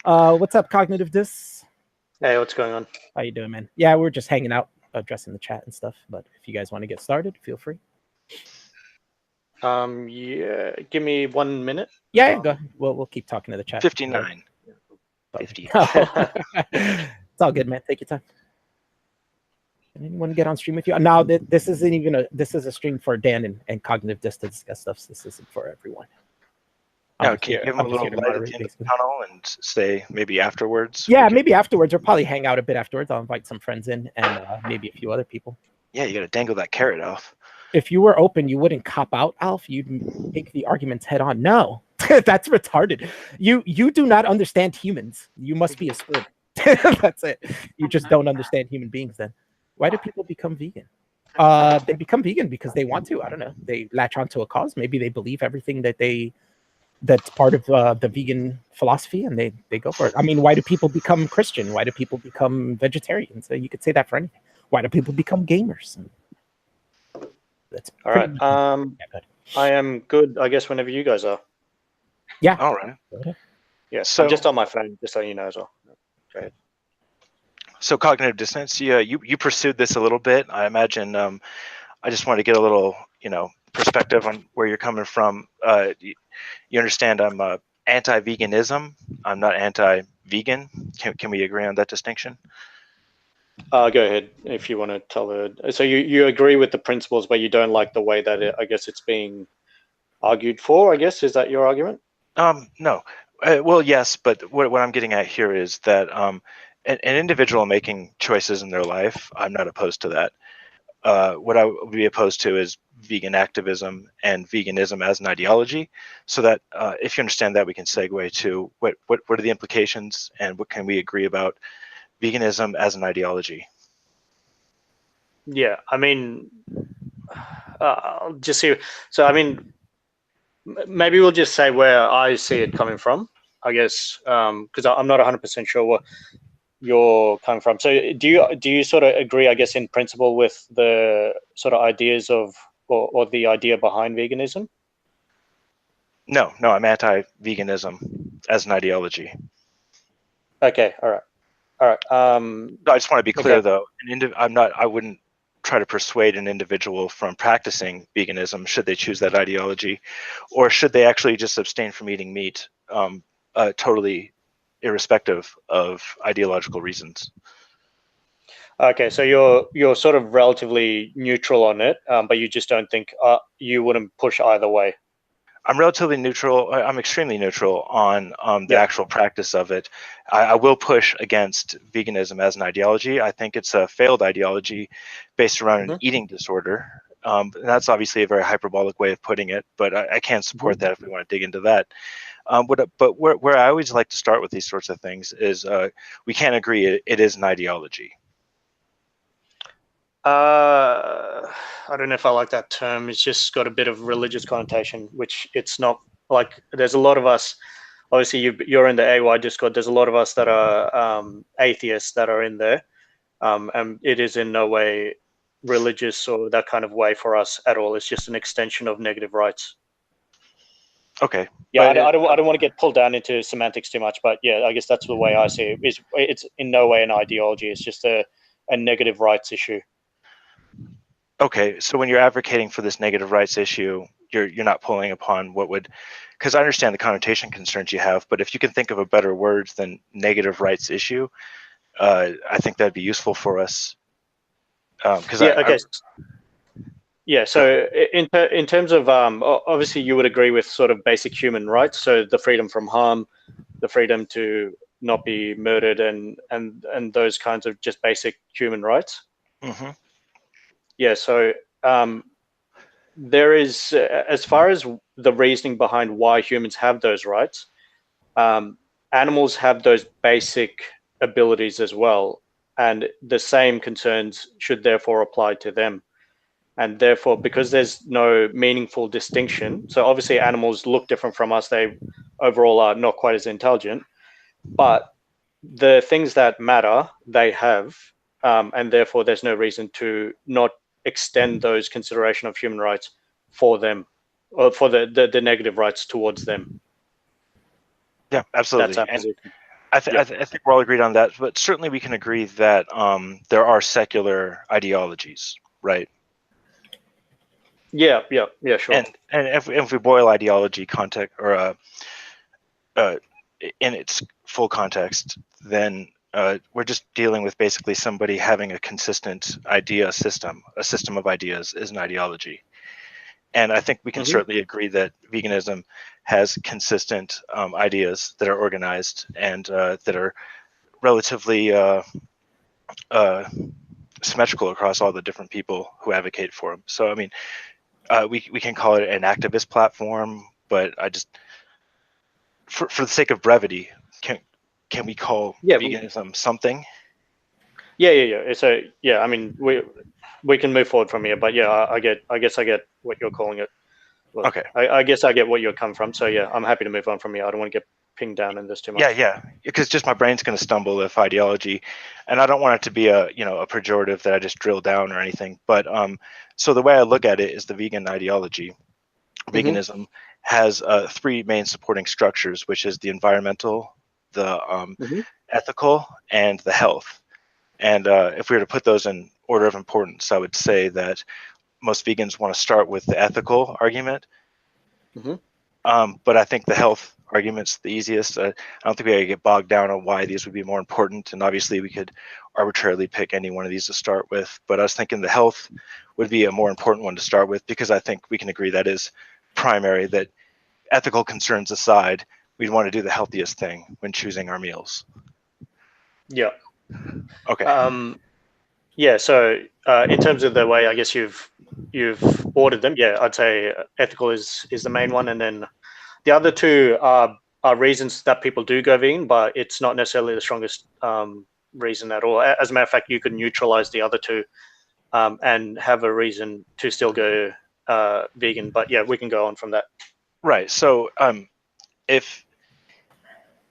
What's up, Cognitive Dis? Hey, what's going on? How you doing, man? Yeah, we're just hanging out, addressing the chat and stuff. But if you guys want to get started, feel free. Yeah, give me 1 minute. Yeah, go ahead. We'll keep talking to the chat. 59. 50. It's all good, man. Take your time. Can anyone get on stream with you? Now, this isn't even this is a stream for Dan and Cognitive Dis to discuss stuff. So this isn't for everyone. Now, can you give them a little light at the end of the tunnel and say maybe afterwards? Yeah, maybe afterwards. We'll probably hang out a bit afterwards. I'll invite some friends in and maybe a few other people. Yeah, you got to dangle that carrot off. If you were open, you wouldn't cop out, Alf. You'd take the arguments head on. No, that's retarded. You do not understand humans. You must be a squid. That's it. You just don't understand human beings then. Why do people become vegan? They become vegan because they want to. I don't know. They latch onto a cause. Maybe they believe everything that's part of the vegan philosophy and they go for it. I mean, why do people become Christian? Why do people become vegetarians? So you could say that for anything. Why do people become gamers? That's all right. I am good, I guess, whenever you guys are. Yeah. All right. Yeah, so I'm just on my phone, just so you know as well. Go ahead. So cognitive dissonance, you pursued this a little bit. I imagine I just wanted to get a little, perspective on where you're coming from. You understand I'm anti-veganism. I'm not anti-vegan. Can we agree on that distinction? Go ahead if you want to tell her. So you agree with the principles, but you don't like the way that I guess it's being argued for, I guess. Is that your argument? No. Well, yes, but what I'm getting at here is that an individual making choices in their life, I'm not opposed to that. What I would be opposed to is vegan activism and veganism as an ideology. So that if you understand that, we can segue to what are the implications and what can we agree about veganism as an ideology. Yeah, I mean, I'll just see. So, I mean, maybe we'll just say where I see it coming from, I guess, because I'm not 100% sure what you're coming from. So do you sort of agree, I guess, in principle with the sort of ideas of or the idea behind veganism? No, I'm anti-veganism as an ideology. Okay, all right. I just want to be clear, though. I wouldn't try to persuade an individual from practicing veganism should they choose that ideology, or should they actually just abstain from eating meat, totally irrespective of ideological reasons. Okay, so you're sort of relatively neutral on it, but you just don't think you wouldn't push either way. I'm relatively neutral. I'm extremely neutral on the actual practice of it. I will push against veganism as an ideology. I think it's a failed ideology based around an eating disorder. That's obviously a very hyperbolic way of putting it, but I can support that if we want to dig into that. But where I always like to start with these sorts of things is we can't agree it is an ideology. I don't know if I like that term. It's just got a bit of religious connotation, which it's not. Like, there's a lot of us, obviously you're in the AY Discord, there's a lot of us that are atheists that are in there, and it is in no way religious or that kind of way for us at all. It's just an extension of negative rights. Okay. Yeah, I don't want to get pulled down into semantics too much, but yeah, I guess that's the way I see it. It's in no way an ideology. It's just a negative rights issue. Okay, so when you're advocating for this negative rights issue, you're not pulling upon what would, because I understand the connotation concerns you have, but if you can think of a better word than negative rights issue, I think that'd be useful for us. Yeah, so in terms of obviously you would agree with sort of basic human rights, so the freedom from harm, the freedom to not be murdered, and those kinds of just basic human rights. Mm-hmm. Yeah, so there is, as far as the reasoning behind why humans have those rights, animals have those basic abilities as well, and the same concerns should therefore apply to them. And therefore, because there's no meaningful distinction, so obviously animals look different from us, they overall are not quite as intelligent, but the things that matter, they have, and therefore there's no reason to not extend those consideration of human rights for them, or for the negative rights towards them. Yeah, absolutely. I think we're all agreed on that, but certainly we can agree that there are secular ideologies, right? Yeah, sure. And if we boil ideology context or in its full context, then we're just dealing with basically somebody having a consistent idea system. A system of ideas is an ideology. And I think we can certainly agree that veganism has consistent ideas that are organized and that are relatively symmetrical across all the different people who advocate for them. So, I mean, we can call it an activist platform, but I just, for the sake of brevity, can we call veganism something? Yeah. So yeah, I mean, we can move forward from here, but yeah, I guess I get what you're calling it. Well, okay. I guess I get what you're coming from. So yeah, I'm happy to move on from here. I don't want to get pinged down in this too much. Yeah, because just my brain's going to stumble if ideology, and I don't want it to be a pejorative that I just drill down or anything. But so the way I look at it is the vegan ideology. Veganism has three main supporting structures, which is the environmental, the ethical, and the health. And if we were to put those in order of importance, I would say that most vegans want to start with the ethical argument. But I think the health argument's the easiest. I don't think we gotta get bogged down on why these would be more important. And obviously we could arbitrarily pick any one of these to start with. But I was thinking the health would be a more important one to start with, because I think we can agree that is primary, that ethical concerns aside, we'd want to do the healthiest thing when choosing our meals. Yeah. Okay. Yeah. So in terms of the way, I guess you've ordered them. Yeah, I'd say ethical is the main one, and then the other two are reasons that people do go vegan, but it's not necessarily the strongest reason at all. As a matter of fact, you could neutralize the other two and have a reason to still go vegan. But yeah, we can go on from that. Right. So if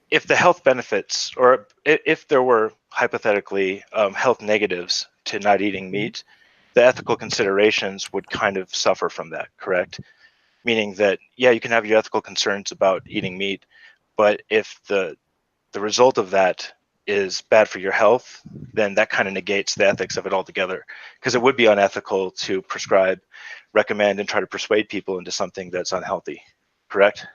the health benefits, or if there were hypothetically health negatives to not eating meat, the ethical considerations would kind of suffer from that, correct? Meaning that, yeah, you can have your ethical concerns about eating meat, but if the result of that is bad for your health, then that kind of negates the ethics of it altogether, because it would be unethical to prescribe, recommend, and try to persuade people into something that's unhealthy, correct?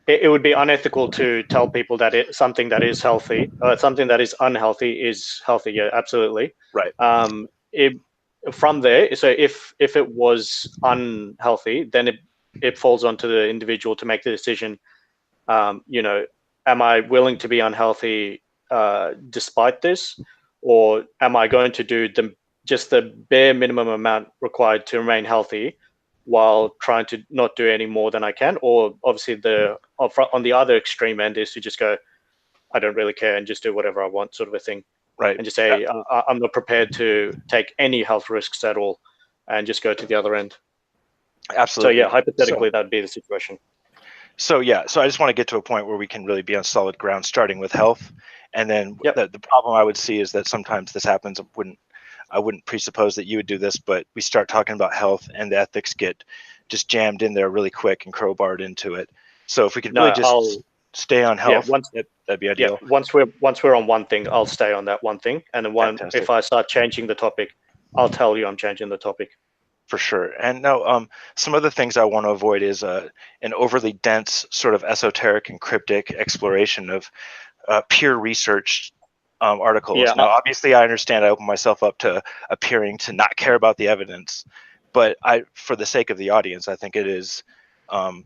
It would be unethical to tell people that something that is healthy, something that is unhealthy is healthy. Yeah, absolutely. Right. From there, so if it was unhealthy, then it falls onto the individual to make the decision. Am I willing to be unhealthy despite this, or am I going to do just the bare minimum amount required to remain healthy, while trying to not do any more than I can? Or obviously on the other extreme end is to just go, I don't really care and just do whatever I want, sort of a thing. Right. And just say, I'm not prepared to take any health risks at all, and just go to the other end. Absolutely. So yeah, hypothetically, that'd be the situation. So yeah, so I just want to get to a point where we can really be on solid ground, starting with health. And then the problem I would see is that sometimes this happens. I wouldn't presuppose that you would do this, but we start talking about health and the ethics get just jammed in there really quick and crowbarred into it. So if we could really just stay on health, that'd be ideal. Yeah, once we're on one thing, I'll stay on that one thing. And then if I start changing the topic, I'll tell you I'm changing the topic. For sure. And no, some of the things I want to avoid is an overly dense, sort of esoteric and cryptic exploration of peer research articles. Yeah, now, obviously, I understand I open myself up to appearing to not care about the evidence, but for the sake of the audience, I think it is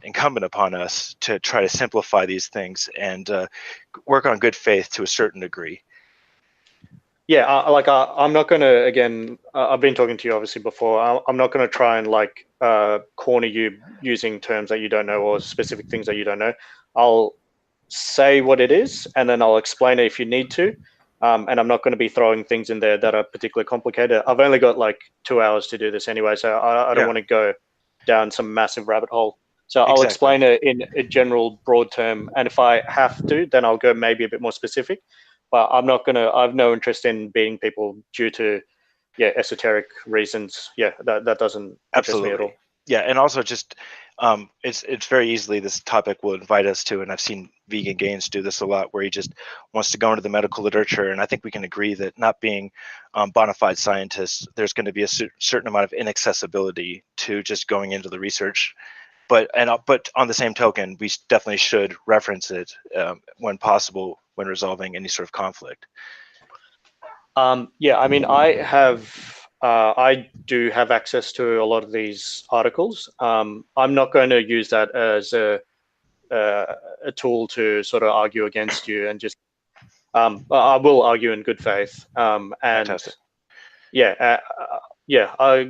incumbent upon us to try to simplify these things and work on good faith to a certain degree. Yeah, I'm not going to, again, I've been talking to you obviously before. I'm not going to try and corner you using terms that you don't know or specific things that you don't know. I'll say what it is, and then I'll explain it if you need to. And I'm not going to be throwing things in there that are particularly complicated. I've only got 2 hours to do this anyway, so I don't want to go down some massive rabbit hole. So I'll explain it in a general broad term. And if I have to, then I'll go maybe a bit more specific. But I'm not going to, I have no interest in beating people due to, esoteric reasons. Yeah, that doesn't interest me at all. Yeah, and also just it's very easily this topic will invite us to, and I've seen Vegan Gains do this a lot, where he just wants to go into the medical literature, and I think we can agree that not being bona fide scientists, there's going to be a certain amount of inaccessibility to just going into the research. But on the same token, we definitely should reference it when possible when resolving any sort of conflict. Yeah, I mean, I do have access to a lot of these articles. I'm not going to use that as a tool to sort of argue against you, and just I will argue in good faith. And Fantastic. yeah, yeah, I'll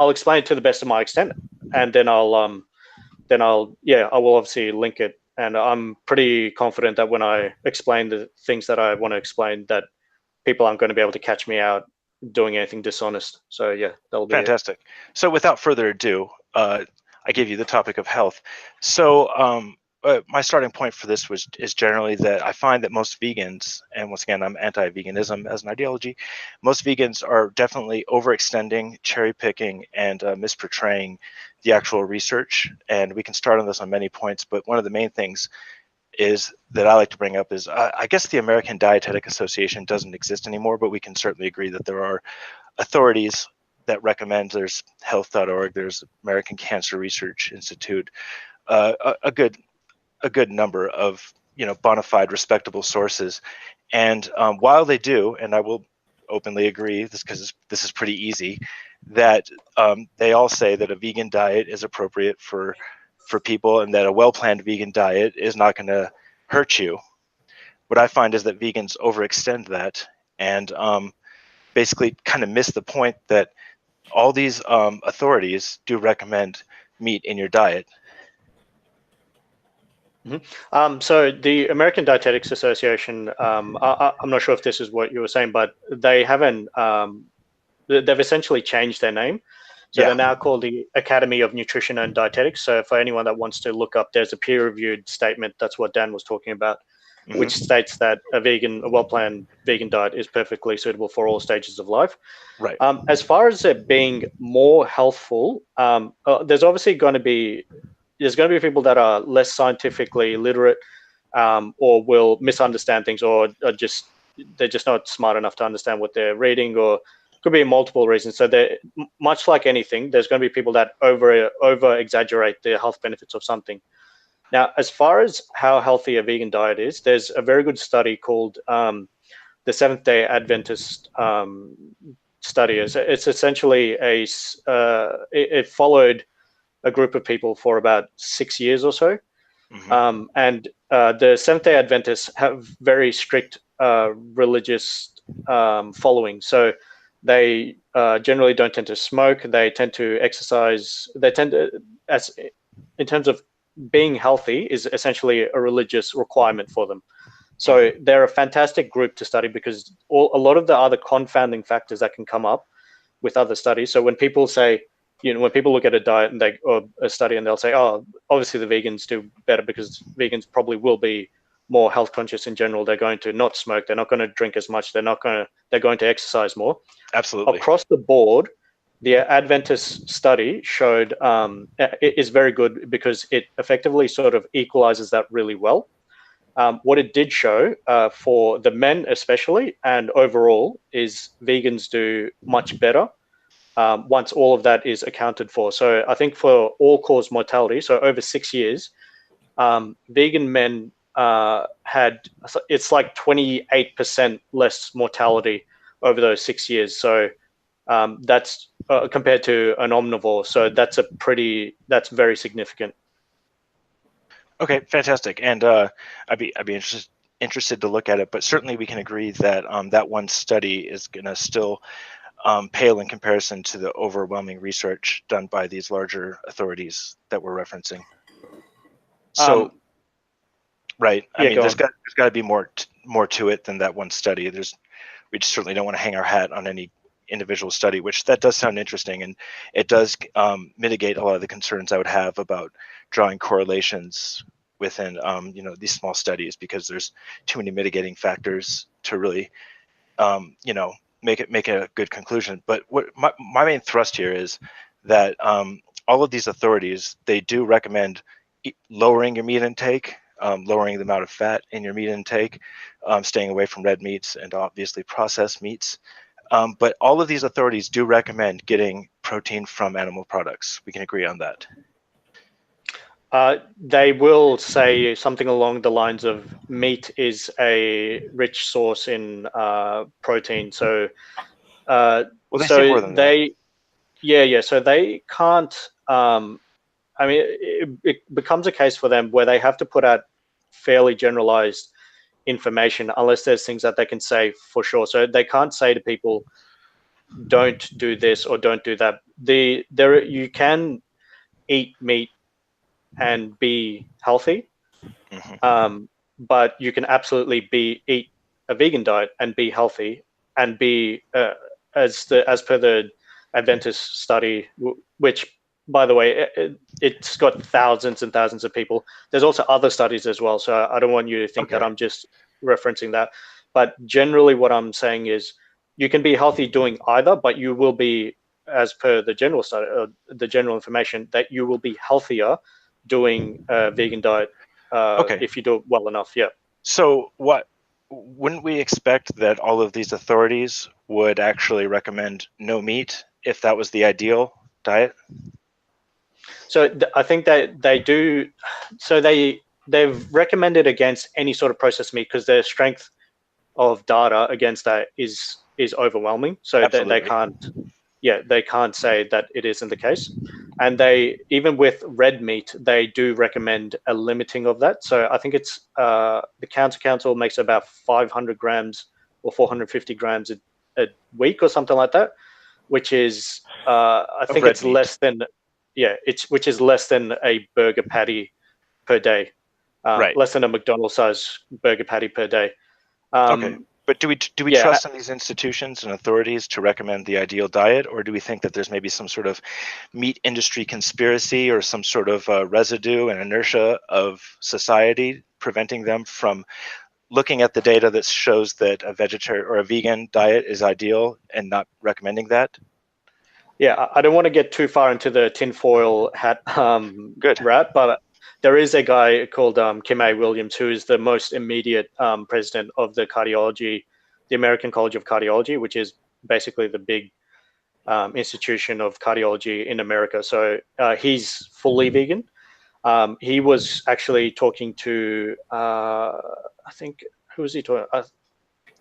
explain it to the best of my extent, and then I will obviously link it. And I'm pretty confident that when I explain the things that I want to explain, that people aren't going to be able to catch me out doing anything dishonest. So yeah, that'll be fantastic. So without further ado, I gave you the topic of health. So my starting point for this is generally that I find that most vegans, and once again, I'm anti-veganism as an ideology, most vegans are definitely overextending, cherry picking, and misportraying the actual research. And we can start on this on many points, but one of the main things is that I like to bring up is I guess the American Dietetic Association doesn't exist anymore, but we can certainly agree that there are authorities that recommend. There's health.org, there's American Cancer Research Institute, a good number of bona fide respectable sources. And while they do, and I will openly agree, because this is pretty easy, that they all say that a vegan diet is appropriate for people, and that a well-planned vegan diet is not going to hurt you. What I find is that vegans overextend that and basically kind of miss the point that all these authorities do recommend meat in your diet. So the American Dietetics Association, I'm not sure if this is what you were saying, but they haven't. They've essentially changed their name. So they're now called the Academy of Nutrition and Dietetics. So for anyone that wants to look up, there's a peer-reviewed statement. That's what Dan was talking about, which states that a well-planned vegan diet is perfectly suitable for all stages of life. Right. As far as it being more healthful, there's obviously going to be people that are less scientifically literate, or will misunderstand things, or they're just not smart enough to understand what they're reading, or could be multiple reasons. So much like anything, there's going to be people that over exaggerate the health benefits of something. Now, as far as how healthy a vegan diet is, there's a very good study called the Seventh-day Adventist study. It's essentially it followed a group of people for about 6 years or so. And the Seventh-day Adventists have very strict religious following. So they generally don't tend to smoke. They tend to exercise. They tend to, in terms of being healthy, is essentially a religious requirement for them. So they're a fantastic group to study, because a lot of the other confounding factors that can come up with other studies. So when people say, when people look at a diet or a study, and they'll say, oh, obviously the vegans do better because vegans probably will be more health conscious in general. They're going to not smoke. They're not going to drink as much. They're going to exercise more. Absolutely. Across the board, the Adventist study showed it is very good, because it effectively sort of equalizes that really well. What it did show for the men especially, and overall, is vegans do much better once all of that is accounted for. So I think for all-cause mortality, so over 6 years, vegan men it's like 28% less mortality over those 6 years. So that's compared to an omnivore. So that's very significant. Okay, fantastic. And I'd be interested to look at it, but certainly we can agree that that one study is going to still pale in comparison to the overwhelming research done by these larger authorities that we're referencing. So, right. I mean, there's got to be more to it than that one study. We certainly don't want to hang our hat on any individual study, which that does sound interesting, and it does mitigate a lot of the concerns I would have about drawing correlations within these small studies, because there's too many mitigating factors to really make a good conclusion. But what my main thrust here is that all of these authorities, they do recommend lowering your meat intake, lowering the amount of fat in your meat intake, staying away from red meats and obviously processed meats. But all of these authorities do recommend getting protein from animal products. We can agree on that. They will say something along the lines of meat is a rich source in protein. So, Well, they say more than that. yeah. So they can't. I mean, it becomes a case for them where they have to put out fairly generalized information unless there's things that they can say for sure. So they can't say to people, "Don't do this" or "Don't do that." You can eat meat and be healthy, but you can absolutely eat a vegan diet and be healthy and be as per the Adventist study, which, by the way, it's got thousands and thousands of people. There's also other studies as well, so I don't want you to think that I'm just referencing that. But generally, what I'm saying is you can be healthy doing either, but you will be, as per the general study, the general information, that you will be healthier doing a vegan diet if you do it well enough. Yeah. So wouldn't we expect that all of these authorities would actually recommend no meat if that was the ideal diet? So I think that they do. So they've recommended against any sort of processed meat because their strength of data against that is overwhelming. So they can't say that it isn't the case. And they, even with red meat, they do recommend a limiting of that. So I think it's the Cancer Council makes about 500 grams or 450 grams a week or something like that, which is I think it's meat. Less than which is less than a burger patty per day, less than a McDonald's size burger patty per day. But do we trust in these institutions and authorities to recommend the ideal diet, or do we think that there's maybe some sort of meat industry conspiracy or some sort of residue and inertia of society preventing them from looking at the data that shows that a vegetarian or a vegan diet is ideal and not recommending that? Yeah, I don't want to get too far into the tinfoil hat rat, but there is a guy called Kim A. Williams, who is the most immediate president of the American College of Cardiology, which is basically the big institution of cardiology in America. So he's fully vegan. He was actually talking to, I think, who was he talking?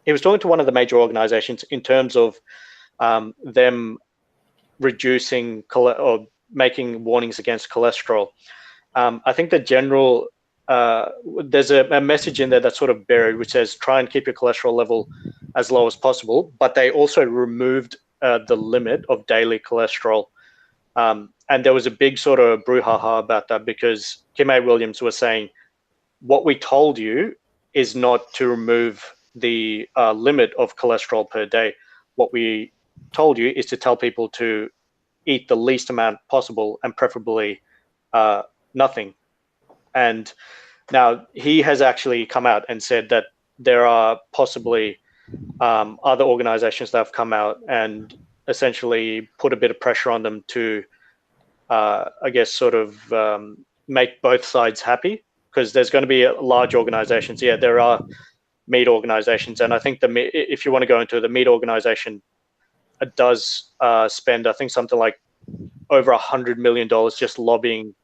He was talking to one of the major organizations in terms of them reducing or making warnings against cholesterol. I think the general, there's a message in there that's sort of buried, which says try and keep your cholesterol level as low as possible, but they also removed the limit of daily cholesterol. And there was a big sort of brouhaha about that because Kim A. Williams was saying, what we told you is not to remove the limit of cholesterol per day. What we told you is to tell people to eat the least amount possible and preferably nothing. And now he has actually come out and said that there are possibly other organizations that have come out and essentially put a bit of pressure on them to, I guess, sort of make both sides happy, because there's going to be large organizations. Yeah, there are meat organizations, and I think if you want to go into the meat organization, it does spend, I think, something like over $100 million just lobbying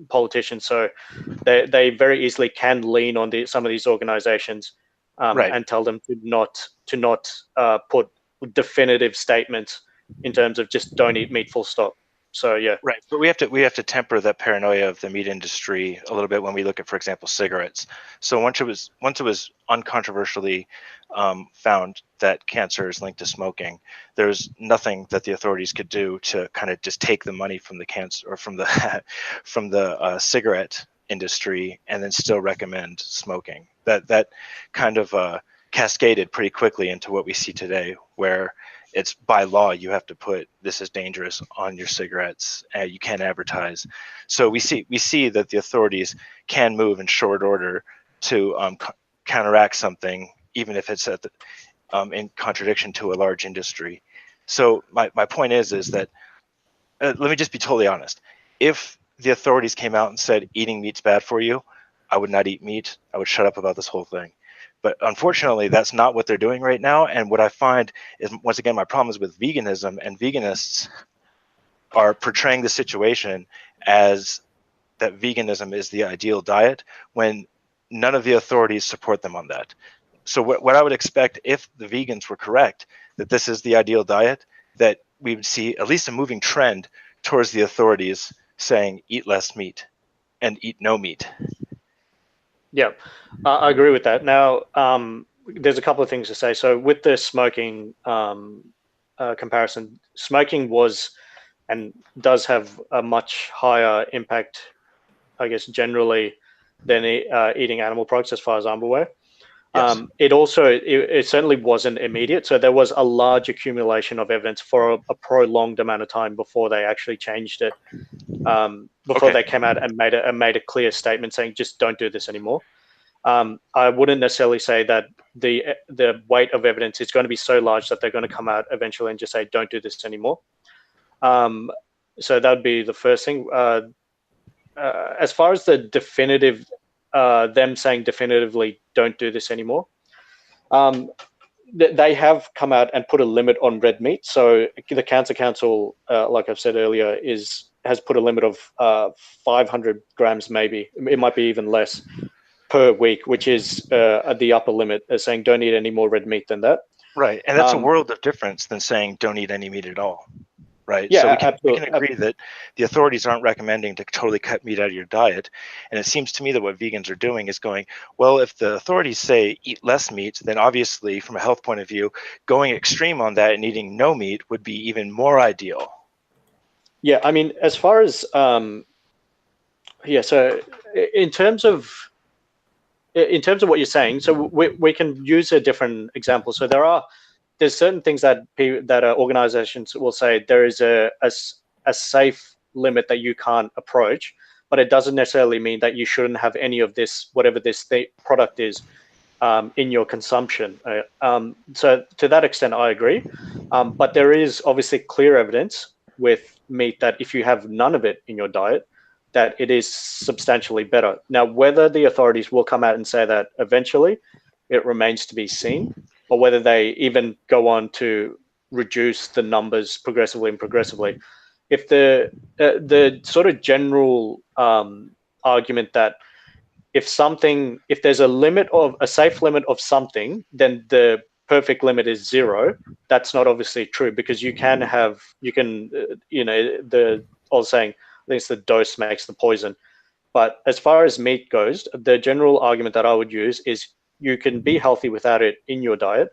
politicians. So they very easily can lean on some of these organizations and tell them to not put definitive statements in terms of just don't eat meat, full stop. So yeah, right. But we have to temper that paranoia of the meat industry a little bit when we look at, for example, cigarettes. So once it was uncontroversially found that cancer is linked to smoking, there's nothing that the authorities could do to kind of just take the money from the cancer or from the cigarette industry and then still recommend smoking. That kind of cascaded pretty quickly into what we see today, where it's by law you have to put this is dangerous on your cigarettes. You can't advertise. So we see that the authorities can move in short order to counteract something, even if it's in contradiction to a large industry. So my point is that let me just be totally honest. If the authorities came out and said eating meat's bad for you, I would not eat meat. I would shut up about this whole thing. But unfortunately, that's not what they're doing right now. And what I find is, once again, my problem is with veganism, and veganists are portraying the situation as that veganism is the ideal diet when none of the authorities support them on that. So what I would expect, if the vegans were correct, that this is the ideal diet, that we would see at least a moving trend towards the authorities saying eat less meat and eat no meat. Yeah, I agree with that. Now, there's a couple of things to say. So with the smoking comparison, smoking was and does have a much higher impact, I guess, generally than eating animal products, as far as I'm aware. Yes. It certainly wasn't immediate. So there was a large accumulation of evidence for a prolonged amount of time before they actually changed it. Before they came out and made a clear statement saying just don't do this anymore. I wouldn't necessarily say that the weight of evidence is going to be so large that they're going to come out eventually and just say don't do this anymore. So that would be the first thing. As far as the definitive, them saying definitively don't do this anymore, they have come out and put a limit on red meat. So the Cancer Council, like I've said earlier, has put a limit of 500 grams, maybe it might be even less, per week, which is the upper limit, saying don't eat any more red meat than that. Right, and that's a world of difference than saying don't eat any meat at all. Right. Yeah, so we can agree that the authorities aren't recommending to totally cut meat out of your diet. And it seems to me that what vegans are doing is going, well, if the authorities say eat less meat, then obviously from a health point of view, going extreme on that and eating no meat would be even more ideal. Yeah, I mean, as far as so in terms of what you're saying, so we can use a different example. So there's certain things that organizations will say there is a safe limit that you can't approach, but it doesn't necessarily mean that you shouldn't have any of this, whatever this product is, in your consumption. So to that extent, I agree. But there is obviously clear evidence with meat that if you have none of it in your diet, that it is substantially better. Now, whether the authorities will come out and say that eventually, it remains to be seen, or whether they even go on to reduce the numbers progressively. If the sort of general argument that if there's a safe limit of something, then the perfect limit is 0. That's not obviously true, because the old saying, I think it's the dose makes the poison. But as far as meat goes, the general argument that I would use is you can be healthy without it in your diet,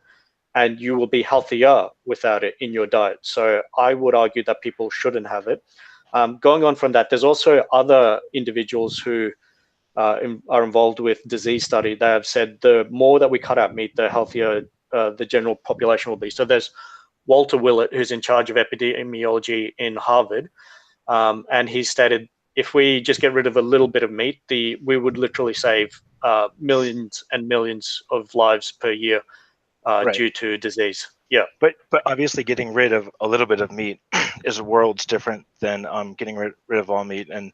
and you will be healthier without it in your diet. So I would argue that people shouldn't have it. Going on from that, there's also other individuals who are involved with disease study. They have said the more that we cut out meat, the healthier the general population will be. So there's Walter Willett, who's in charge of epidemiology in Harvard, and he stated if we just get rid of a little bit of meat, we would literally save millions and millions of lives per year due to disease. Yeah, but obviously getting rid of a little bit of meat is worlds different than getting rid of all meat, and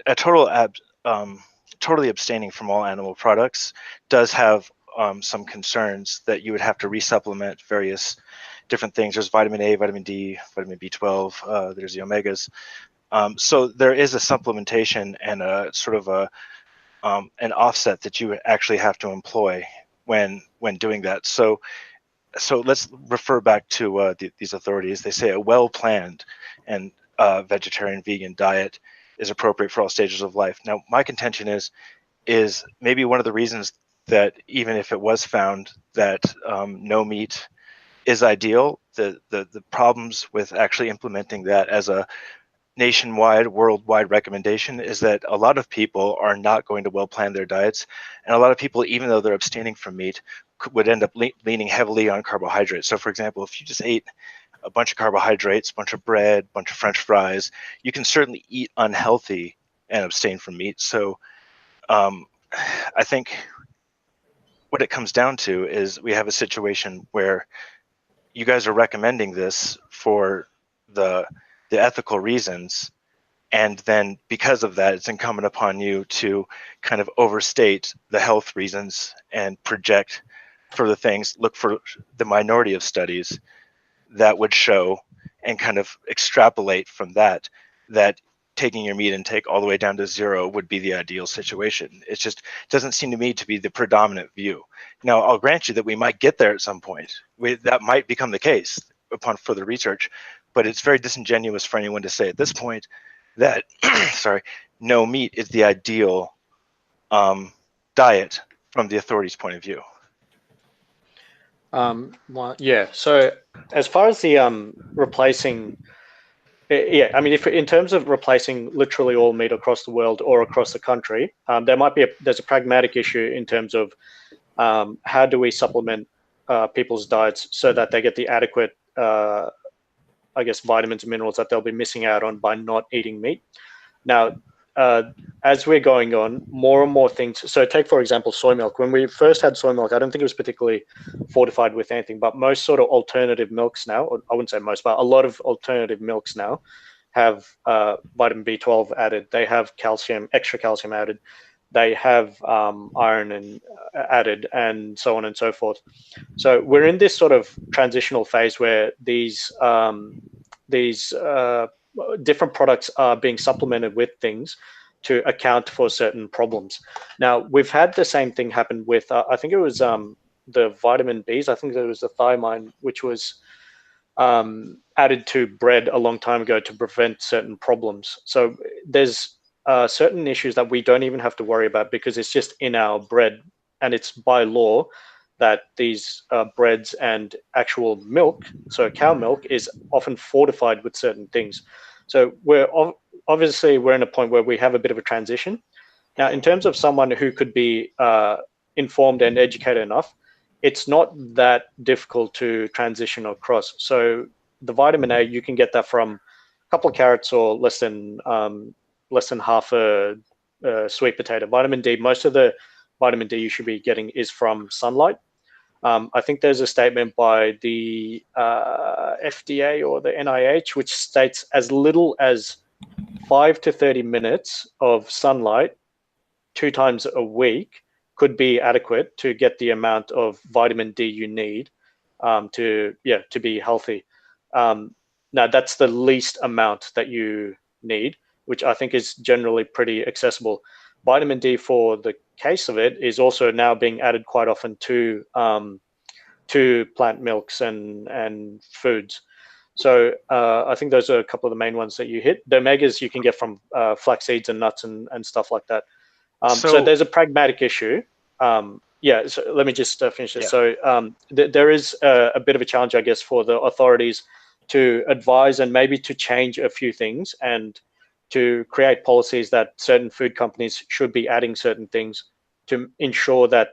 a totally abstaining from all animal products does have some concerns that you would have to resupplement various different things. There's vitamin A, vitamin D, vitamin B12. There's the omegas. So there is a supplementation and a sort of an offset that you would actually have to employ when doing that. So let's refer back to these authorities. They say a well-planned and vegetarian vegan diet is appropriate for all stages of life. Now, my contention is maybe one of the reasons that even if it was found that no meat is ideal, the problems with actually implementing that as a nationwide, worldwide recommendation is that a lot of people are not going to well plan their diets, and a lot of people, even though they're abstaining from meat, would end up leaning heavily on carbohydrates. So, for example, if you just ate a bunch of carbohydrates, a bunch of bread, a bunch of French fries, you can certainly eat unhealthy and abstain from meat. So I think what it comes down to is we have a situation where you guys are recommending this for the the ethical reasons, and then because of that, it's incumbent upon you to kind of overstate the health reasons and project further things, look for the minority of studies that would show and kind of extrapolate from that, that taking your meat intake all the way down to 0 would be the ideal situation. It just doesn't seem to me to be the predominant view. Now, I'll grant you that we might get there at some point. That might become the case upon further research, but it's very disingenuous for anyone to say at this point that, sorry, no meat is the ideal diet from the authorities' point of view. Well, yeah. So as far as the replacing, yeah, I mean, if in terms of replacing literally all meat across the world or across the country, there's a pragmatic issue in terms of how do we supplement people's diets so that they get the adequate, I guess, vitamins and minerals that they'll be missing out on by not eating meat. Now, as we're going on, more and more things. So take, for example, soy milk. When we first had soy milk, I don't think it was particularly fortified with anything, but most sort of alternative milks now, or I wouldn't say most, but a lot of alternative milks now have vitamin B12 added. They have calcium, extra calcium added. They have iron and added, and so on and so forth. So we're in this sort of transitional phase where these different products are being supplemented with things to account for certain problems. Now, we've had the same thing happen with, I think it was the vitamin Bs. I think there was the thiamine, which was added to bread a long time ago to prevent certain problems. So there's certain issues that we don't even have to worry about because it's just in our bread, and it's by law that these breads and actual milk, so cow milk, is often fortified with certain things. So we're in a point where we have a bit of a transition. Now, in terms of someone who could be informed and educated enough, it's not that difficult to transition across. So the vitamin A, you can get that from a couple of carrots or less than half a sweet potato. Vitamin D, most of the vitamin D you should be getting is from sunlight. I think there's a statement by the FDA or the NIH which states as little as 5 to 30 minutes of sunlight 2 times a week could be adequate to get the amount of vitamin D you need to be healthy. Now, that's the least amount that you need, which I think is generally pretty accessible. Vitamin D, for the case of it, is also now being added quite often to plant milks and foods. So I think those are a couple of the main ones that you hit. The omegas you can get from flax seeds and nuts and stuff like that. So there's a pragmatic issue. So let me just finish this. Yeah. So there is a bit of a challenge, I guess, for the authorities to advise and maybe to change a few things and to create policies that certain food companies should be adding certain things to ensure that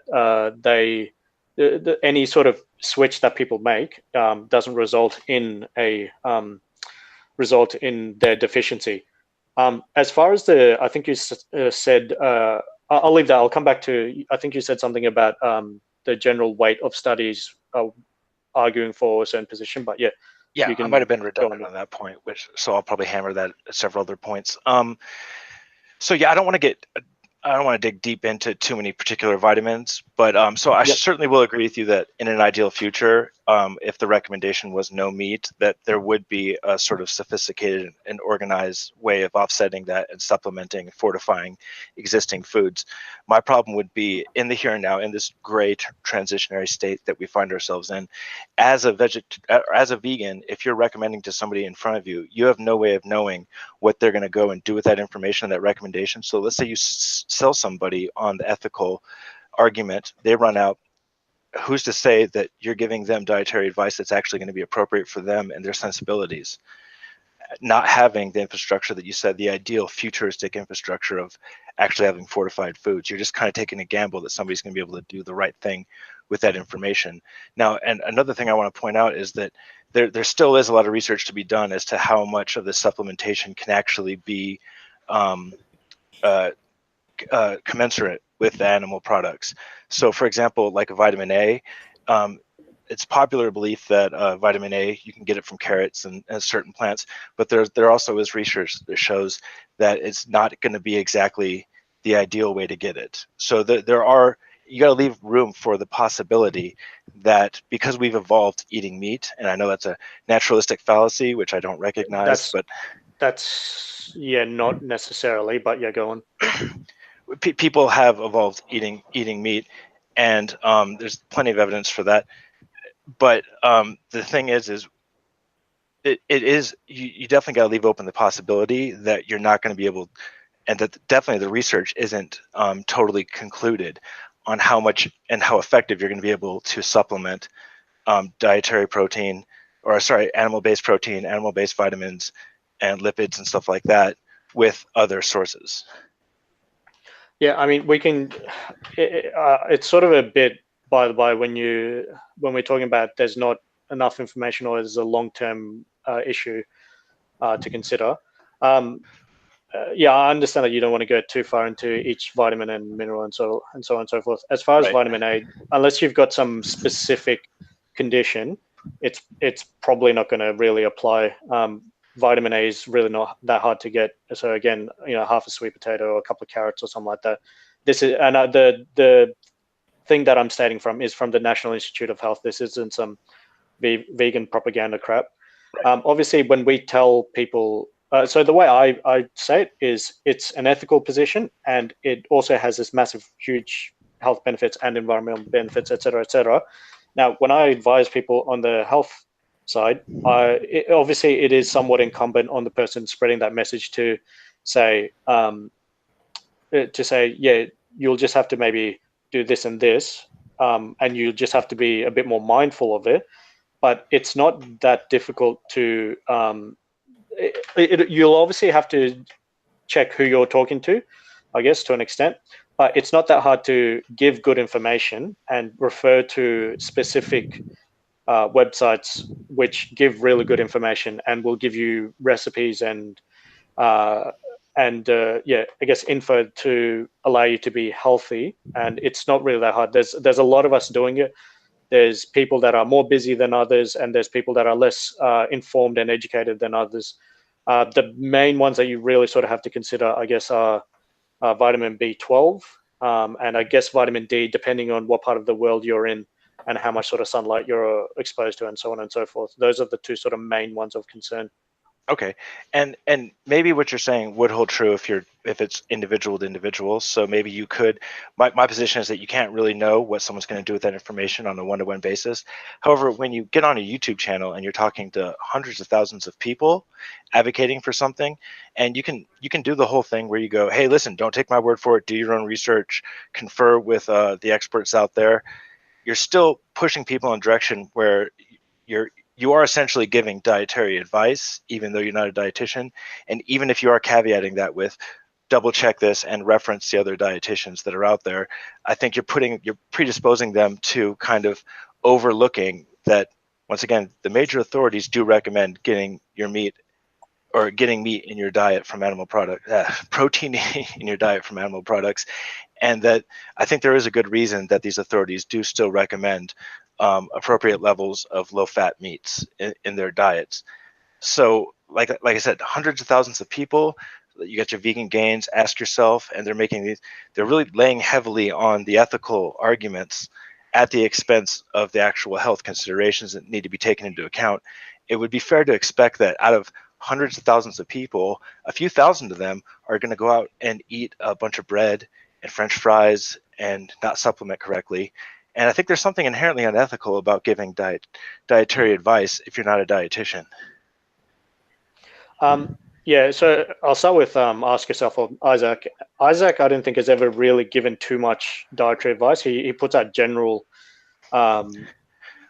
any sort of switch that people make doesn't result in their deficiency. As far as I think you said, I'll leave that. I'll come back to, I think you said something about the general weight of studies arguing for a certain position, but yeah. Yeah, I might have been redundant on that point, so I'll probably hammer that at several other points. So yeah, I don't want to dig deep into too many particular vitamins, but so I certainly will agree with you that in an ideal future, if the recommendation was no meat, that there would be a sort of sophisticated and organized way of offsetting that and supplementing and fortifying existing foods. My problem would be in the here and now, in this gray transitionary state that we find ourselves in. As a vegan, if you're recommending to somebody in front of you, you have no way of knowing what they're going to go and do with that information, that recommendation. So let's say you sell somebody on the ethical argument, they run out. Who's to say that you're giving them dietary advice that's actually going to be appropriate for them and their sensibilities? Not having the infrastructure that you said, the ideal futuristic infrastructure of actually having fortified foods, you're just kind of taking a gamble that somebody's going to be able to do the right thing with that information. Now, and another thing I want to point out is that there still is a lot of research to be done as to how much of the supplementation can actually be commensurate with the animal products. So for example, like a vitamin A, it's popular belief that vitamin A, you can get it from carrots and certain plants, but there also is research that shows that it's not going to be exactly the ideal way to get it. So you got to leave room for the possibility that because we've evolved eating meat, and I know that's a naturalistic fallacy, which I don't recognize, but that's not necessarily, but yeah, go on. People have evolved eating meat, and there's plenty of evidence for that. But the thing is it is you definitely got to leave open the possibility that you're not going to be able, and that definitely the research isn't totally concluded on how much and how effective you're going to be able to supplement dietary protein, or sorry, animal-based protein, animal-based vitamins, and lipids and stuff like that with other sources. Yeah, I mean, we can. It's sort of a bit by the by when we're talking about there's not enough information or there's a long-term issue to consider. Yeah, I understand that you don't want to go too far into each vitamin and mineral and so on and so forth. As far as vitamin A, unless you've got some specific condition, it's probably not going to really apply. Vitamin A is really not that hard to get. So again, half a sweet potato or a couple of carrots or something like that. This is, and the thing that I'm stating is from the National Institute of Health. This isn't some vegan propaganda crap. Obviously, when we tell people, so the way I say it is, it's an ethical position, and it also has this massive, huge health benefits and environmental benefits, et cetera, et cetera. Now, when I advise people on the health side, obviously it is somewhat incumbent on the person spreading that message to say, yeah, you'll just have to maybe do this and this, and you just have to be a bit more mindful of it. But it's not that difficult to. You'll obviously have to check who you're talking to, I guess, to an extent. But it's not that hard to give good information and refer to specific websites which give really good information and will give you recipes and I guess info to allow you to be healthy. And it's not really that hard. There's a lot of us doing it. There's people that are more busy than others, and there's people that are less informed and educated than others. The main ones that you really sort of have to consider, I guess, are vitamin B12 and I guess vitamin D, depending on what part of the world you're in and how much sort of sunlight you're exposed to and so on and so forth. Those are the two sort of main ones of concern. Okay, and maybe what you're saying would hold true if it's individual to individual. So maybe you could. My position is that you can't really know what someone's going to do with that information on a one-to-one basis. However, when you get on a YouTube channel and you're talking to hundreds of thousands of people advocating for something, and you can do the whole thing where you go, hey, listen, don't take my word for it. Do your own research, confer with the experts out there. You're still pushing people in a direction where you are essentially giving dietary advice, even though you're not a dietitian. And even if you are caveating that with double check this and reference the other dietitians that are out there, I think you're predisposing them to kind of overlooking that, once again, the major authorities do recommend getting your meat or getting meat in your diet from animal protein in your diet from animal products. And that I think there is a good reason that these authorities do still recommend appropriate levels of low-fat meats in their diets. So, like I said, hundreds of thousands of people. You got your vegan gains. Ask yourself, and they're really laying heavily on the ethical arguments at the expense of the actual health considerations that need to be taken into account. It would be fair to expect that out of hundreds of thousands of people, a few thousand of them are going to go out and eat a bunch of bread and French fries and not supplement correctly. And I think there's something inherently unethical about giving dietary advice if you're not a dietitian. Yeah, so I'll start with ask yourself of Isaac. Isaac, I don't think has ever really given too much dietary advice. He puts out general. I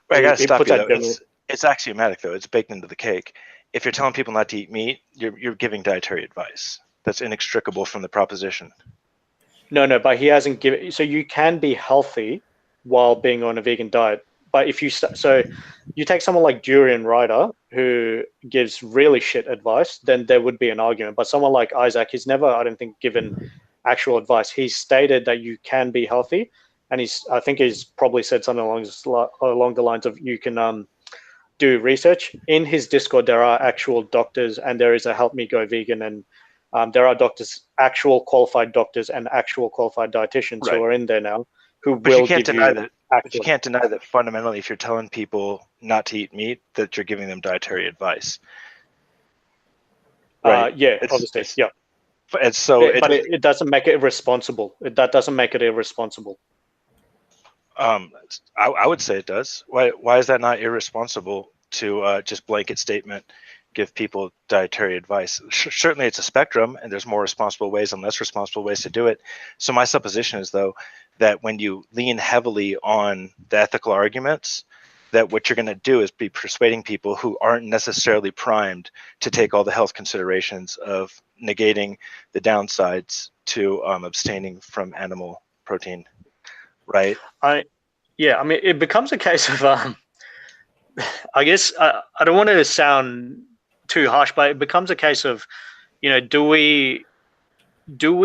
gotta stop you though. It's axiomatic though. It's baked into the cake. If you're telling people not to eat meat, you're giving dietary advice. That's inextricable from the proposition. No, but he hasn't given. So you can be healthy while being on a vegan diet. But if you you take someone like Durian Ryder, who gives really shit advice, then there would be an argument. But someone like Isaac, he's never, I don't think, given actual advice. He's stated that you can be healthy, and I think he's probably said something along the lines of you can do research. In his Discord, there are actual doctors, and there is a Help Me Go Vegan, and there are doctors, actual qualified doctors, and actual qualified dietitians who are in there now, who But you will can't give deny you. that. But you can't deny that fundamentally, if you're telling people not to eat meat, that you're giving them dietary advice. Right? Yeah, obviously, yeah. And so, But it doesn't make it irresponsible. That doesn't make it irresponsible. I would say it does. Why is that not irresponsible to just blanket statement give people dietary advice? Certainly it's a spectrum, and there's more responsible ways and less responsible ways to do it. So my supposition is, though, that when you lean heavily on the ethical arguments, that what you're going to do is be persuading people who aren't necessarily primed to take all the health considerations of negating the downsides to abstaining from animal protein, right? I mean, it becomes a case of I guess I don't want to sound too harsh, but it becomes a case of, do we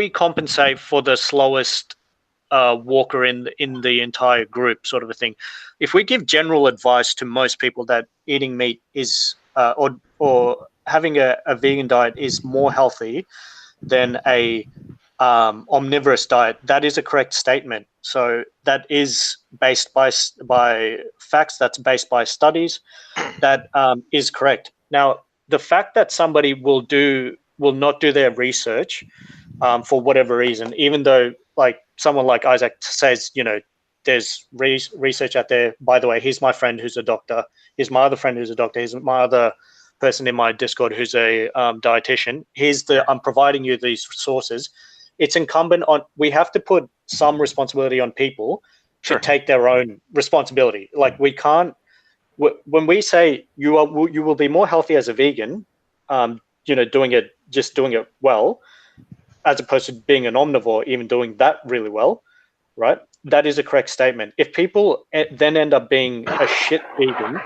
compensate for the slowest walker in the entire group, sort of a thing? If we give general advice to most people that eating meat is or having a vegan diet is more healthy than a omnivorous diet, that is a correct statement. So that is based by facts. That's based by studies. That is correct. Now, the fact that somebody will not do their research for whatever reason, even though like someone like Isaac says, there's research out there. By the way, he's my friend who's a doctor. He's my other friend who's a doctor. He's my other person in my Discord who's a dietitian. I'm providing you these sources. It's incumbent on, we have to put some responsibility on people to take their own responsibility. Like we can't, when we say you will be more healthy as a vegan, doing it well, as opposed to being an omnivore, even doing that really well, right? That is a correct statement. If people then end up being a shit vegan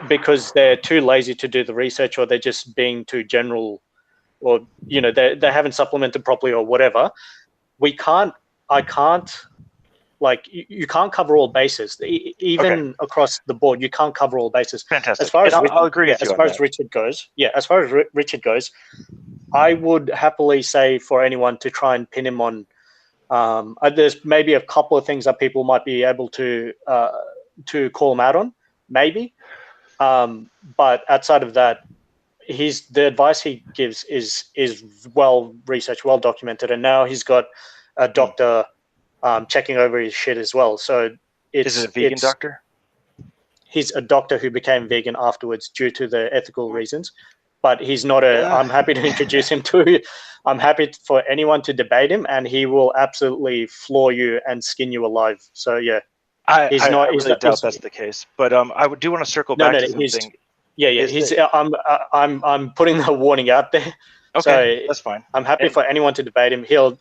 because they're too lazy to do the research, or they're just being too general, or they haven't supplemented properly or whatever, you can't cover all bases. Even across the board, you can't cover all bases. Fantastic. As far as I'll agree with you as far as Richard goes, I would happily say for anyone to try and pin him on. There's maybe a couple of things that people might be able to call him out on, maybe. But outside of that, the advice he gives is well researched, well documented, and now he's got a doctor checking over his shit as well. So is it a vegan doctor? He's a doctor who became vegan afterwards due to the ethical reasons, but he's not I'm happy to introduce him to. I'm happy for anyone to debate him, and he will absolutely floor you and skin you alive. So yeah. I really doubt that's the case, but I do want to circle back to something. I'm putting the warning out there. Okay, so that's fine. I'm happy for anyone to debate him. He'll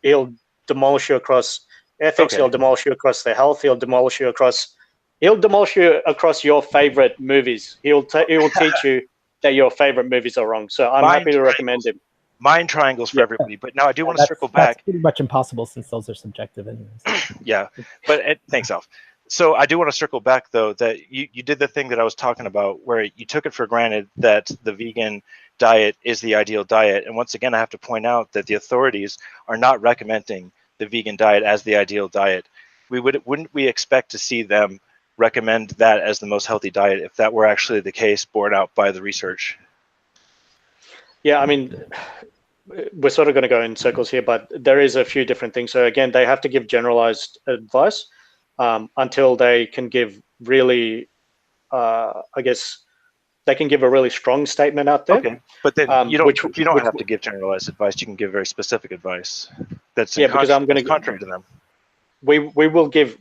demolish you across ethics. Okay. He'll demolish you across the health. He'll demolish you across your favorite movies. He will teach you that your favorite movies are wrong. So I'm happy to recommend him. Mind triangles for everybody, but now I do want to circle back. That's pretty much impossible since those are subjective anyways. Yeah, but thanks, Alf. So I do want to circle back, though, that you did the thing that I was talking about, where you took it for granted that the vegan diet is the ideal diet. And once again, I have to point out that the authorities are not recommending the vegan diet as the ideal diet. Wouldn't we expect to see them recommend that as the most healthy diet if that were actually the case, borne out by the research? Yeah, I mean, we're sort of going to go in circles here, but there is a few different things. So again, they have to give generalized advice. Until they can give really, I guess, they can give a really strong statement out there. Okay, but then you don't have to give generalized advice. You can give very specific advice. That's because I'm going to contrary to them. We will give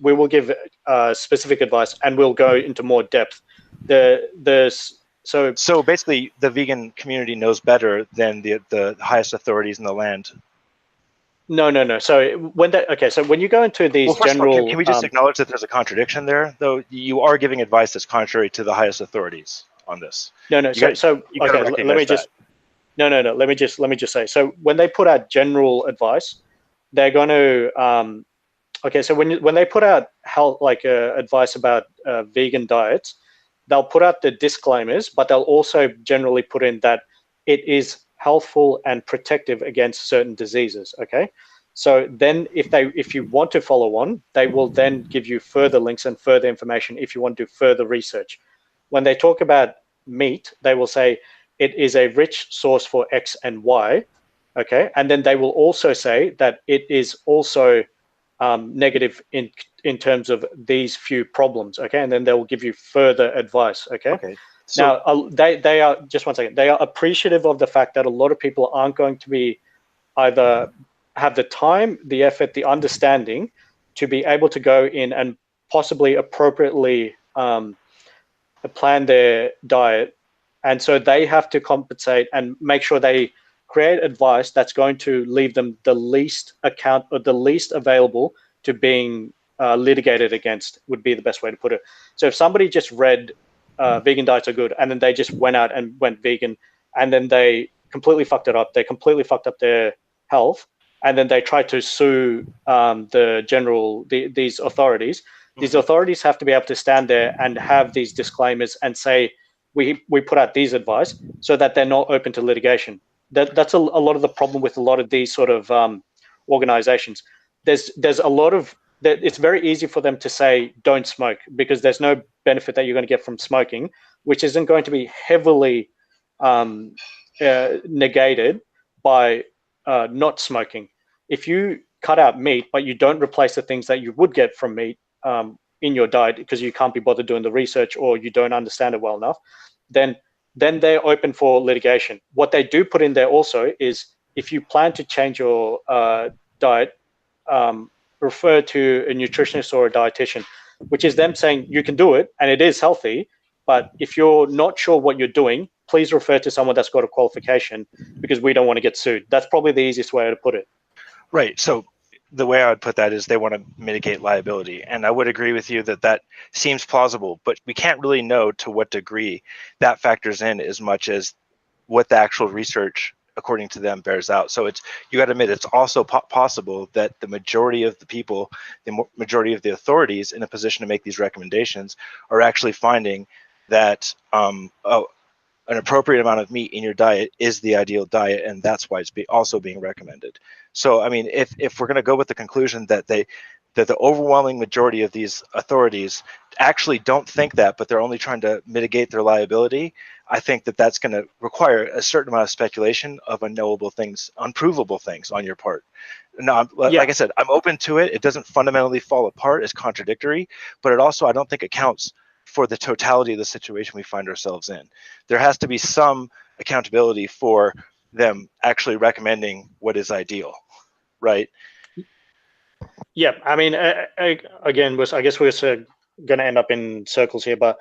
specific advice, and we'll go into more depth. So basically, the vegan community knows better than the highest authorities in the land. No. So when you go into these general, can we just acknowledge that there's a contradiction there? Though you are giving advice that's contrary to the highest authorities on this. No. Let me just say. So when they put out general advice, they're going to okay, so when they put out health advice about vegan diets, they'll put out the disclaimers, but they'll also generally put in that it is healthful and protective against certain diseases. Okay, so then if you want to follow on, they will then give you further links and further information if you want to do further research. When they talk about meat, they will say it is a rich source for X and Y. Okay, and then they will also say that it is also negative in terms of these few problems. Okay, and then they will give you further advice. Okay. Okay. So now they are, just one second, they are appreciative of the fact that a lot of people aren't going to be either have the time, the effort, the understanding to be able to go in and possibly appropriately plan their diet, and so they have to compensate and make sure they create advice that's going to leave them the least account or the least available to being litigated against, would be the best way to put it. So if somebody just read vegan diets are good and then they just went out and went vegan and then they completely fucked it up, they completely fucked up their health, and then they tried to sue these authorities, these authorities have to be able to stand there and have these disclaimers and say, we put out these advice, so that they're not open to litigation. That's a lot of the problem with a lot of these sort of organizations. There's a lot of that. It's very easy for them to say don't smoke because there's no benefit that you're going to get from smoking, which isn't going to be heavily negated by not smoking. If you cut out meat but you don't replace the things that you would get from meat in your diet because you can't be bothered doing the research or you don't understand it well enough, then they're open for litigation. What they do put in there also is if you plan to change your diet, refer to a nutritionist or a dietitian, which is them saying you can do it and it is healthy, but if you're not sure what you're doing, please refer to someone that's got a qualification because we don't want to get sued. That's probably the easiest way to put it. Right. So the way I would put that is they want to mitigate liability. And I would agree with you that that seems plausible, but we can't really know to what degree that factors in as much as what the actual research, according to them, bears out. So it's, you got to admit, it's also possible that the majority of the people, the majority of the authorities in a position to make these recommendations are actually finding that an appropriate amount of meat in your diet is the ideal diet, and that's why it's also being recommended. So, I mean, if we're going to go with the conclusion that the overwhelming majority of these authorities actually don't think that, but they're only trying to mitigate their liability, I think that that's going to require a certain amount of speculation of unknowable things, unprovable things on your part. Now, like I said, I'm open to it. It doesn't fundamentally fall apart as contradictory, but it also, I don't think it counts for the totality of the situation we find ourselves in. There has to be some accountability for them actually recommending what is ideal, right? Yeah, I mean, again, I guess we're going to end up in circles here, but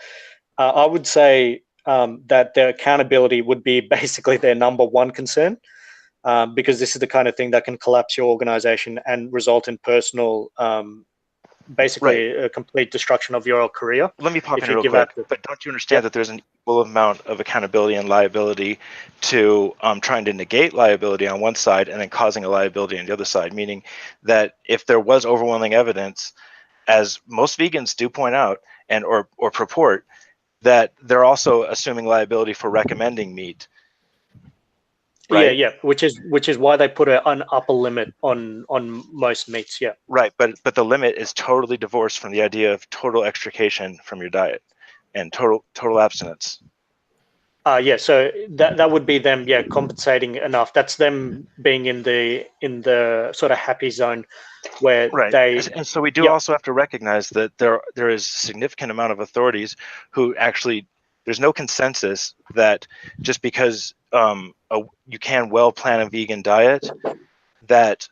I would say that their accountability would be basically their number one concern, because this is the kind of thing that can collapse your organization and result in personal basically a complete destruction of your career. Let me pop in real quick, but don't you understand that there's an equal amount of accountability and liability to trying to negate liability on one side and then causing a liability on the other side, meaning that if there was overwhelming evidence, as most vegans do point out and or purport, that they're also assuming liability for recommending meat. Right? Yeah, which is why they put an upper limit on most meats. Yeah, right. But the limit is totally divorced from the idea of total extrication from your diet and total abstinence. Yeah. So that would be them. Yeah, compensating enough. That's them being in the sort of happy zone where they. And so we do also have to recognize that there is a significant amount of authorities who actually, there's no consensus that just because you can well plan a vegan diet, that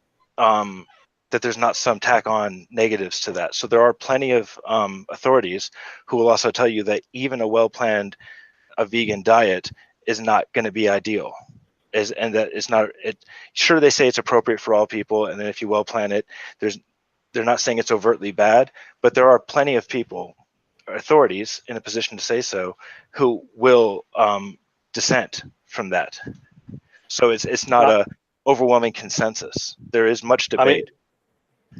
that there's not some tack on negatives to that. So there are plenty of authorities who will also tell you that even a well planned vegan diet is not going to be ideal. And that it's not. Sure, they say it's appropriate for all people, and then if you well plan it, they're not saying it's overtly bad, but there are plenty of people, authorities in a position to say so, who will dissent from that. So it's not a overwhelming consensus. There is much debate.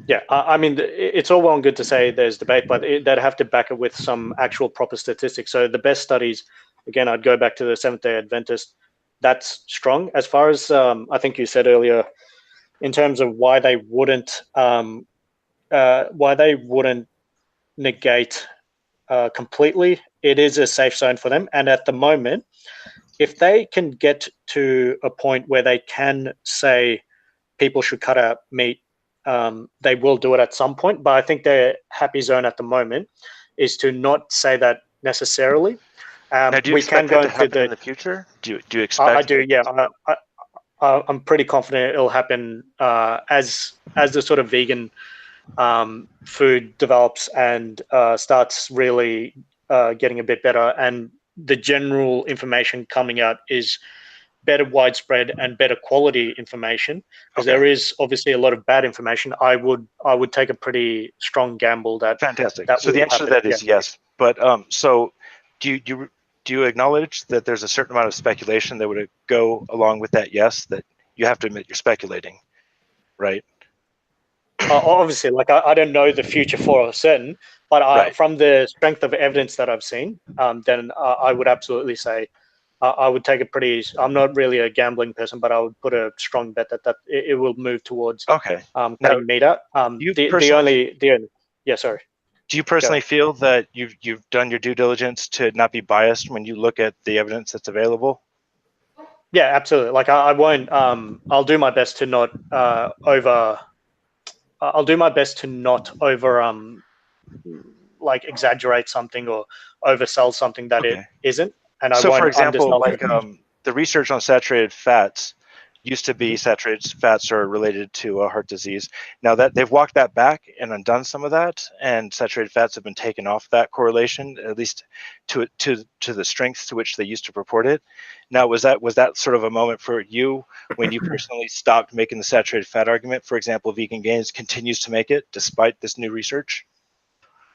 Yeah, I mean, it's all well and good to say there's debate, but they'd have to back it with some actual proper statistics. So the best studies, again, I'd go back to the Seventh-day Adventist. That's strong. As far as I think you said earlier, in terms of why they wouldn't negate completely, it is a safe zone for them. And at the moment, if they can get to a point where they can say people should cut out meat, they will do it at some point. But I think their happy zone at the moment is to not say that necessarily. Now, do you expect that to happen in the future? Do you expect? I do. Yeah, I'm pretty confident it'll happen as the sort of vegan food develops and starts really getting a bit better, and the general information coming out is better widespread and better quality information, because there is obviously a lot of bad information. I would take a pretty strong gamble that fantastic. So the answer to that is yes. But so do you acknowledge that there's a certain amount of speculation that would go along with that yes, that you have to admit you're speculating, right? Obviously, like I don't know the future for certain, but from the strength of evidence that I've seen, then I would absolutely say I would take a pretty. I'm not really a gambling person, but I would put a strong bet that it will move towards cutting meat out. Yeah, sorry. Do you personally feel that you've done your due diligence to not be biased when you look at the evidence that's available? Yeah, absolutely. Like I won't. I'll do my best to not I'll do my best to not like exaggerate something or oversell something that it isn't. And I won't. For example, like the research on saturated fats used to be saturated fats are related to heart disease. Now that they've walked that back and undone some of that, and saturated fats have been taken off that correlation, at least to the strength to which they used to purport it. Now, was that sort of a moment for you when you personally stopped making the saturated fat argument? For example, Vegan Gains continues to make it despite this new research.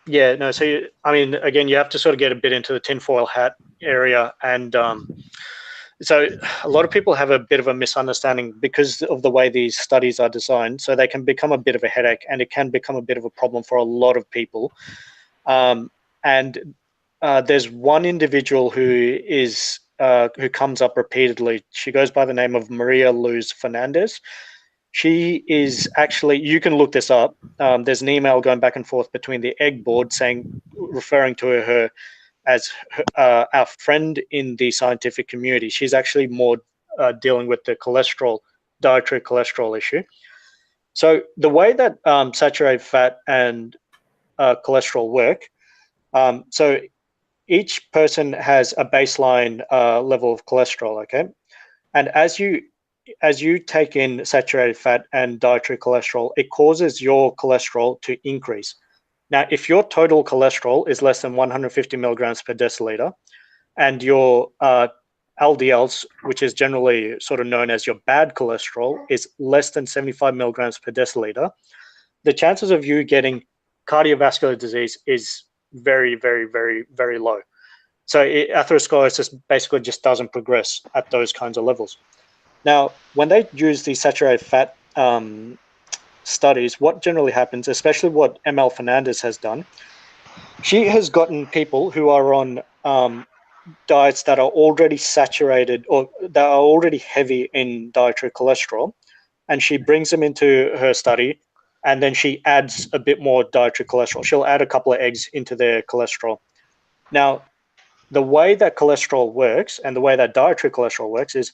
Yeah, no. So I mean, again, you have to sort of get a bit into the tinfoil hat area, and so a lot of people have a bit of a misunderstanding because of the way these studies are designed. So they can become a bit of a headache, and it can become a bit of a problem for a lot of people. And there's one individual who comes up repeatedly. She goes by the name of Maria Luz Fernandez. She is actually, you can look this up. There's an email going back and forth between the Egg Board referring to her as our friend in the scientific community. She's actually more dealing with the dietary cholesterol issue. So the way that saturated fat and cholesterol work, so each person has a baseline level of cholesterol, okay? And as you take in saturated fat and dietary cholesterol, it causes your cholesterol to increase. Now, if your total cholesterol is less than 150 milligrams per deciliter, and your LDLs, which is generally sort of known as your bad cholesterol, is less than 75 milligrams per deciliter, the chances of you getting cardiovascular disease is very, very, very, very low. So atherosclerosis basically just doesn't progress at those kinds of levels. Now, when they use these saturated fat studies, what generally happens, especially what ML Fernandez has done, she has gotten people who are on diets that are already saturated or that are already heavy in dietary cholesterol, and she brings them into her study, and then she adds a bit more dietary cholesterol. She'll add a couple of eggs into their cholesterol. Now, the way that cholesterol works and the way that dietary cholesterol works is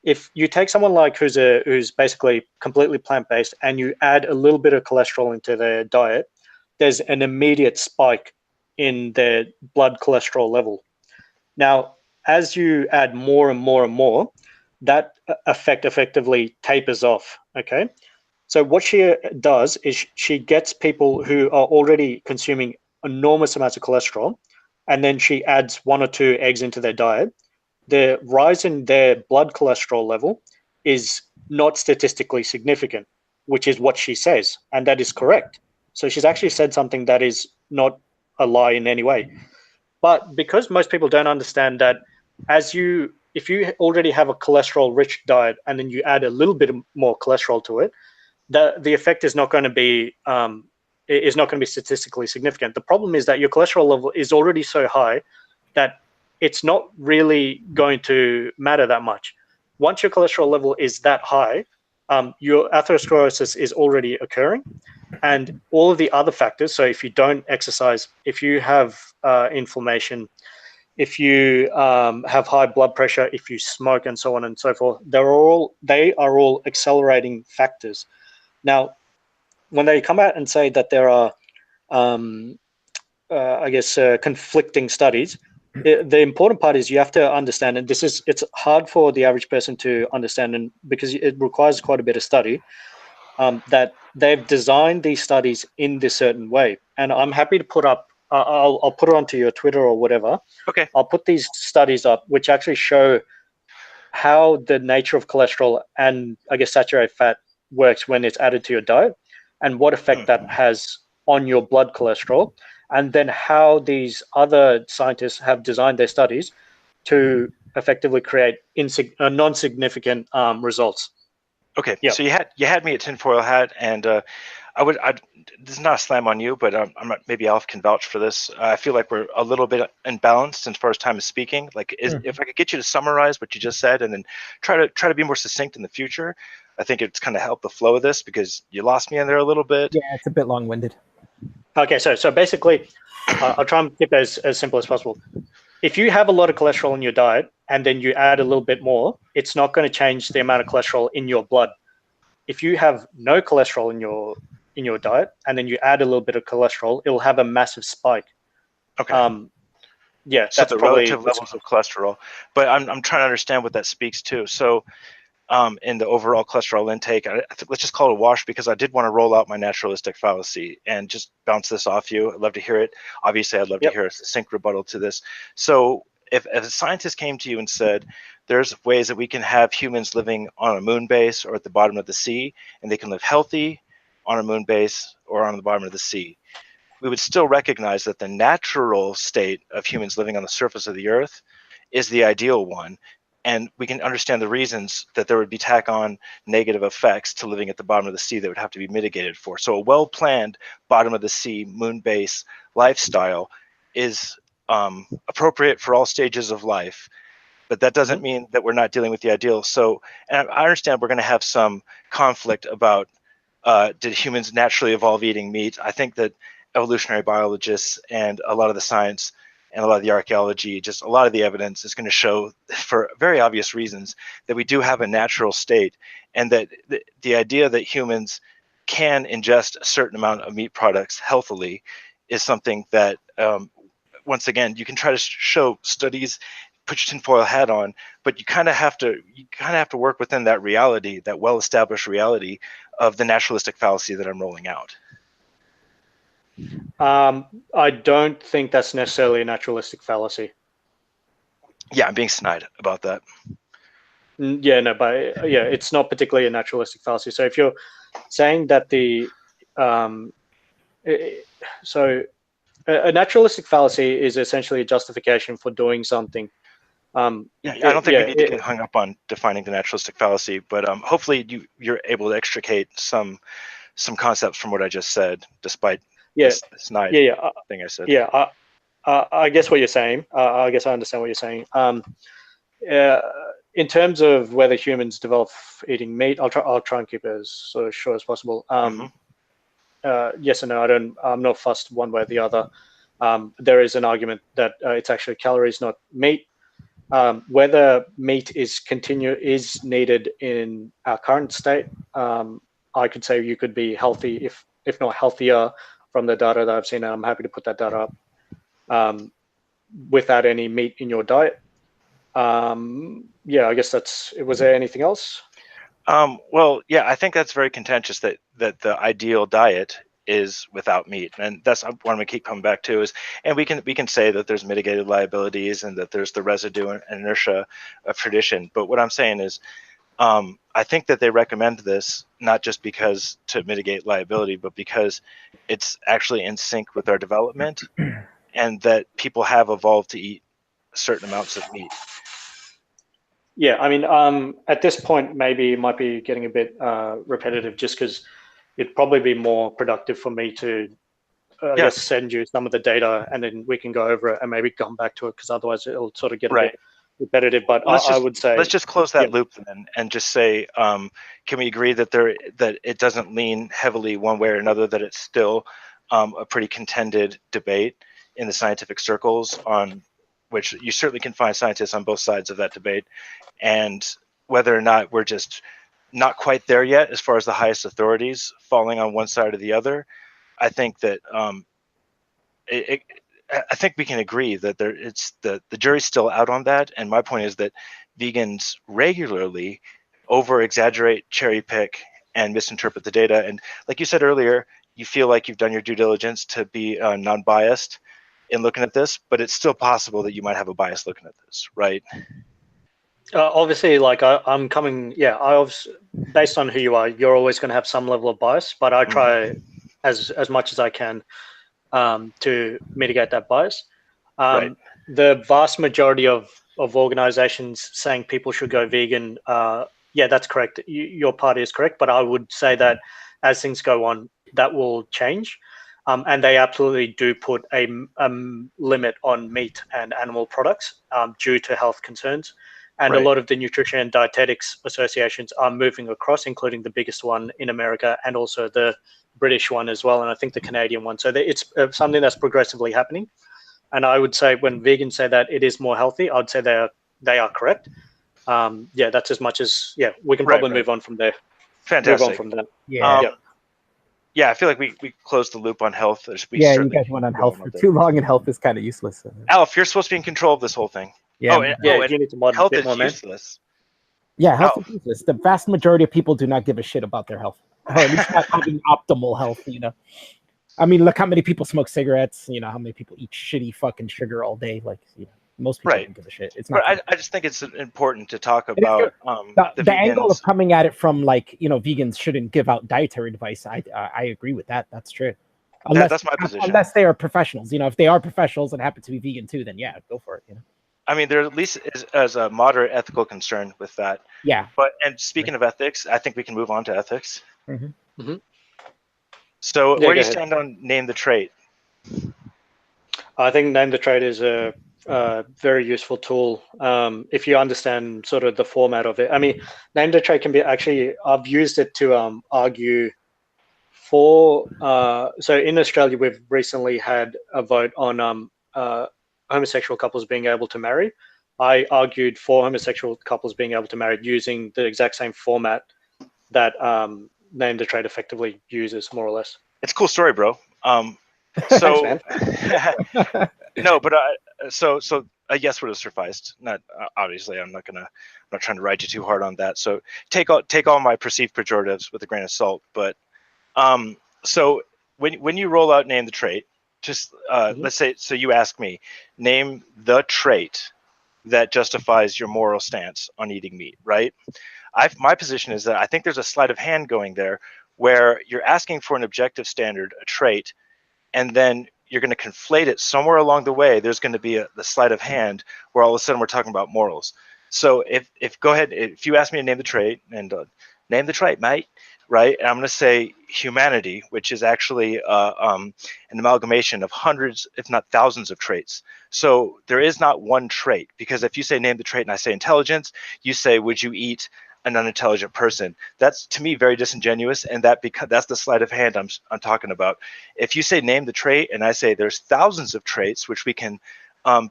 if you take someone like who's basically completely plant-based and you add a little bit of cholesterol into their diet, there's an immediate spike in their blood cholesterol level. Now, as you add more and more and more, that effect effectively tapers off, okay? So what she does is she gets people who are already consuming enormous amounts of cholesterol, and then she adds 1 or 2 eggs into their diet. The rise in their blood cholesterol level is not statistically significant, which is what she says, and that is correct. So she's actually said something that is not a lie in any way. But because most people don't understand that if you already have a cholesterol-rich diet and then you add a little bit more cholesterol to it, the effect is not going to be statistically significant. The problem is that your cholesterol level is already so high that it's not really going to matter that much. Once your cholesterol level is that high, your atherosclerosis is already occurring, and all of the other factors. So if you don't exercise, if you have inflammation, if you have high blood pressure, if you smoke, and so on and so forth, they are all accelerating factors. Now, when they come out and say that there are, conflicting studies, the important part is you have to understand, and it's hard for the average person to understand, and because it requires quite a bit of study, that they've designed these studies in this certain way. And I'm happy to put up, I'll put it onto your Twitter or whatever. Okay. I'll put these studies up, which actually show how the nature of cholesterol and I guess saturated fat works when it's added to your diet, and what effect that has on your blood cholesterol, and then how these other scientists have designed their studies to effectively create non-significant results. Okay, Yep. So you had me at tinfoil hat, and this is not a slam on you, but I'm not, maybe Alf can vouch for this. I feel like we're a little bit imbalanced as far as time is speaking. Like, if I could get you to summarize what you just said, and then try to be more succinct in the future, I think it's kind of help the flow of this, because you lost me in there a little bit. Yeah, it's a bit long-winded. Okay, so basically, I'll try and keep it as simple as possible. If you have a lot of cholesterol in your diet and then you add a little bit more, it's not going to change the amount of cholesterol in your blood. If you have no cholesterol in your diet and then you add a little bit of cholesterol, it'll have a massive spike. Okay. Yeah, so that's the relative levels of cholesterol, but I'm trying to understand what that speaks to. So in the overall cholesterol intake, I think let's just call it a wash, because I did want to roll out my naturalistic fallacy and just bounce this off you. I'd love to hear it. Obviously, I'd love to hear a succinct rebuttal to this. So if a scientist came to you and said, there's ways that we can have humans living on a moon base or at the bottom of the sea, and they can live healthy on a moon base or on the bottom of the sea, we would still recognize that the natural state of humans living on the surface of the earth is the ideal one. And we can understand the reasons that there would be tack-on negative effects to living at the bottom of the sea that would have to be mitigated for. So a well-planned bottom of the sea, moon base lifestyle is appropriate for all stages of life. But that doesn't mean that we're not dealing with the ideal. So, and I understand we're going to have some conflict about did humans naturally evolve eating meat? I think that evolutionary biologists and a lot of the science and a lot of the archaeology, just a lot of the evidence is going to show, for very obvious reasons, that we do have a natural state, and that the idea that humans can ingest a certain amount of meat products healthily is something that, once again, you can try to show studies, put your tinfoil hat on, but you kind of have to work within that reality, that well-established reality of the naturalistic fallacy that I'm rolling out. I don't think that's necessarily a naturalistic fallacy. Yeah, I'm being snide about that. Yeah, no, but it's not particularly a naturalistic fallacy. So if you're saying that a naturalistic fallacy is essentially a justification for doing something. I don't think we need to get hung up on defining the naturalistic fallacy, but hopefully you're able to extricate some concepts from what I just said, despite this snide thing I said. Yeah, I guess what you're saying. I guess I understand what you're saying. In terms of whether humans develop eating meat, I'll try and keep it as sort of short as possible. Yes and no. I'm not fussed one way or the other. There is an argument that it's actually calories, not meat. Whether meat is needed in our current state, I could say you could be healthy, if not healthier, from the data that I've seen, and I'm happy to put that data up, without any meat in your diet. I guess that's. Was there anything else? Well, yeah, I think that's very contentious that the ideal diet is without meat, and that's what I'm going to keep coming back to. And we can say that there's mitigated liabilities and that there's the residue and inertia of tradition. But what I'm saying is, I think that they recommend this not just because to mitigate liability, but because it's actually in sync with our development, and that people have evolved to eat certain amounts of meat. Yeah, I mean, at this point, maybe it might be getting a bit repetitive, just because it'd probably be more productive for me to I guess send you some of the data, and then we can go over it and maybe come back to it, because otherwise it'll sort of get a bit repetitive. But well, I would say let's just close that loop then, and just say, can we agree that that it doesn't lean heavily one way or another, that it's still a pretty contended debate in the scientific circles, on which you certainly can find scientists on both sides of that debate, and whether or not we're just not quite there yet as far as the highest authorities falling on one side or the other. I think that I think we can agree that the jury's still out on that. And my point is that vegans regularly over-exaggerate, cherry pick, and misinterpret the data. And like you said earlier, you feel like you've done your due diligence to be non-biased in looking at this, but it's still possible that you might have a bias looking at this, right? Obviously, like I'm coming, based on who you are, you're always going to have some level of bias, but I try as much as I can to mitigate that bias. The vast majority of organizations saying people should go vegan, that's correct. Your party is correct, but I would say that as things go on, that will change. And they absolutely do put a limit on meat and animal products due to health concerns. And a lot of the nutrition and dietetics associations are moving across, including the biggest one in America and also the British one as well, and I think the Canadian one. So it's something that's progressively happening. And I would say when vegans say that it is more healthy, I'd say they are correct. That's as much as we can probably move on from there. Fantastic. Move on from there. I feel like we closed the loop on health. You guys went on health for too long, and health is kind of useless. Alf, you're supposed to be in control of this whole thing. You need to mod health a bit is more, useless. Yeah, health is useless. The vast majority of people do not give a shit about their health, or at least not having optimal health. I mean, look how many people smoke cigarettes. How many people eat shitty fucking sugar all day. Like, most people don't give a shit. It's not. But I just think it's important to talk about the angle of coming at it from vegans shouldn't give out dietary advice. I agree with that. That's true. That's my position. Unless they are professionals. If they are professionals and happen to be vegan too, then go for it. I mean, there at least is as a moderate ethical concern with that. Yeah. And speaking of ethics, I think we can move on to ethics. Mm-hmm. So where do you stand on name the trait? I think name the trait is a very useful tool if you understand sort of the format of it. I mean, name the trait can be I've used it to argue for. So in Australia, we've recently had a vote on homosexual couples being able to marry. I argued for homosexual couples being able to marry using the exact same format that name the trait effectively uses, more or less. It's a cool story, bro. Thanks, man. No, but so a yes would have sufficed. Not obviously, I'm not trying to ride you too hard on that. So take all my perceived pejoratives with a grain of salt. But so when you roll out name the trait, just let's say, so you ask me, name the trait that justifies your moral stance on eating meat, right? My position is that I think there's a sleight of hand going there, where you're asking for an objective standard, a trait, and then you're going to conflate it somewhere along the way. There's going to be the sleight of hand where all of a sudden we're talking about morals. So if go ahead, if you ask me to name the trait, and name the trait, mate, right? And I'm going to say humanity, which is actually an amalgamation of hundreds, if not thousands of traits. So there is not one trait, because if you say name the trait and I say intelligence, you say, would you eat an unintelligent person? That's, to me, very disingenuous, and that's the sleight of hand I'm talking about. If you say name the trait and I say there's thousands of traits, which we can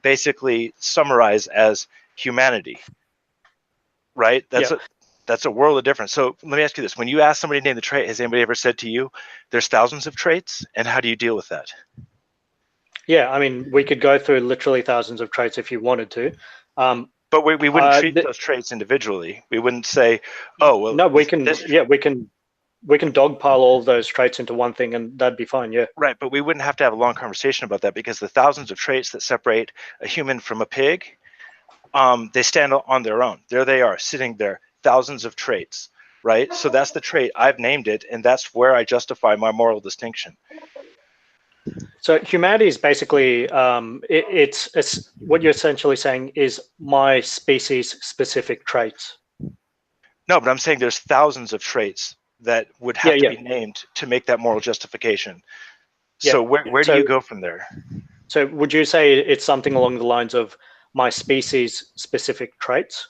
basically summarize as humanity, right? That's a world of difference. So let me ask you this. When you ask somebody to name the trait, has anybody ever said to you, there's thousands of traits, and how do you deal with that? Yeah, I mean, we could go through literally thousands of traits if you wanted to. But we wouldn't treat those traits individually. We wouldn't say, oh, well. No, we can, we can dogpile all of those traits into one thing, and that'd be fine, yeah. Right, but we wouldn't have to have a long conversation about that, because the thousands of traits that separate a human from a pig, they stand on their own. There they are, sitting there, thousands of traits, right? So that's the trait. I've named it, and that's where I justify my moral distinction. So humanity is basically, it's what you're essentially saying is my species specific traits. No, but I'm saying there's thousands of traits that would have Yeah, to be named to make that moral justification. Yeah. So where do So- you go from there? So would you say it's something along the lines of my species specific traits?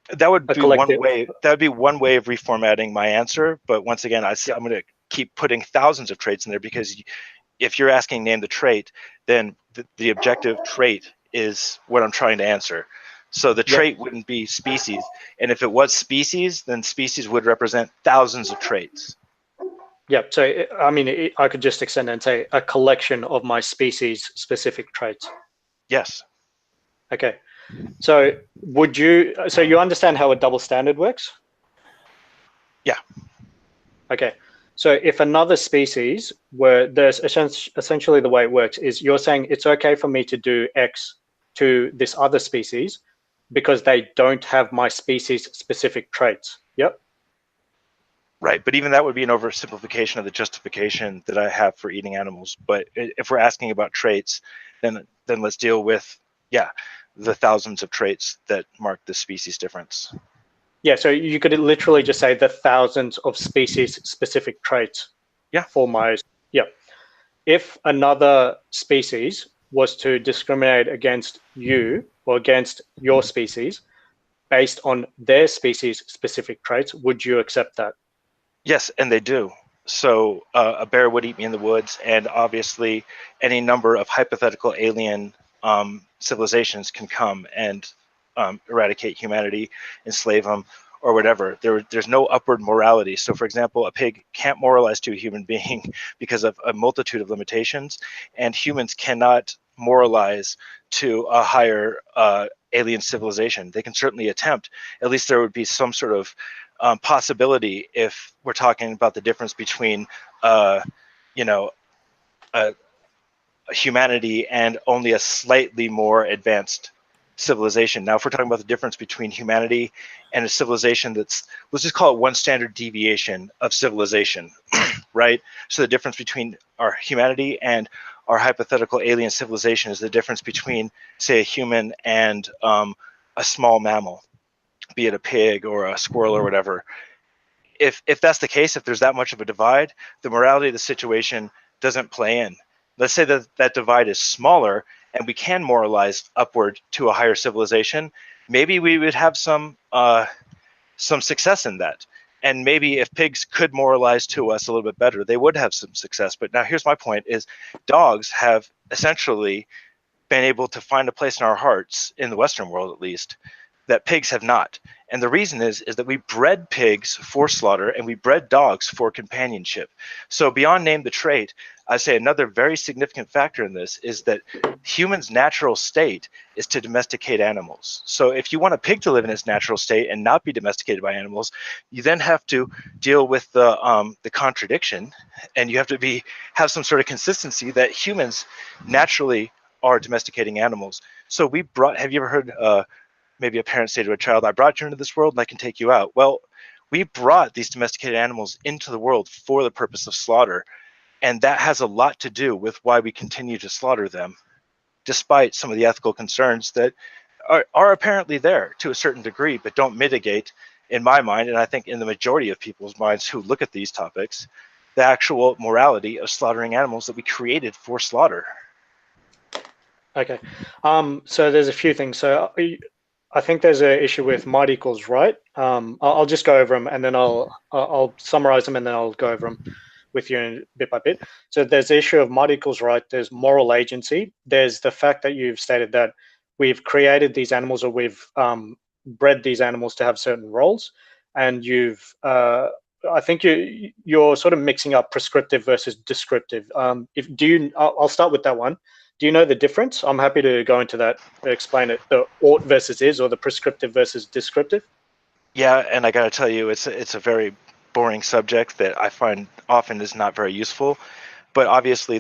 That would A be one collective. way. That would be one way of reformatting my answer. But once again, I'm going to keep putting thousands of traits in there, because if you're asking name the trait, then the objective trait is what I'm trying to answer. So the trait wouldn't be species, and if it was species, then species would represent thousands of traits. Yeah. So I mean, I could just extend and say a collection of my species specific traits. Yes. Okay. So so you understand how a double standard works? Yeah. Okay. So if another species there's essentially the way it works is you're saying it's okay for me to do X to this other species because they don't have my species specific traits. Yep. Right, but even that would be an oversimplification of the justification that I have for eating animals. But if we're asking about traits, then let's deal with the thousands of traits that mark the species difference. Yeah, so you could literally just say the thousands of species specific traits. Yeah. If another species was to discriminate against you or against your species based on their species specific traits, would you accept that? Yes, and they do. So a bear would eat me in the woods, and obviously any number of hypothetical alien civilizations can come and eradicate humanity, enslave them, or whatever. There's no upward morality. So, for example, a pig can't moralize to a human being because of a multitude of limitations, and humans cannot moralize to a higher alien civilization. They can certainly attempt. At least there would be some sort of possibility if we're talking about the difference between humanity and only a slightly more advanced civilization. Now, if we're talking about the difference between humanity and a civilization let's just call it one standard deviation of civilization, right? So the difference between our humanity and our hypothetical alien civilization is the difference between, say, a human and a small mammal, be it a pig or a squirrel or whatever. If that's the case, if there's that much of a divide, the morality of the situation doesn't play in. Let's say that that divide is smaller and we can moralize upward to a higher civilization. Maybe we would have some success in that. And maybe if pigs could moralize to us a little bit better, they would have some success. But now here's my point is dogs have essentially been able to find a place in our hearts, in the Western world at least, that pigs have not. And the reason is that we bred pigs for slaughter and we bred dogs for companionship. So beyond name the trait, I say another very significant factor in this is that humans' natural state is to domesticate animals. So if you want a pig to live in its natural state and not be domesticated by animals, you then have to deal with the contradiction, and you have to have some sort of consistency that humans naturally are domesticating animals. So have you ever heard maybe a parent say to a child, I brought you into this world and I can take you out? Well, we brought these domesticated animals into the world for the purpose of slaughter. And that has a lot to do with why we continue to slaughter them, despite some of the ethical concerns that are apparently there to a certain degree, but don't mitigate, in my mind, and I think in the majority of people's minds who look at these topics, the actual morality of slaughtering animals that we created for slaughter. Okay. So there's a few things. So I think there's an issue with might equals right. I'll just go over them and then I'll summarize them and then I'll go over them with you bit by bit. So there's the issue of might equals right. There's moral agency. There's the fact that you've stated that we've created these animals or we've bred these animals to have certain roles, and I think you're sort of mixing up prescriptive versus descriptive. I'll start with that one. Do you know the difference? I'm happy to go into that, explain it, the ought versus is, or the prescriptive versus descriptive. Yeah, and I got to tell you, it's a very boring subject that I find often is not very useful. But obviously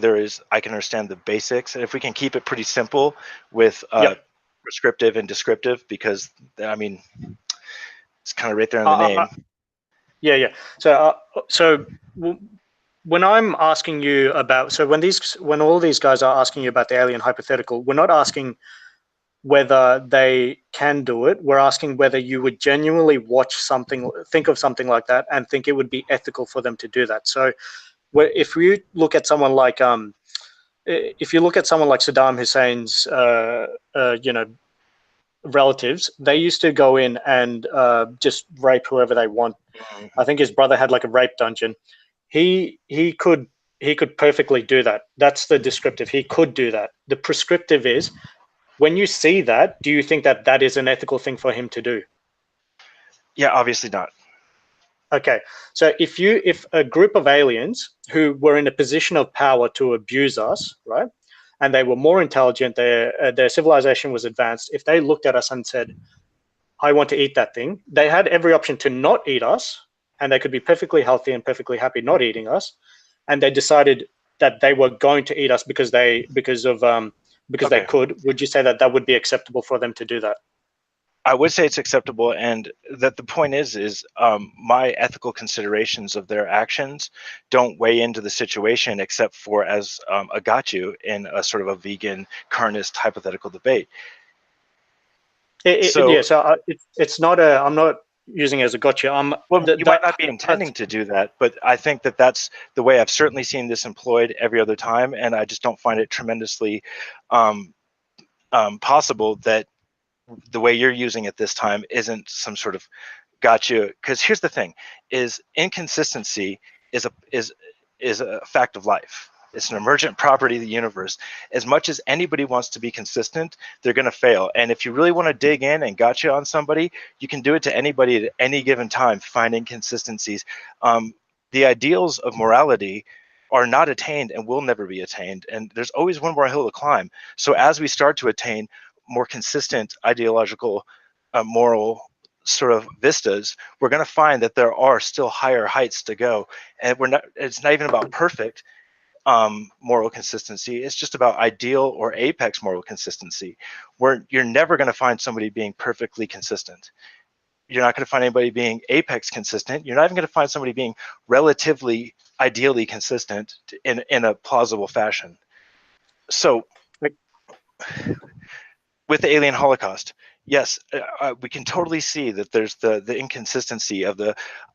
I can understand the basics. And if we can keep it pretty simple with prescriptive and descriptive, because, I mean, it's kind of right there in the name. Yeah. So when I'm asking you about, when all these guys are asking you about the alien hypothetical, we're not asking whether they can do it. We're asking whether you would genuinely watch something, think of something like that, and think it would be ethical for them to do that. So, if you look at someone like Saddam Hussein's, relatives, they used to go in and just rape whoever they want. I think his brother had like a rape dungeon. He could perfectly do that. That's the descriptive. He could do that. The prescriptive is, when you see that, do you think that that is an ethical thing for him to do? Yeah, obviously not. Okay, so if a group of aliens who were in a position of power to abuse us, right, and they were more intelligent, their civilization was advanced, if they looked at us and said, I want to eat that thing, they had every option to not eat us, and they could be perfectly healthy and perfectly happy not eating us, and they decided that they were going to eat us because they could. Would you say that that would be acceptable for them to do that? I would say it's acceptable, and that the point is my ethical considerations of their actions don't weigh into the situation, except for as a got you in a sort of a vegan carnist hypothetical debate. It's not a. I'm not using it as a gotcha. You might not be intending to do that, but I think that that's the way I've certainly seen this employed every other time, and I just don't find it tremendously possible that the way you're using it this time isn't some sort of gotcha. Because here's the thing: is inconsistency is a fact of life. It's an emergent property of the universe. As much as anybody wants to be consistent, they're going to fail. And if you really want to dig in and gotcha on somebody, you can do it to anybody at any given time, find inconsistencies. The ideals of morality are not attained and will never be attained. And there's always one more hill to climb. So as we start to attain more consistent ideological, moral sort of vistas, we're going to find that there are still higher heights to go. And it's not even about perfect moral consistency. It's just about ideal or apex moral consistency, where you're never going to find somebody being perfectly consistent. You're not going to find anybody being apex consistent. You're not even going to find somebody being relatively ideally consistent in a plausible fashion. So with the alien holocaust, yes, we can totally see that there's the inconsistency of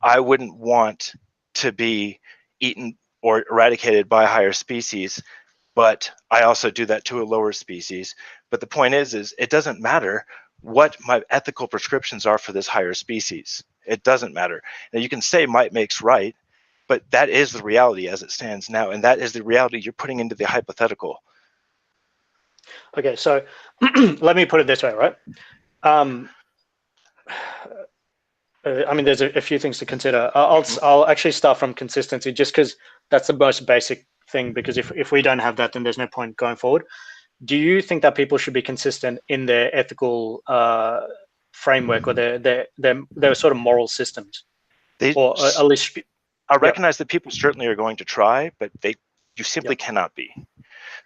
I wouldn't want to be eaten or eradicated by a higher species, but I also do that to a lower species. But the point is it doesn't matter what my ethical prescriptions are for this higher species. It doesn't matter. Now you can say might makes right, but that is the reality as it stands now, and that is the reality you're putting into the hypothetical. Okay, so let me put it this way, right? I mean, there's a few things to consider. I'll actually start from consistency, just because that's the most basic thing, because if we don't have that, then there's no point going forward. Do you think that people should be consistent in their ethical framework or their sort of moral systems? Or at least, I recognize that people certainly are going to try, but you simply cannot be.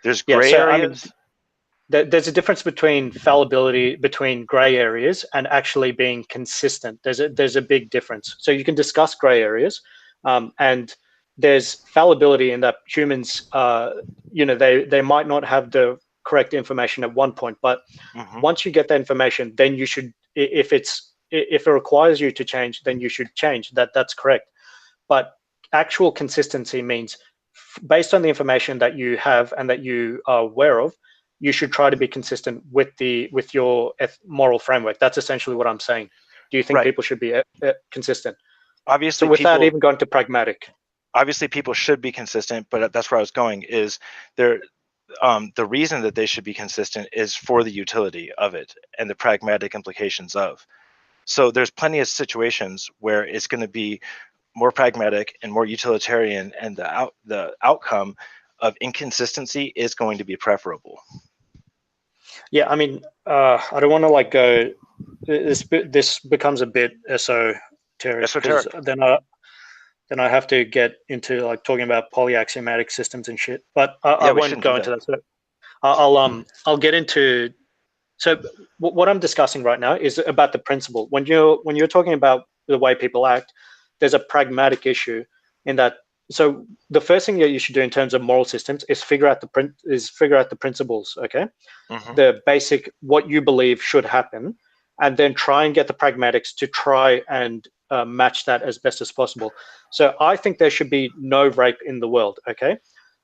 There's gray areas. I mean, there's a difference between fallibility, between gray areas, and actually being consistent. There's a big difference. So you can discuss gray areas, and there's fallibility in that humans, they might not have the correct information at one point, but once you get that information, then you should, if it requires you to change, then you should change. That's correct. But actual consistency means, based on the information that you have and that you are aware of, you should try to be consistent with your moral framework. That's essentially what I'm saying. Do you think people should be consistent? Obviously, so without even going to pragmatic. Obviously, people should be consistent, but that's where I was going. Is the reason that they should be consistent is for the utility of it and the pragmatic implications of. So there's plenty of situations where it's going to be more pragmatic and more utilitarian, and the outcome of inconsistency is going to be preferable. Yeah, I mean, I don't want to go. This becomes a bit esoteric. Then I have to get into talking about polyaxiomatic systems and shit. But I won't go into that. So I'll get into. So what I'm discussing right now is about the principle. When you're talking about the way people act, there's a pragmatic issue in that so the first thing that you should do in terms of moral systems is figure out the principles, okay? The basic, what you believe should happen, and then try and get the pragmatics to try and match that as best as possible. So I think there should be no rape in the world, okay?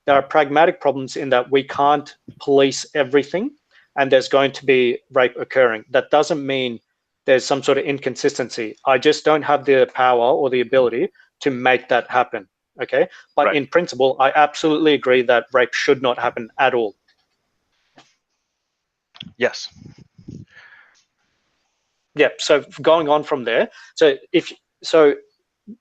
There are pragmatic problems in that we can't police everything, and there's going to be rape occurring. That doesn't mean there's some sort of inconsistency. I just don't have the power or the ability to make that happen, okay? But in principle, I absolutely agree that rape should not happen at all. Yes. Yeah, so going on from there, so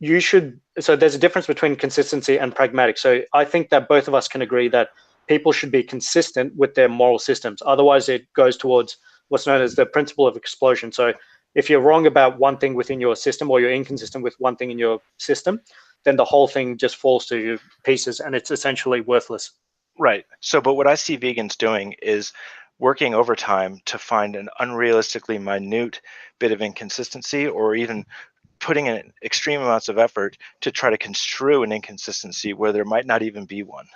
there's a difference between consistency and pragmatic. So I think that both of us can agree that people should be consistent with their moral systems. Otherwise, it goes towards what's known as the principle of explosion. So if you're wrong about one thing within your system, or you're inconsistent with one thing in your system, then the whole thing just falls to pieces, and it's essentially worthless. Right. So, but what I see vegans doing is working overtime to find an unrealistically minute bit of inconsistency, or even putting in extreme amounts of effort to try to construe an inconsistency where there might not even be one.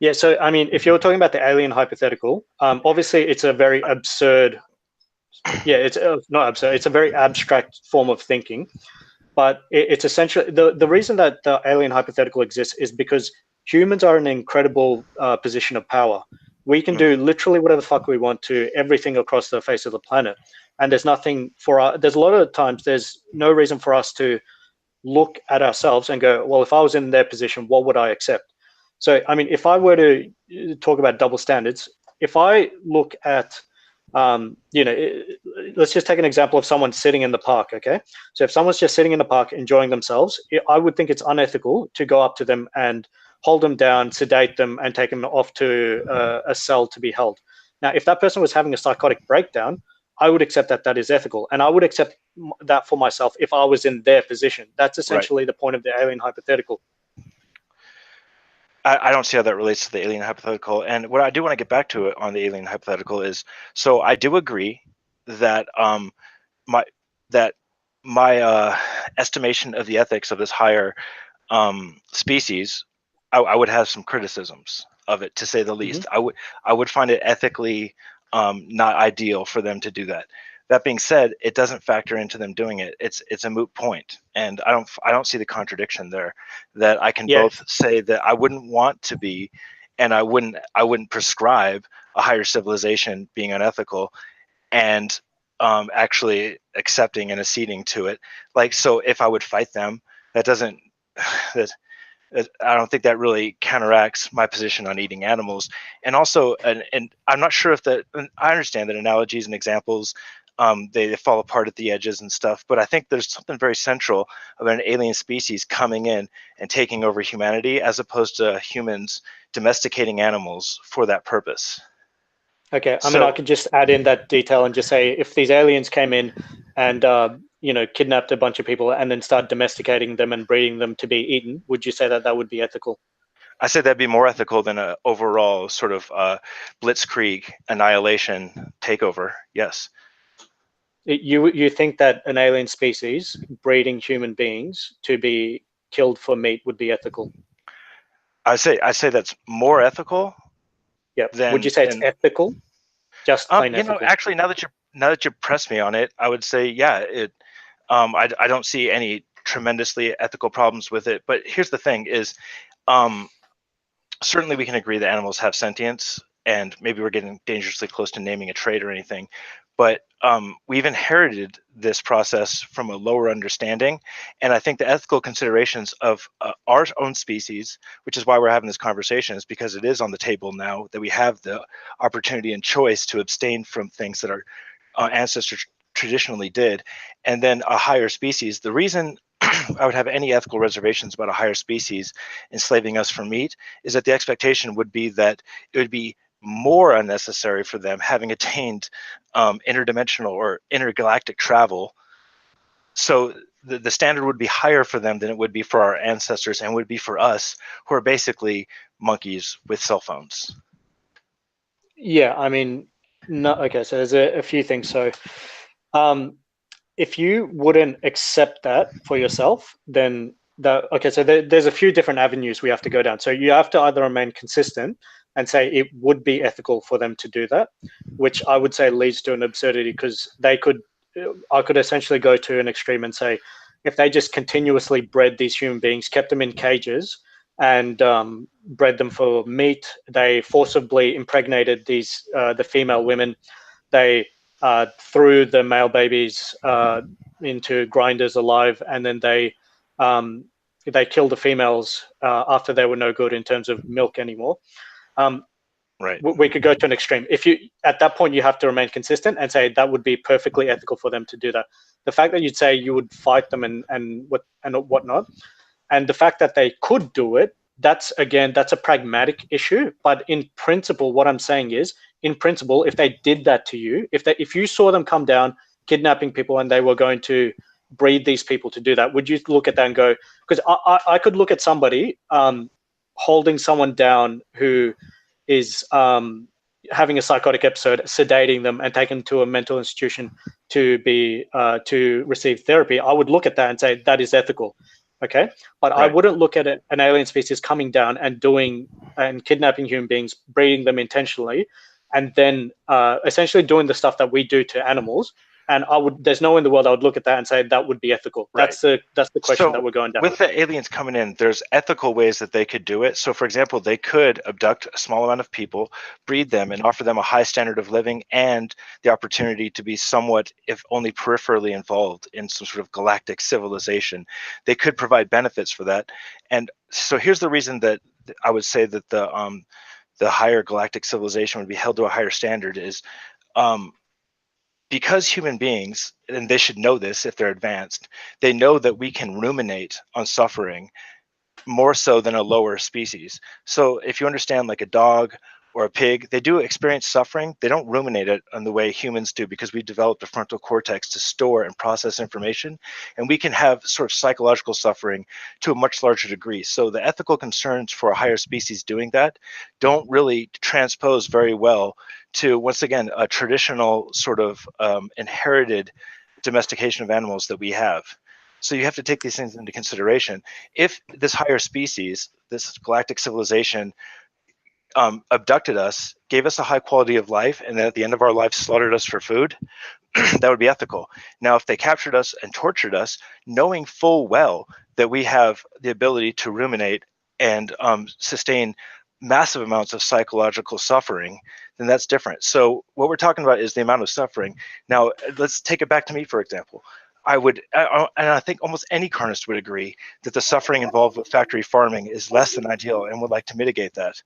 Yeah, so I mean, if you're talking about the alien hypothetical, obviously it's a very absurd, it's not absurd, it's a very abstract form of thinking, but it's essentially, the reason that the alien hypothetical exists is because humans are in an incredible position of power. We can do literally whatever the fuck we want to everything across the face of the planet. And there's nothing there's a lot of times there's no reason for us to look at ourselves and go, well, if I was in their position, what would I accept? So, I mean, if I were to talk about double standards, if I look at, let's just take an example of someone sitting in the park, okay? So if someone's just sitting in the park enjoying themselves, I would think it's unethical to go up to them and hold them down, sedate them, and take them off to a cell to be held. Now, if that person was having a psychotic breakdown, I would accept that that is ethical, and I would accept that for myself if I was in their position. That's essentially the point of the alien hypothetical. I don't see how that relates to the alien hypothetical. And what I do want to get back to it on the alien hypothetical is, so I do agree that my estimation of the ethics of this higher species, I would have some criticisms of it, to say the least. I would find it ethically not ideal for them to do that. That being said, it doesn't factor into them doing it. It's a moot point, and I don't see the contradiction there. That I can both say that I wouldn't want to be, and I wouldn't prescribe a higher civilization being unethical, and actually accepting and acceding to it. Like, so if I would fight them, that doesn't I don't think that really counteracts my position on eating animals. And also, and I'm not sure if I understand that analogies and examples, they fall apart at the edges and stuff, but I think there's something very central about an alien species coming in and taking over humanity, as opposed to humans domesticating animals for that purpose. Okay, I mean, I could just add in that detail and just say, if these aliens came in and kidnapped a bunch of people and then start domesticating them and breeding them to be eaten, would you say that that would be ethical? I say that'd be more ethical than an overall sort of blitzkrieg annihilation takeover. Yes. You think that an alien species breeding human beings to be killed for meat would be ethical? I say that's more ethical. Yeah. Would you say it's ethical? Just plain ethical? Actually, now that you press me on it, I would say, yeah, it. I don't see any tremendously ethical problems with it. But here's the thing: is certainly we can agree that animals have sentience, and maybe we're getting dangerously close to naming a trait or anything. But we've inherited this process from a lower understanding, and I think the ethical considerations of our own species, which is why we're having this conversation, is because it is on the table now that we have the opportunity and choice to abstain from things that our ancestors traditionally did. And then a higher species, the reason I would have any ethical reservations about a higher species enslaving us for meat is that the expectation would be that it would be more unnecessary for them, having attained interdimensional or intergalactic travel. So the standard would be higher for them than it would be for our ancestors, and would be for us, who are basically monkeys with cell phones. Yeah, I mean, no. Okay, so there's a few things. So if you wouldn't accept that for yourself, then okay, so there's a few different avenues we have to go down. So you have to either remain consistent and say it would be ethical for them to do that, which I would say leads to an absurdity, because I could essentially go to an extreme and say, if they just continuously bred these human beings, kept them in cages, and bred them for meat, they forcibly impregnated the female women, they threw the male babies into grinders alive, and then they killed the females after they were no good in terms of milk anymore. Right. We could go to an extreme. If you, at that point, you have to remain consistent and say that would be perfectly ethical for them to do that. The fact that you'd say you would fight them and whatnot, and the fact that they could do it, that's a pragmatic issue. But in principle, what I'm saying is, in principle, if they did that to you, if you saw them come down kidnapping people and they were going to breed these people to do that, would you look at that and go? Because I could look at somebody holding someone down who is having a psychotic episode, sedating them and taking them to a mental institution to receive therapy. I would look at that and say that is ethical, okay? But right. I wouldn't look at an alien species coming down and kidnapping human beings, breeding them intentionally, and then essentially doing the stuff that we do to animals. And there's no way in the world I would look at that and say that would be ethical. Right. That's the question that we're going down. With the aliens coming in, there's ethical ways that they could do it. So, for example, they could abduct a small amount of people, breed them, and offer them a high standard of living and the opportunity to be somewhat, if only peripherally involved in some sort of galactic civilization. They could provide benefits for that. And so here's the reason that I would say that the higher galactic civilization would be held to a higher standard is because human beings, and they should know this if they're advanced, they know that we can ruminate on suffering more so than a lower species. So if you understand, like a dog or a pig, they do experience suffering. They don't ruminate it in the way humans do, because we developed a frontal cortex to store and process information, and we can have sort of psychological suffering to a much larger degree. So the ethical concerns for a higher species doing that don't really transpose very well to, once again, a traditional sort of inherited domestication of animals that we have. So you have to take these things into consideration. If this higher species, this galactic civilization, abducted us, gave us a high quality of life, and then at the end of our life slaughtered us for food, that would be ethical. Now, if they captured us and tortured us, knowing full well that we have the ability to ruminate and sustain massive amounts of psychological suffering, then that's different. So what we're talking about is the amount of suffering. Now, let's take it back to me, for example. And I think almost any carnist would agree that the suffering involved with factory farming is less than ideal and would like to mitigate that.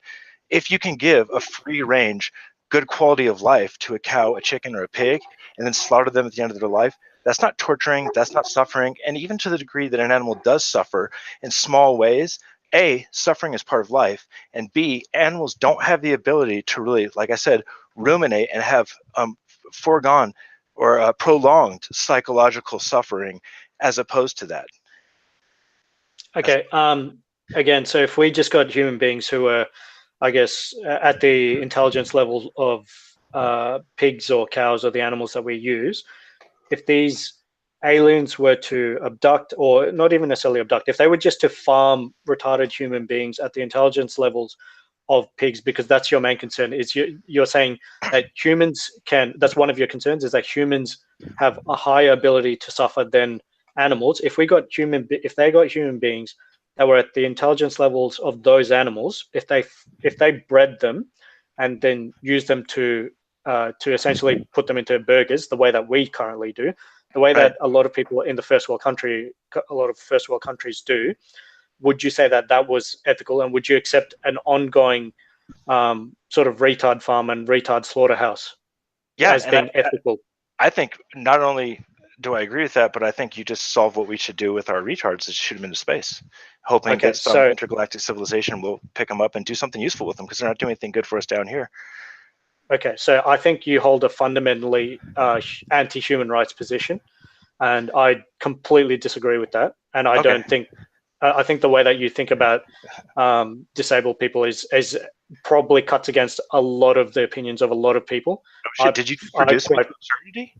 If you can give a free range, good quality of life to a cow, a chicken, or a pig, and then slaughter them at the end of their life, that's not torturing, that's not suffering. And even to the degree that an animal does suffer in small ways, A, suffering is part of life, and B, animals don't have the ability to really, like I said, ruminate and have foregone or prolonged psychological suffering as opposed to that. Okay. Again, so if we just got human beings who are, I guess, at the intelligence level of pigs or cows or the animals that we use, if these aliens were to abduct, or not even necessarily abduct, if they were just to farm retarded human beings at the intelligence levels of pigs, because that's your main concern, is you're saying that humans can, that's one of your concerns, is that humans have a higher ability to suffer than animals. If they got human beings that were at the intelligence levels of those animals, if they bred them and then used them to essentially put them into burgers, the way that we currently do, the way that a lot of people in a lot of first world countries do, would you say that that was ethical, and would you accept an ongoing sort of retard farm and retard slaughterhouse as being ethical? I think not only do I agree with that, but I think you just solve what we should do with our retards, is shoot them into space, hoping that some intergalactic civilization will pick them up and do something useful with them, because they're not doing anything good for us down here. Okay, so I think you hold a fundamentally anti-human rights position, and I completely disagree with that. And I don't think, I think the way that you think about disabled people is probably cuts against a lot of the opinions of a lot of people. Did you produce me to absurdity?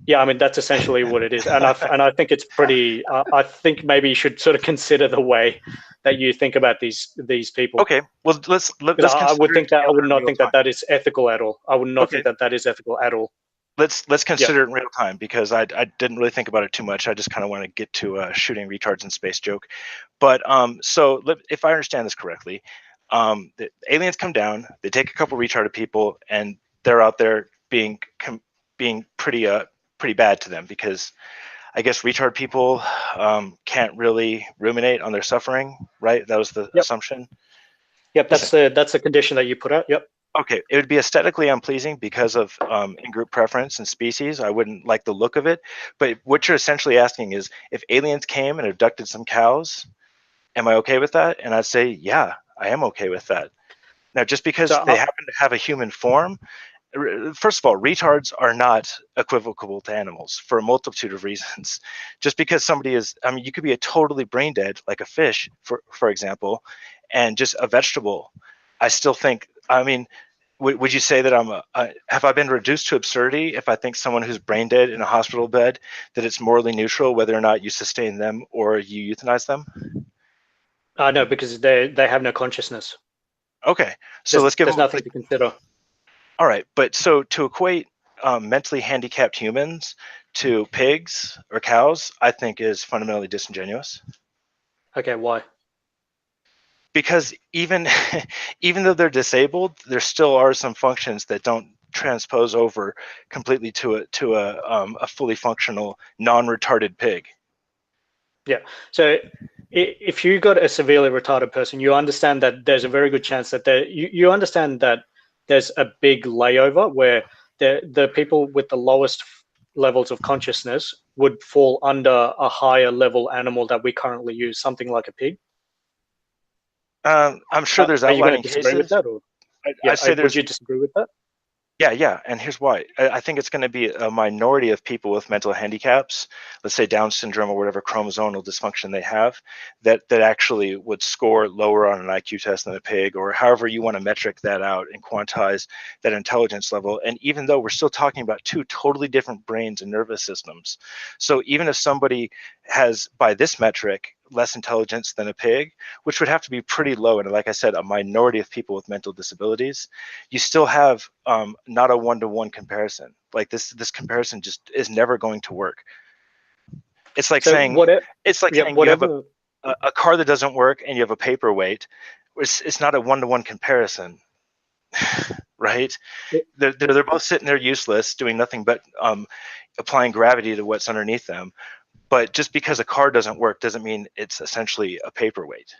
Yeah, I mean that's essentially what it is, and I think it's pretty. I think maybe you should sort of consider the way that you think about these people. Okay, well let's I would consider think it that I would together in not real think time. that is ethical at all. I would not Okay. think that is ethical at all. Let's consider it in real time, because I didn't really think about it too much. I just kind of want to get to a shooting retards in space joke. But if I understand this correctly, the aliens come down, they take a couple retarded people, and they're out there being pretty bad to them, because I guess retard people can't really ruminate on their suffering, right? That was the assumption. Yep, that's the condition that you put out. Yep. Okay, it would be aesthetically unpleasing because of in-group preference and species. I wouldn't like the look of it. But what you're essentially asking is, if aliens came and abducted some cows, am I okay with that? And I'd say, yeah, I am okay with that. Now, just because they happen to have a human form, first of all, retards are not equivocable to animals for a multitude of reasons. Just because somebody is, I mean, you could be a totally brain dead, like a fish, for example, and just a vegetable. I still think, I mean, would you say that have I been reduced to absurdity if I think someone who's brain dead in a hospital bed, that it's morally neutral whether or not you sustain them or you euthanize them? No, because they have no consciousness. Okay, so let's give there's them, nothing to consider. All right, but so to equate mentally handicapped humans to pigs or cows, I think is fundamentally disingenuous. Okay, why? Because even though they're disabled, there still are some functions that don't transpose over completely to a fully functional, non-retarded pig. Yeah. So if you got a severely retarded person, you understand that there's a very good chance that you understand that there's a big layover where the people with the lowest levels of consciousness would fall under a higher level animal that we currently use, something like a pig. I'm sure there's outlining cases. Are you going to disagree with that? Or I'd say would you disagree with that? Yeah, and here's why. I think it's going to be a minority of people with mental handicaps, let's say Down syndrome or whatever chromosomal dysfunction they have, that actually would score lower on an IQ test than a pig, or however you want to metric that out and quantize that intelligence level. And even though we're still talking about two totally different brains and nervous systems, so even if somebody has, by this metric, less intelligence than a pig, which would have to be pretty low, and like I said, a minority of people with mental disabilities, you still have not a one-to-one comparison. Like this comparison just is never going to work. It's like saying you have a car that doesn't work and you have a paperweight. It's not a one-to-one comparison, right? They're both sitting there useless, doing nothing but applying gravity to what's underneath them. But just because a car doesn't work doesn't mean it's essentially a paperweight.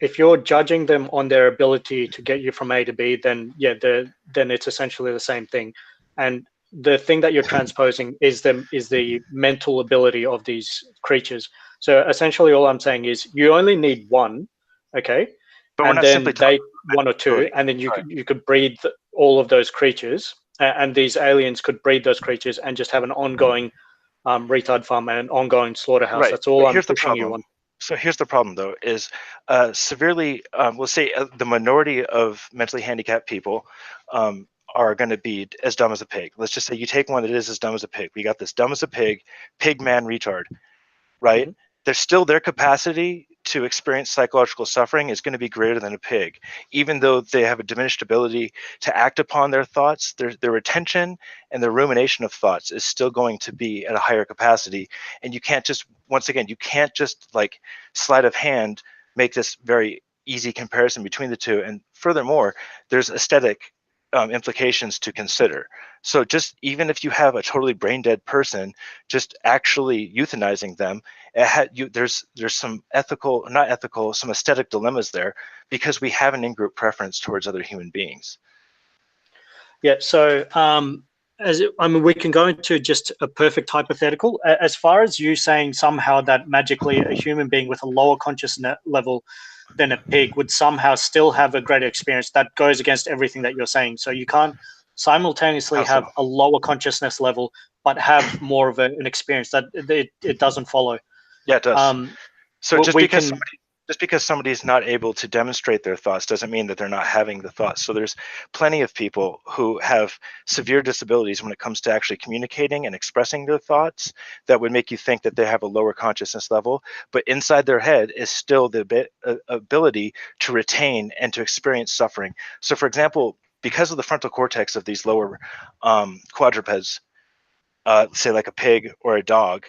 If you're judging them on their ability to get you from A to B, then yeah, then it's essentially the same thing. And the thing that you're transposing is the mental ability of these creatures. So essentially, all I'm saying is you only need one, okay, but we're not simply they one or two, and then you could breed all of those creatures, and these aliens could breed those creatures and just have an ongoing retard farm and an ongoing slaughterhouse. Right. That's all I'm pushing you on. So here's the problem, though, is severely, let's say the minority of mentally handicapped people are going to be as dumb as a pig. Let's just say you take one that is as dumb as a pig. We got this dumb as a pig man retard, right? Mm-hmm. There's still their capacity to experience psychological suffering is going to be greater than a pig, even though they have a diminished ability to act upon their thoughts. Their retention and their rumination of thoughts is still going to be at a higher capacity. And you can't just, once again, you can't just like sleight of hand make this very easy comparison between the two. And furthermore, there's aesthetic implications to consider. So just even if you have a totally brain dead person, just actually euthanizing them, there's some some aesthetic dilemmas there, because we have an in-group preference towards other human beings. Yeah. So we can go into just a perfect hypothetical. As far as you saying somehow that magically a human being with a lower consciousness level than a pig would somehow still have a greater experience, that goes against everything that you're saying. So you can't simultaneously have a lower consciousness level but have more of an experience. That it doesn't follow. Yeah, it does. So just because just because somebody's not able to demonstrate their thoughts doesn't mean that they're not having the thoughts. So there's plenty of people who have severe disabilities when it comes to actually communicating and expressing their thoughts that would make you think that they have a lower consciousness level, but inside their head is still the ability to retain and to experience suffering. So for example, because of the frontal cortex of these lower quadrupeds, say like a pig or a dog,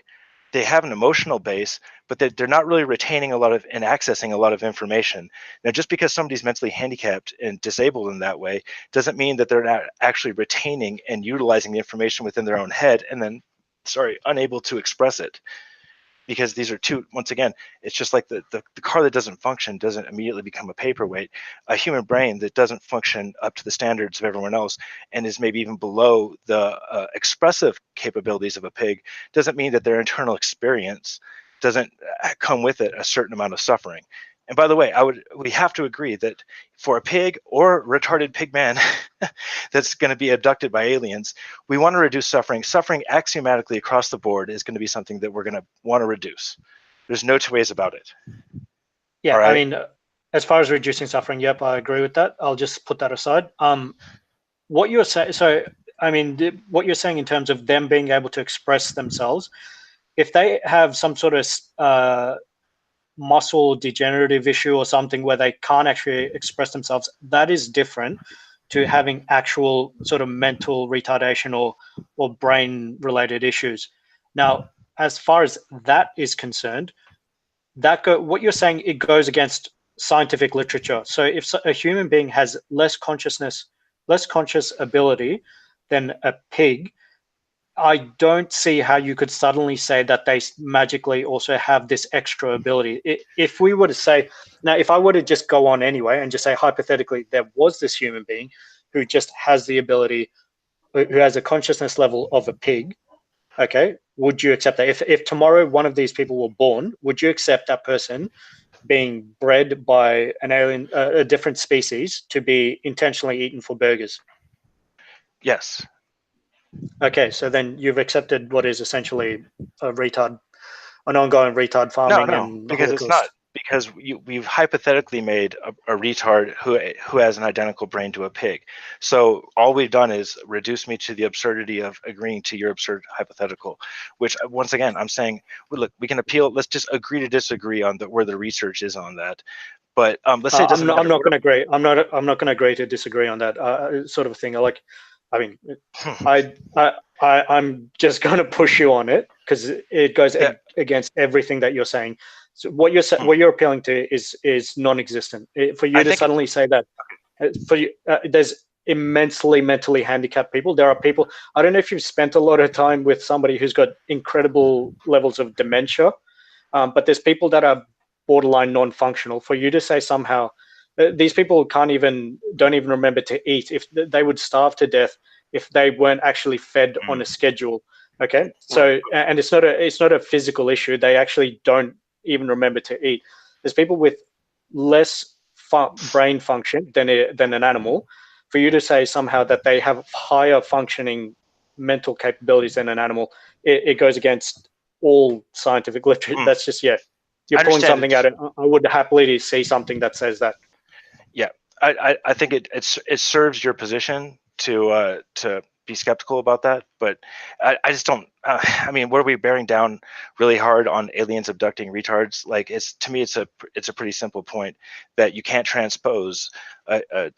they have an emotional base, but they're not really retaining a lot of and accessing a lot of information. Now, just because somebody's mentally handicapped and disabled in that way doesn't mean that they're not actually retaining and utilizing the information within their own head and then, unable to express it. Because these are two, once again, it's just like the car that doesn't function doesn't immediately become a paperweight. A human brain that doesn't function up to the standards of everyone else and is maybe even below the expressive capabilities of a pig doesn't mean that their internal experience doesn't come with it a certain amount of suffering. And by the way, we have to agree that for a pig or retarded pig man that's going to be abducted by aliens, we want to reduce suffering. Suffering axiomatically across the board is going to be something that we're going to want to reduce. There's no two ways about it. Yeah, right? I mean, as far as reducing suffering, yep, I agree with that. I'll just put that aside. What you're saying, so I mean, what you're saying in terms of them being able to express themselves, if they have some sort of muscle degenerative issue or something where they can't actually express themselves, that is different to having actual sort of mental retardation or brain related issues. Now, as far as that is concerned, what you're saying, it goes against scientific literature. So if a human being has less conscious ability than a pig, I don't see how you could suddenly say that they magically also have this extra ability. If we were to say, now, if I were to just go on anyway and just say, hypothetically, there was this human being who just has the ability, who has a consciousness level of a pig, okay, would you accept that? If tomorrow one of these people were born, would you accept that person being bred by an alien, a different species, to be intentionally eaten for burgers? Yes. Okay, so then you've accepted what is essentially an ongoing retard farming. No, because it's not. Because we've hypothetically made a retard who has an identical brain to a pig. So all we've done is reduce me to the absurdity of agreeing to your absurd hypothetical, which once again, I'm saying, well, look, we can appeal. Let's just agree to disagree on where the research is on that. But let's say I'm not going to agree. I'm not going to agree to disagree on that sort of thing. I'm just going to push you on it because it goes against everything that you're saying. So what you're appealing to is non-existent. For you to suddenly say that, there's immensely mentally handicapped people. There are people. I don't know if you've spent a lot of time with somebody who's got incredible levels of dementia, but there's people that are borderline non-functional. For you to say somehow these people don't even remember to eat, if they would starve to death if they weren't actually fed on a schedule. Okay, so and it's not a physical issue. They actually don't even remember to eat. There's people with less brain function than an animal. For you to say somehow that they have higher functioning mental capabilities than an animal, it goes against all scientific literature. That's just, you're pulling something out. I would happily see something that says that. Yeah, I think it serves your position to be skeptical about that, but I just don't. I mean, what are we bearing down really hard on aliens abducting retards? Like, to me, it's a pretty simple point that you can't transpose a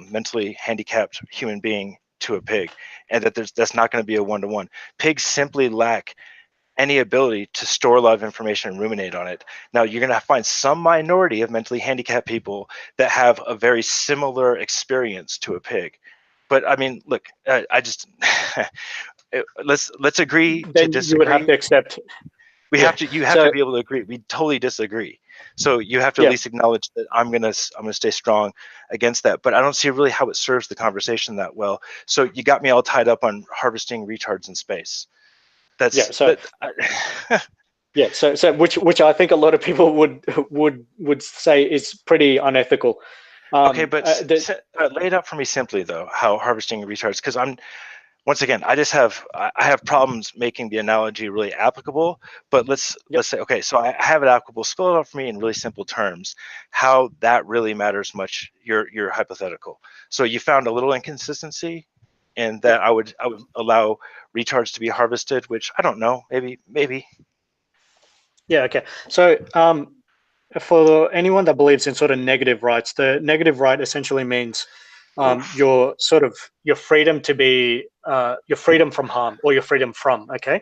mentally handicapped human being to a pig, and that's not going to be a one-to-one. Pigs simply lack any ability to store a lot of information and ruminate on it. Now, you're going to find some minority of mentally handicapped people that have a very similar experience to a pig. But I mean, look, I just let's agree to disagree. You would have to accept. You have to be able to agree. We totally disagree. So you have to at least acknowledge that I'm gonna stay strong against that. But I don't see really how it serves the conversation that well. So you got me all tied up on harvesting retards in space. So which I think a lot of people would say is pretty unethical. Okay, but lay it out for me simply though, how harvesting retards, because once again, I have problems making the analogy really applicable, but let's say, okay, so I have it applicable. Spell it out for me in really simple terms, how that really matters much, your hypothetical. So you found a little inconsistency in that I would allow retards to be harvested, which I don't know, maybe. Yeah, okay. So for anyone that believes in sort of negative rights, the negative right essentially means your freedom to be your freedom from harm, or your freedom from, okay?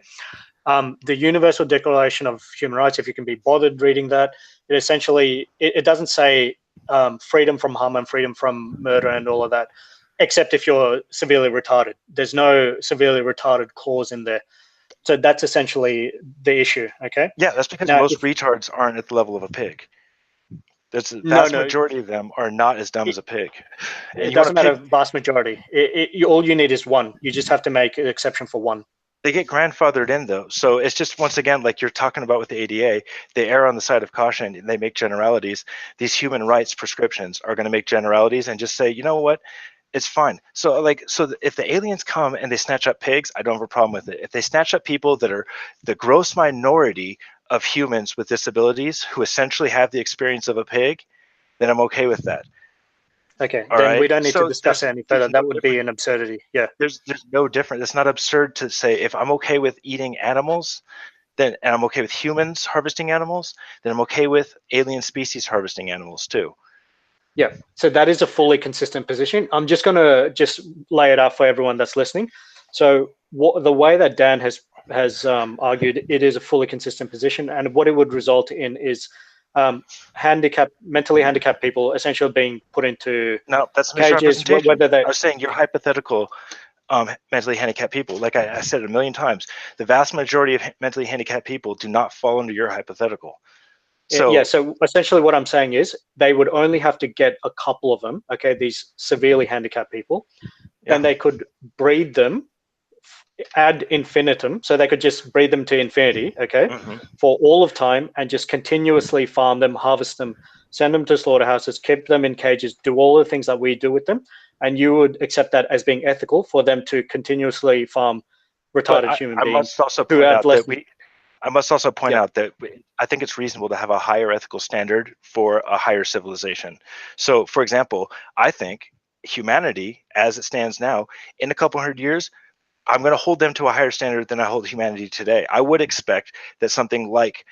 The Universal Declaration of Human Rights, if you can be bothered reading that, it essentially, it doesn't say freedom from harm and freedom from murder and all of that, except if you're severely retarded. There's no severely retarded clause in there. So that's essentially the issue, okay? Yeah, that's because most retards aren't at the level of a pig. There's the vast majority of them are not as dumb as a pig. And it doesn't matter, vast majority. All you need is one. You just have to make an exception for one. They get grandfathered in, though. So it's just, once again, like you're talking about with the ADA, they err on the side of caution and they make generalities. These human rights prescriptions are going to make generalities and just say, you know what? It's fine. So if the aliens come and they snatch up pigs, I don't have a problem with it. If they snatch up people that are the gross minority of humans with disabilities who essentially have the experience of a pig, then I'm okay with that. Okay, then we don't need to discuss it any further. That would be an absurdity. Yeah. There's no difference. It's not absurd to say if I'm okay with eating animals, and I'm okay with humans harvesting animals, then I'm okay with alien species harvesting animals too. Yeah, so that is a fully consistent position. I'm just going to lay it out for everyone that's listening. So the way that Dan has argued, it is a fully consistent position, and what it would result in is mentally handicapped people essentially being put into that's cages. Whether they, I was saying your hypothetical mentally handicapped people, like I said it a million times, the vast majority of mentally handicapped people do not fall into your hypothetical. So essentially what I'm saying is they would only have to get a couple of them, okay, these severely handicapped people, and they could breed them ad infinitum, so they could just breed them to infinity, okay, for all of time, and just continuously farm them, harvest them, send them to slaughterhouses, keep them in cages, do all the things that we do with them, and you would accept that as being ethical for them to continuously farm retarded human beings. I must also point out that I think it's reasonable to have a higher ethical standard for a higher civilization. So, for example, I think humanity, as it stands now, in a couple hundred years, I'm going to hold them to a higher standard than I hold humanity today. I would expect that something like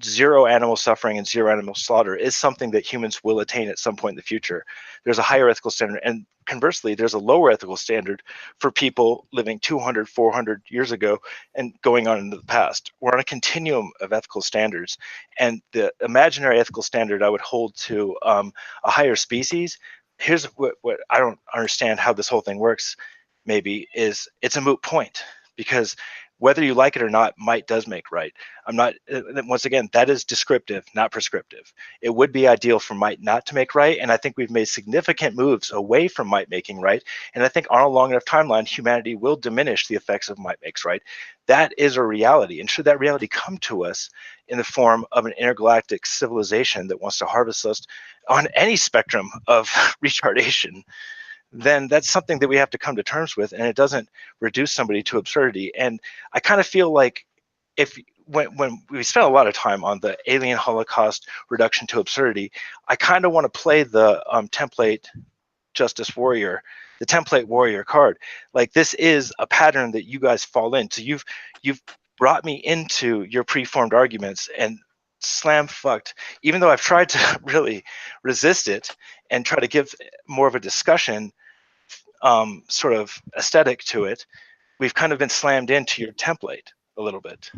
zero animal suffering and zero animal slaughter is something that humans will attain at some point in the future. There's a higher ethical standard, and conversely, there's a lower ethical standard for people living 200, 400 years ago and going on into the past. We're on a continuum of ethical standards, and the imaginary ethical standard I would hold to a higher species. Here's what I don't understand how this whole thing works. Maybe is it's a moot point, because whether you like it or not, might does make right. I'm not, once again, that is descriptive, not prescriptive. It would be ideal for might not to make right, and I think we've made significant moves away from might making right, and I think on a long enough timeline, humanity will diminish the effects of might makes right. That is a reality, and should that reality come to us in the form of an intergalactic civilization that wants to harvest us on any spectrum of retardation, then that's something that we have to come to terms with, and it doesn't reduce somebody to absurdity. And I kind of feel like when we spent a lot of time on the alien Holocaust reduction to absurdity, I kind of want to play the template justice warrior, the template warrior card. Like, this is a pattern that you guys fall into. You've brought me into your preformed arguments and slam fucked, even though I've tried to really resist it and try to give more of a discussion sort of aesthetic to it. We've kind of been slammed into your template a little bit.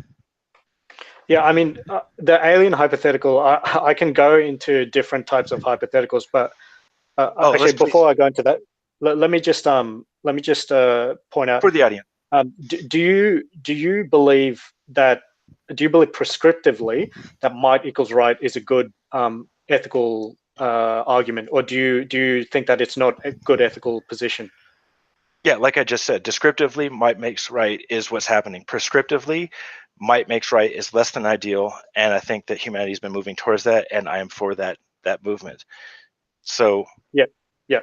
Yeah, I mean, the alien hypothetical, I can go into different types of hypotheticals, but actually, before I go into that, let me just point out for the audience. Do you believe prescriptively that might equals right is a good ethical argument, or do you think that it's not a good ethical position? Yeah, like I just said, descriptively, might makes right is what's happening. Prescriptively, might makes right is less than ideal, and I think that humanity's been moving towards that, and I am for that movement. So yeah.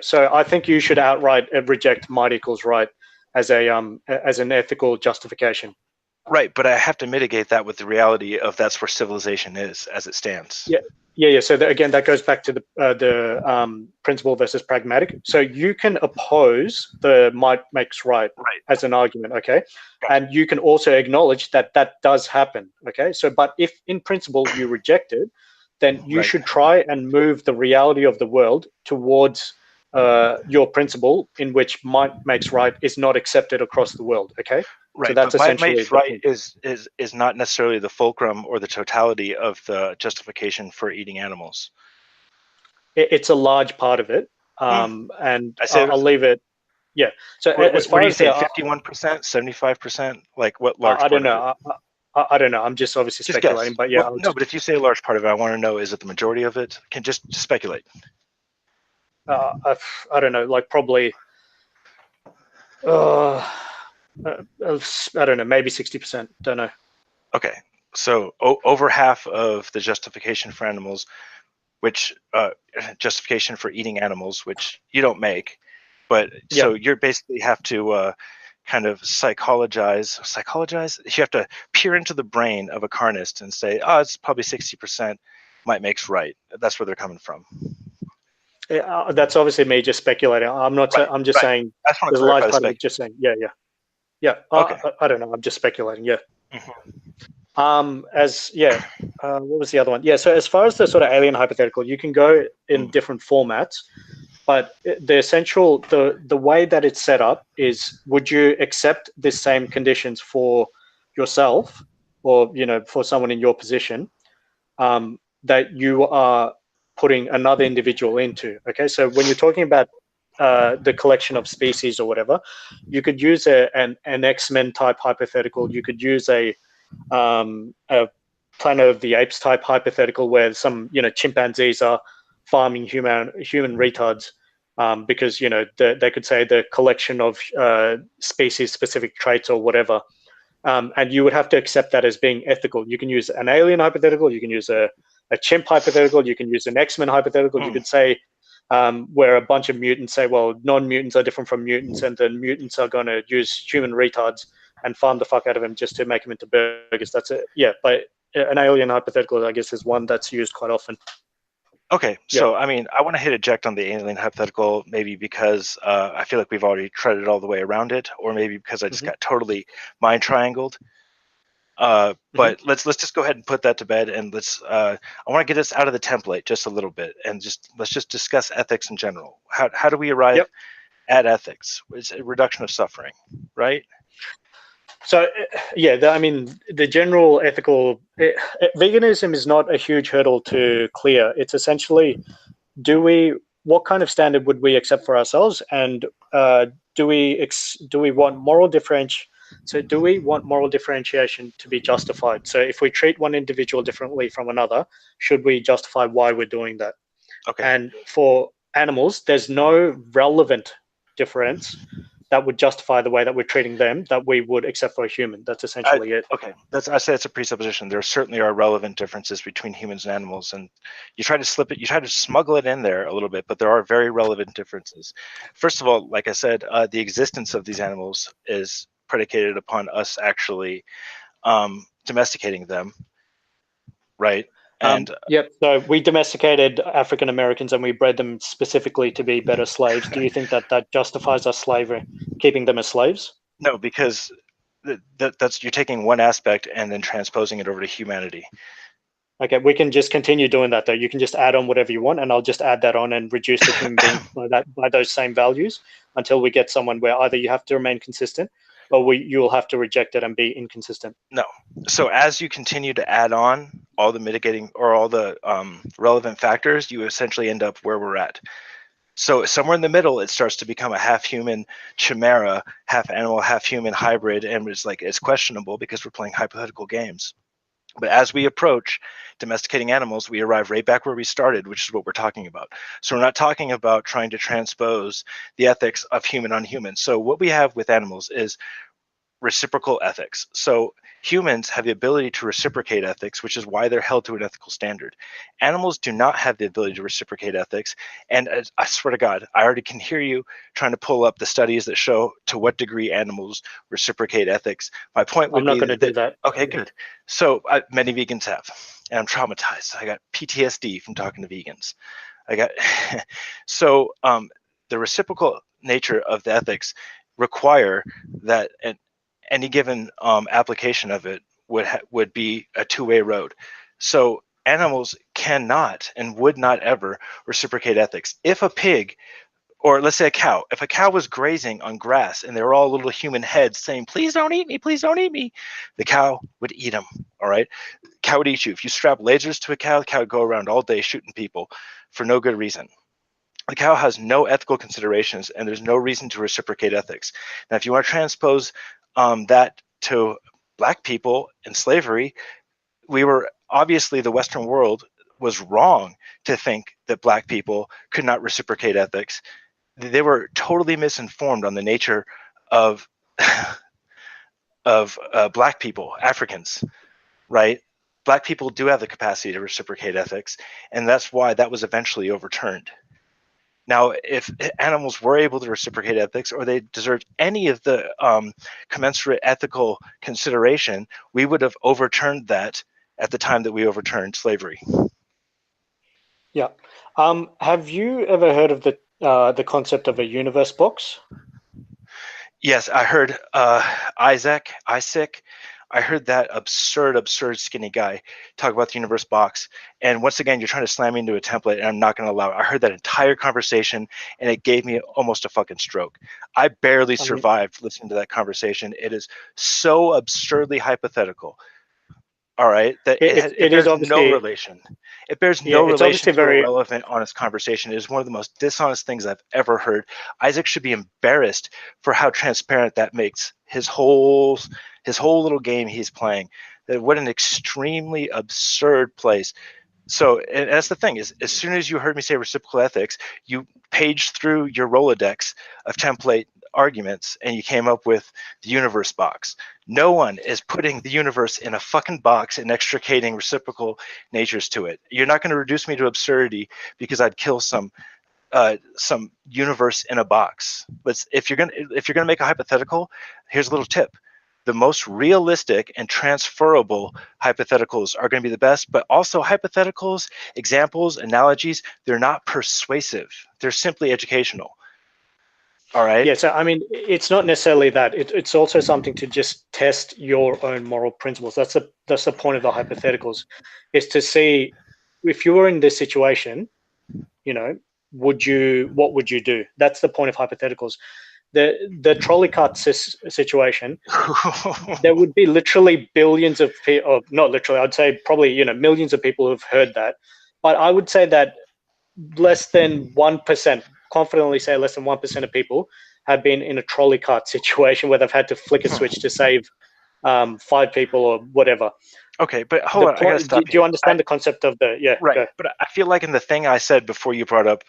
So I think you should outright reject might equals right. as an ethical justification. Right, but I have to mitigate that with the reality of that's where civilization is as it stands. Yeah. So again, that goes back to the principle versus pragmatic. So you can oppose the might makes right as an argument, okay? Gotcha. And you can also acknowledge that that does happen, okay? So, but if in principle you reject it, then you should try and move the reality of the world towards your principle, in which might makes right is not accepted across the world, okay? Right, so that's but might essentially makes right is not necessarily the fulcrum or the totality of the justification for eating animals. It's a large part of it, and I'll leave it. Yeah. So as far as 51%, 75%, like what large? I don't know. I don't know. I'm just obviously speculating, guess. but yeah. Well, no, but if you say a large part of it, I want to know: is it the majority of it? Can just speculate. I don't know. Like probably. I don't know, maybe 60%. Don't know. Okay, so over half of the justification for animals, which justification for eating animals, which you don't make, but so you basically have to kind of psychologize. You have to peer into the brain of a carnist and say, oh, it's probably 60% might makes right. That's where they're coming from. That's obviously me just speculating. I'm not. I'm just saying. There's a large part of it just saying. Yeah. Okay. I don't know. I'm just speculating. Yeah. Mm-hmm. What was the other one? Yeah. So as far as the sort of alien hypothetical, you can go in different formats, but the way that it's set up is: would you accept the same conditions for yourself, or for someone in your position, that you are putting another individual into? Okay. So when you're talking about the collection of species or whatever, you could use an X-Men type hypothetical. You could use a Planet of the Apes type hypothetical, where some chimpanzees are farming human retards, because they could say the collection of species specific traits or whatever, and you would have to accept that as being ethical. You can use an alien hypothetical. You can use a chimp hypothetical. You can use an X-Men hypothetical. You could say where a bunch of mutants say, well, non-mutants are different from mutants, and the mutants are going to use human retards and farm the fuck out of them just to make them into burgers. That's it. Yeah, but an alien hypothetical, I guess, is one that's used quite often. Okay, so I mean, I want to hit eject on the alien hypothetical, maybe because I feel like we've already treaded all the way around it, or maybe because I just got totally mind triangled. But let's just go ahead and put that to bed, and I want to get us out of the template just a little bit, and let's just discuss ethics in general. How do we arrive at ethics? It's a reduction of suffering, right? So I mean, the general ethical veganism is not a huge hurdle to clear. It's essentially, what kind of standard would we accept for ourselves, and do we want moral differentiation? So do we want moral differentiation to be justified? So if we treat one individual differently from another, should we justify why we're doing that? Okay. And for animals, there's no relevant difference that would justify the way that we're treating them that we would accept for a human. That's essentially it. Okay, I say it's a presupposition. There certainly are relevant differences between humans and animals, and you try to smuggle it in there a little bit, but there are very relevant differences. First of all, like I said, the existence of these animals is predicated upon us actually domesticating them, right? And so we domesticated African Americans and we bred them specifically to be better slaves. Do you think that justifies us slavery, keeping them as slaves? No, because that's you're taking one aspect and then transposing it over to humanity. Okay, we can just continue doing that though. You can just add on whatever you want, and I'll just add that on and reduce the human being by those same values until we get someone where either you have to remain consistent or you'll have to reject it and be inconsistent. No. So as you continue to add on all the mitigating or all the relevant factors, you essentially end up where we're at. So somewhere in the middle, it starts to become a half human chimera, half animal, half human hybrid, and it's questionable because we're playing hypothetical games. But as we approach domesticating animals, we arrive right back where we started, which is what we're talking about. So we're not talking about trying to transpose the ethics of human on human. So what we have with animals is reciprocal ethics. So Humans have the ability to reciprocate ethics, which is why they're held to an ethical standard. Animals do not have the ability to reciprocate ethics. And I swear to God, I already can hear you trying to pull up the studies that show to what degree animals reciprocate ethics. My point would I'm not be going to do that. okay, good. So many vegans have, and I'm traumatized. I got PTSD from talking to vegans. I got so the reciprocal nature of the ethics require that any given application of it would be a two-way road. So animals cannot and would not ever reciprocate ethics. If a pig, or let's say a cow, if a cow was grazing on grass and they were all little human heads saying, please don't eat me, please don't eat me, the cow would eat them, all right? Cow would eat you. If you strap lasers to a cow, the cow would go around all day shooting people for no good reason. The cow has no ethical considerations, and there's no reason to reciprocate ethics. Now, if you want to transpose that to black people and slavery, obviously the Western world was wrong to think that black people could not reciprocate ethics. They were totally misinformed on the nature of black people, Africans, right? Black people do have the capacity to reciprocate ethics, and that's why that was eventually overturned. Now, if animals were able to reciprocate ethics, or they deserved any of the commensurate ethical consideration, we would have overturned that at the time that we overturned slavery. Yeah. Have you ever heard of the concept of a universe box? Yes, I heard Isaac. I heard that absurd skinny guy talk about the universe box. And once again, you're trying to slam me into a template, and I'm not going to allow it. I heard that entire conversation, and it gave me almost a fucking stroke. I barely survived listening to that conversation. It is so absurdly hypothetical. All right, that it bears no relation. It bears no relation to a relevant, honest conversation. It is one of the most dishonest things I've ever heard. Isaac should be embarrassed for how transparent that makes his whole little game he's playing. That what an extremely absurd place. So, and that's the thing, is as soon as you heard me say reciprocal ethics, you paged through your Rolodex of template arguments and you came up with the universe box. No one is putting the universe in a fucking box and extricating reciprocal natures to it. You're not going to reduce me to absurdity because I'd kill some universe in a box. But if you're gonna make a hypothetical, here's a little tip. The most realistic and transferable hypotheticals are going to be the best, but also hypotheticals, examples, analogies, they're not persuasive. They're simply educational. All right. Yeah, so I mean, it's not necessarily that. It's also something to just test your own moral principles. That's the point of the hypotheticals, is to see if you were in this situation, what would you do? That's the point of hypotheticals. The trolley cart situation, there would be literally billions of people, not literally, I'd say probably millions of people who've heard that, but I would say that less than 1%, confidently say less than 1% of people have been in a trolley cart situation where they've had to flick a switch to save 5 people or whatever. Okay, but hold on, I gotta stop you. Do you understand the concept of right? Go. But I feel like in the thing I said before you brought up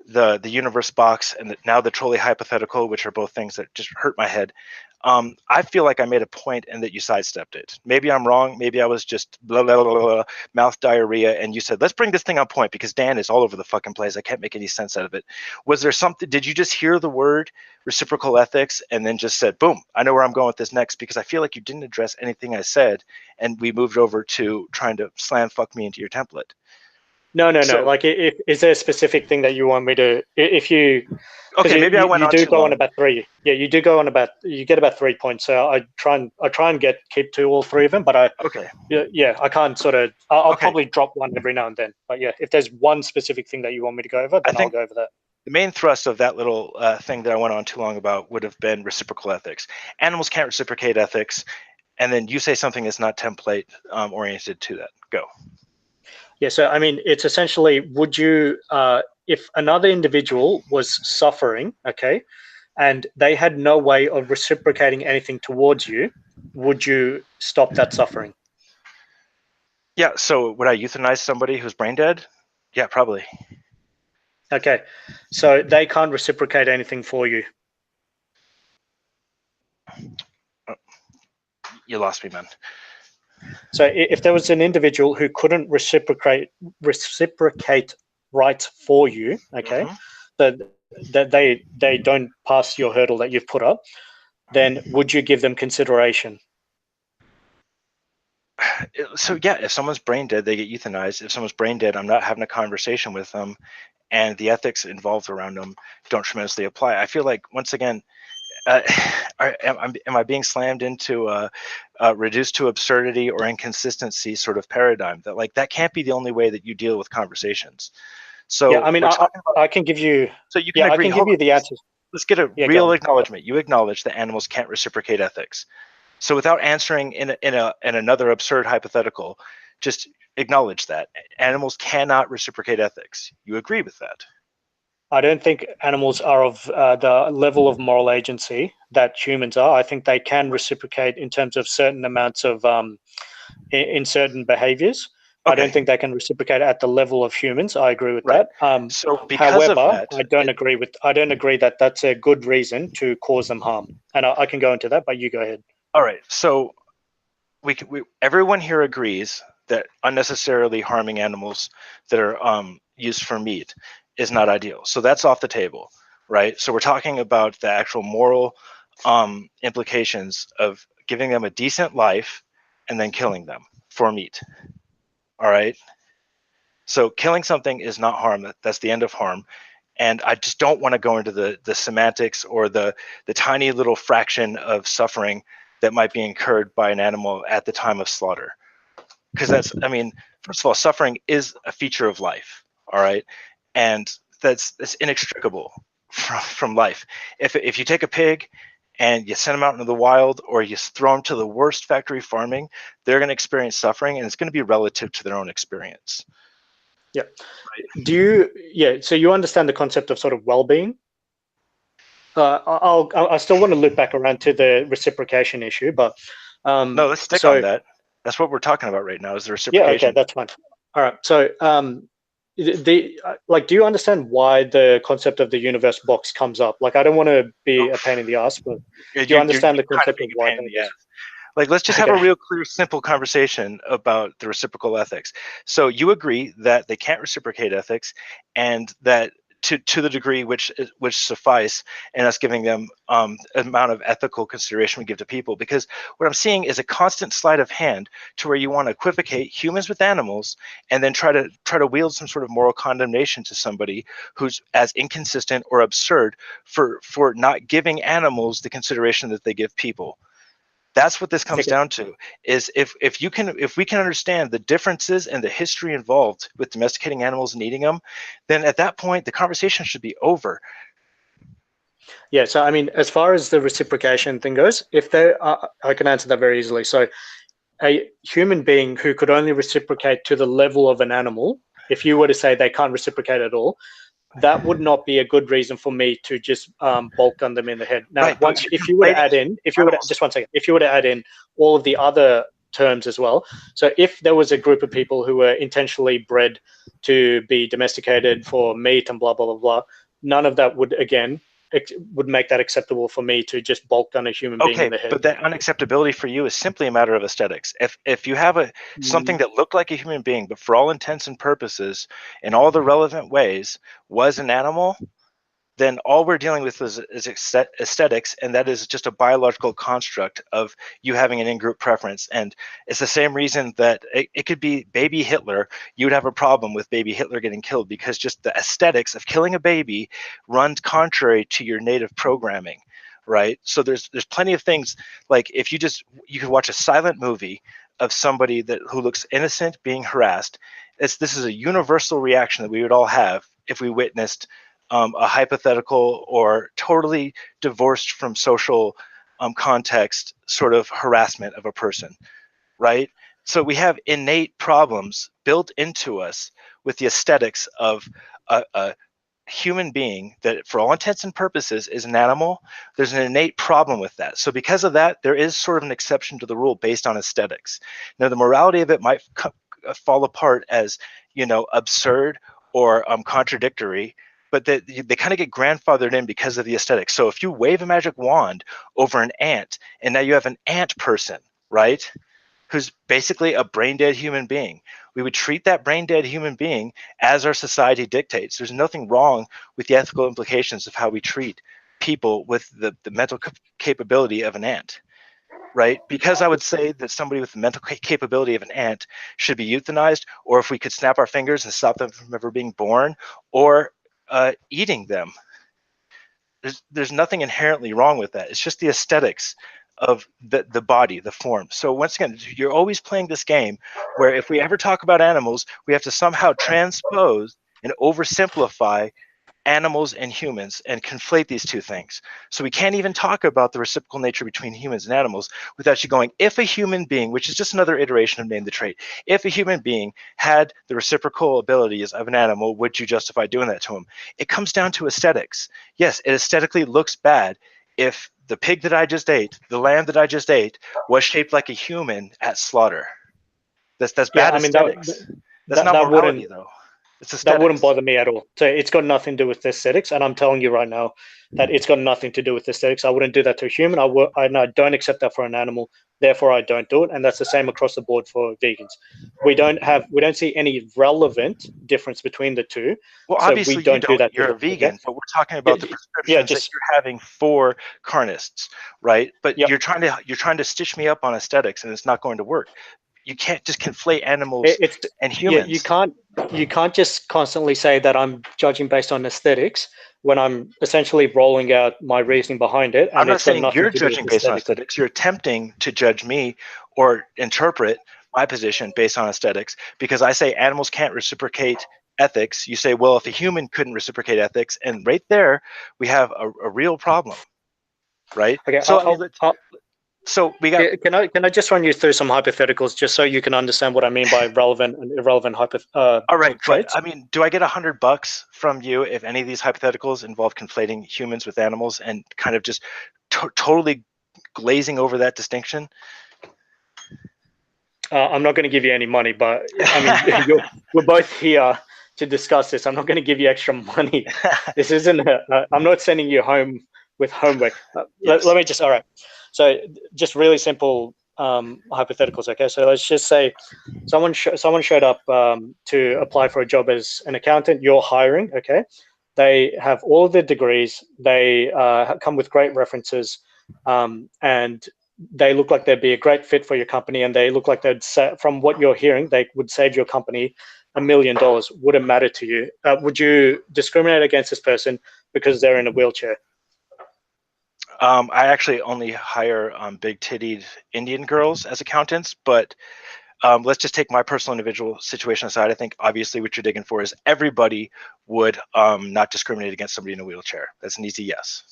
the universe box and now the trolley hypothetical, which are both things that just hurt my head. I feel like I made a point and that you sidestepped it. Maybe I'm wrong. Maybe I was just blah, blah, blah, blah, mouth diarrhea. And you said, let's bring this thing on point because Dan is all over the fucking place. I can't make any sense out of it. Was there something, did you just hear the word reciprocal ethics and then just said, boom, I know where I'm going with this next? Because I feel like you didn't address anything I said and we moved over to trying to slam fuck me into your template. No. Like, is there a specific thing that you want me to? If you, okay, maybe I went on too long. You do go on about 3. Yeah, you do go on about. You get about 3 points. So I try and keep to all 3 of them. But I I can't sort of. I'll probably drop one every now and then. But yeah, if there's one specific thing that you want me to go over, then I'll go over that. The main thrust of that little thing that I went on too long about would have been reciprocal ethics. Animals can't reciprocate ethics, and then you say something that's not template oriented to that. Go. Yeah, so I mean, it's essentially, would you, if another individual was suffering, okay, and they had no way of reciprocating anything towards you, would you stop that suffering? Yeah, so would I euthanize somebody who's brain dead? Yeah, probably. Okay, so they can't reciprocate anything for you. You lost me, man. So if there was an individual who couldn't reciprocate rights for you, okay, that they don't pass your hurdle that you've put up, then would you give them consideration? So yeah, if someone's brain dead, they get euthanized. If someone's brain dead, I'm not having a conversation with them, and the ethics involved around them don't tremendously apply. I feel like, once again, am I being slammed into a reduced to absurdity or inconsistency sort of paradigm that, like, that can't be the only way that you deal with conversations? So yeah, I mean, I can give you. So you can agree. I can give you the answer. Let's get a real acknowledgement. You acknowledge that animals can't reciprocate ethics. So without answering in another absurd hypothetical, just acknowledge that animals cannot reciprocate ethics. You agree with that? I don't think animals are of the level of moral agency that humans are. I think they can reciprocate in terms of certain amounts of in certain behaviors. Okay. I don't think they can reciprocate at the level of humans. I agree with that. So because however, of that, I don't agree that that's a good reason to cause them harm. And I can go into that, but you go ahead. All right. So everyone here agrees that unnecessarily harming animals that are used for meat is not ideal. So that's off the table, right? So we're talking about the actual moral implications of giving them a decent life and then killing them for meat. All right. So killing something is not harm. That's the end of harm. And I just don't want to go into the semantics or the tiny little fraction of suffering that might be incurred by an animal at the time of slaughter. Because that's, I mean, first of all, suffering is a feature of life. All right. And that's inextricable from life. If you take a pig and you send them out into the wild, or you throw them to the worst factory farming, they're going to experience suffering, and it's going to be relative to their own experience. Yeah. Right. So you understand the concept of sort of well-being? I still want to loop back around to the reciprocation issue, but no, let's stick on that. That's what we're talking about right now, is the reciprocation. Yeah, okay, that's fine. All right. So do you understand why the concept of the universe box comes up? Like, I don't want to be a pain in the ass, but do you understand the concept of why that is? Like, let's just have a real clear, simple conversation about the reciprocal ethics. So you agree that they can't reciprocate ethics, and that to the degree which suffice, and us giving them amount of ethical consideration we give to people, because what I'm seeing is a constant sleight of hand to where you want to equivocate humans with animals, and then try to wield some sort of moral condemnation to somebody who's as inconsistent or absurd for not giving animals the consideration that they give people. That's what this comes down to, is if we can understand the differences and the history involved with domesticating animals and eating them, then at that point the conversation should be over. Yeah, so I mean, as far as the reciprocation thing goes, I can answer that very easily. So a human being who could only reciprocate to the level of an animal, if you were to say they can't reciprocate at all, that would not be a good reason for me to just bolt gun them in the head. Now, right, if you were to add in, just 1 second, if you were to add in all of the other terms as well. So if there was a group of people who were intentionally bred to be domesticated for meat and blah, blah, blah, blah, none of that would make that acceptable for me to just bolt gun a human being in the head. But that unacceptability for you is simply a matter of aesthetics. If you have something that looked like a human being, but for all intents and purposes, in all the relevant ways, was an animal, then all we're dealing with is aesthetics, and that is just a biological construct of you having an in-group preference. And it's the same reason that it could be baby Hitler. You would have a problem with baby Hitler getting killed, because just the aesthetics of killing a baby runs contrary to your native programming, right? So there's plenty of things, like if you could watch a silent movie of somebody who looks innocent being harassed. This is a universal reaction that we would all have if we witnessed a hypothetical or totally divorced from social context sort of harassment of a person, right? So we have innate problems built into us with the aesthetics of a human being that, for all intents and purposes, is an animal. There's an innate problem with that. So because of that, there is sort of an exception to the rule based on aesthetics. Now, the morality of it might fall apart as, absurd or contradictory, but they kind of get grandfathered in because of the aesthetics. So if you wave a magic wand over an ant, and now you have an ant person, right? Who's basically a brain dead human being. We would treat that brain dead human being as our society dictates. There's nothing wrong with the ethical implications of how we treat people with the mental capability of an ant, right? Because I would say that somebody with the mental capability of an ant should be euthanized, or if we could snap our fingers and stop them from ever being born, or eating them. There's nothing inherently wrong with that. It's just the aesthetics of the body, the form. So once again, you're always playing this game where if we ever talk about animals, we have to somehow transpose and oversimplify animals and humans and conflate these two things. So we can't even talk about the reciprocal nature between humans and animals without you going, if a human being, which is just another iteration of name the trait, if a human being had the reciprocal abilities of an animal, would you justify doing that to him? It comes down to aesthetics. Yes, it aesthetically looks bad if the pig that I just ate, the lamb that I just ate, was shaped like a human at slaughter. That's bad aesthetics. That's not morality, though. It's aesthetics. That wouldn't bother me at all. So it's got nothing to do with aesthetics, and I'm telling you right now that it's got nothing to do with aesthetics. I wouldn't do that to a human. I don't accept that for an animal. Therefore, I don't do it, and that's the same across the board for vegans. We don't see any relevant difference between the two. Well, so obviously we don't do that. You're a vegan, but we're talking about the prescriptions that you're having for carnists, right? But you're trying to stitch me up on aesthetics, and it's not going to work. You can't just conflate animals and humans. Yeah, you can't just constantly say that I'm judging based on aesthetics when I'm essentially rolling out my reasoning behind it. And I'm not saying you're judging based on aesthetics. You're attempting to judge me or interpret my position based on aesthetics, because I say animals can't reciprocate ethics. You say, well, if a human couldn't reciprocate ethics, and right there we have a real problem, right? Okay, so we got. Can I just run you through some hypotheticals just so you can understand what I mean by relevant and irrelevant all right, traits? But I mean, do I get $100 from you if any of these hypotheticals involve conflating humans with animals and kind of just totally glazing over that distinction? I'm not going to give you any money, but I mean, we're both here to discuss this. I'm not going to give you extra money. This isn't. I'm not sending you home with homework. Yes. Let me just. All right. So just really simple hypotheticals. Okay. So let's just say someone showed up to apply for a job as an accountant. You're hiring. Okay. They have all of their degrees. They come with great references, and they look like they'd be a great fit for your company. And they look like from what you're hearing, they would save your company $1 million. Would it matter to you? Would you discriminate against this person because they're in a wheelchair? I actually only hire big-tittied Indian girls as accountants, but let's just take my personal individual situation aside. I think obviously what you're digging for is everybody would not discriminate against somebody in a wheelchair. That's an easy yes.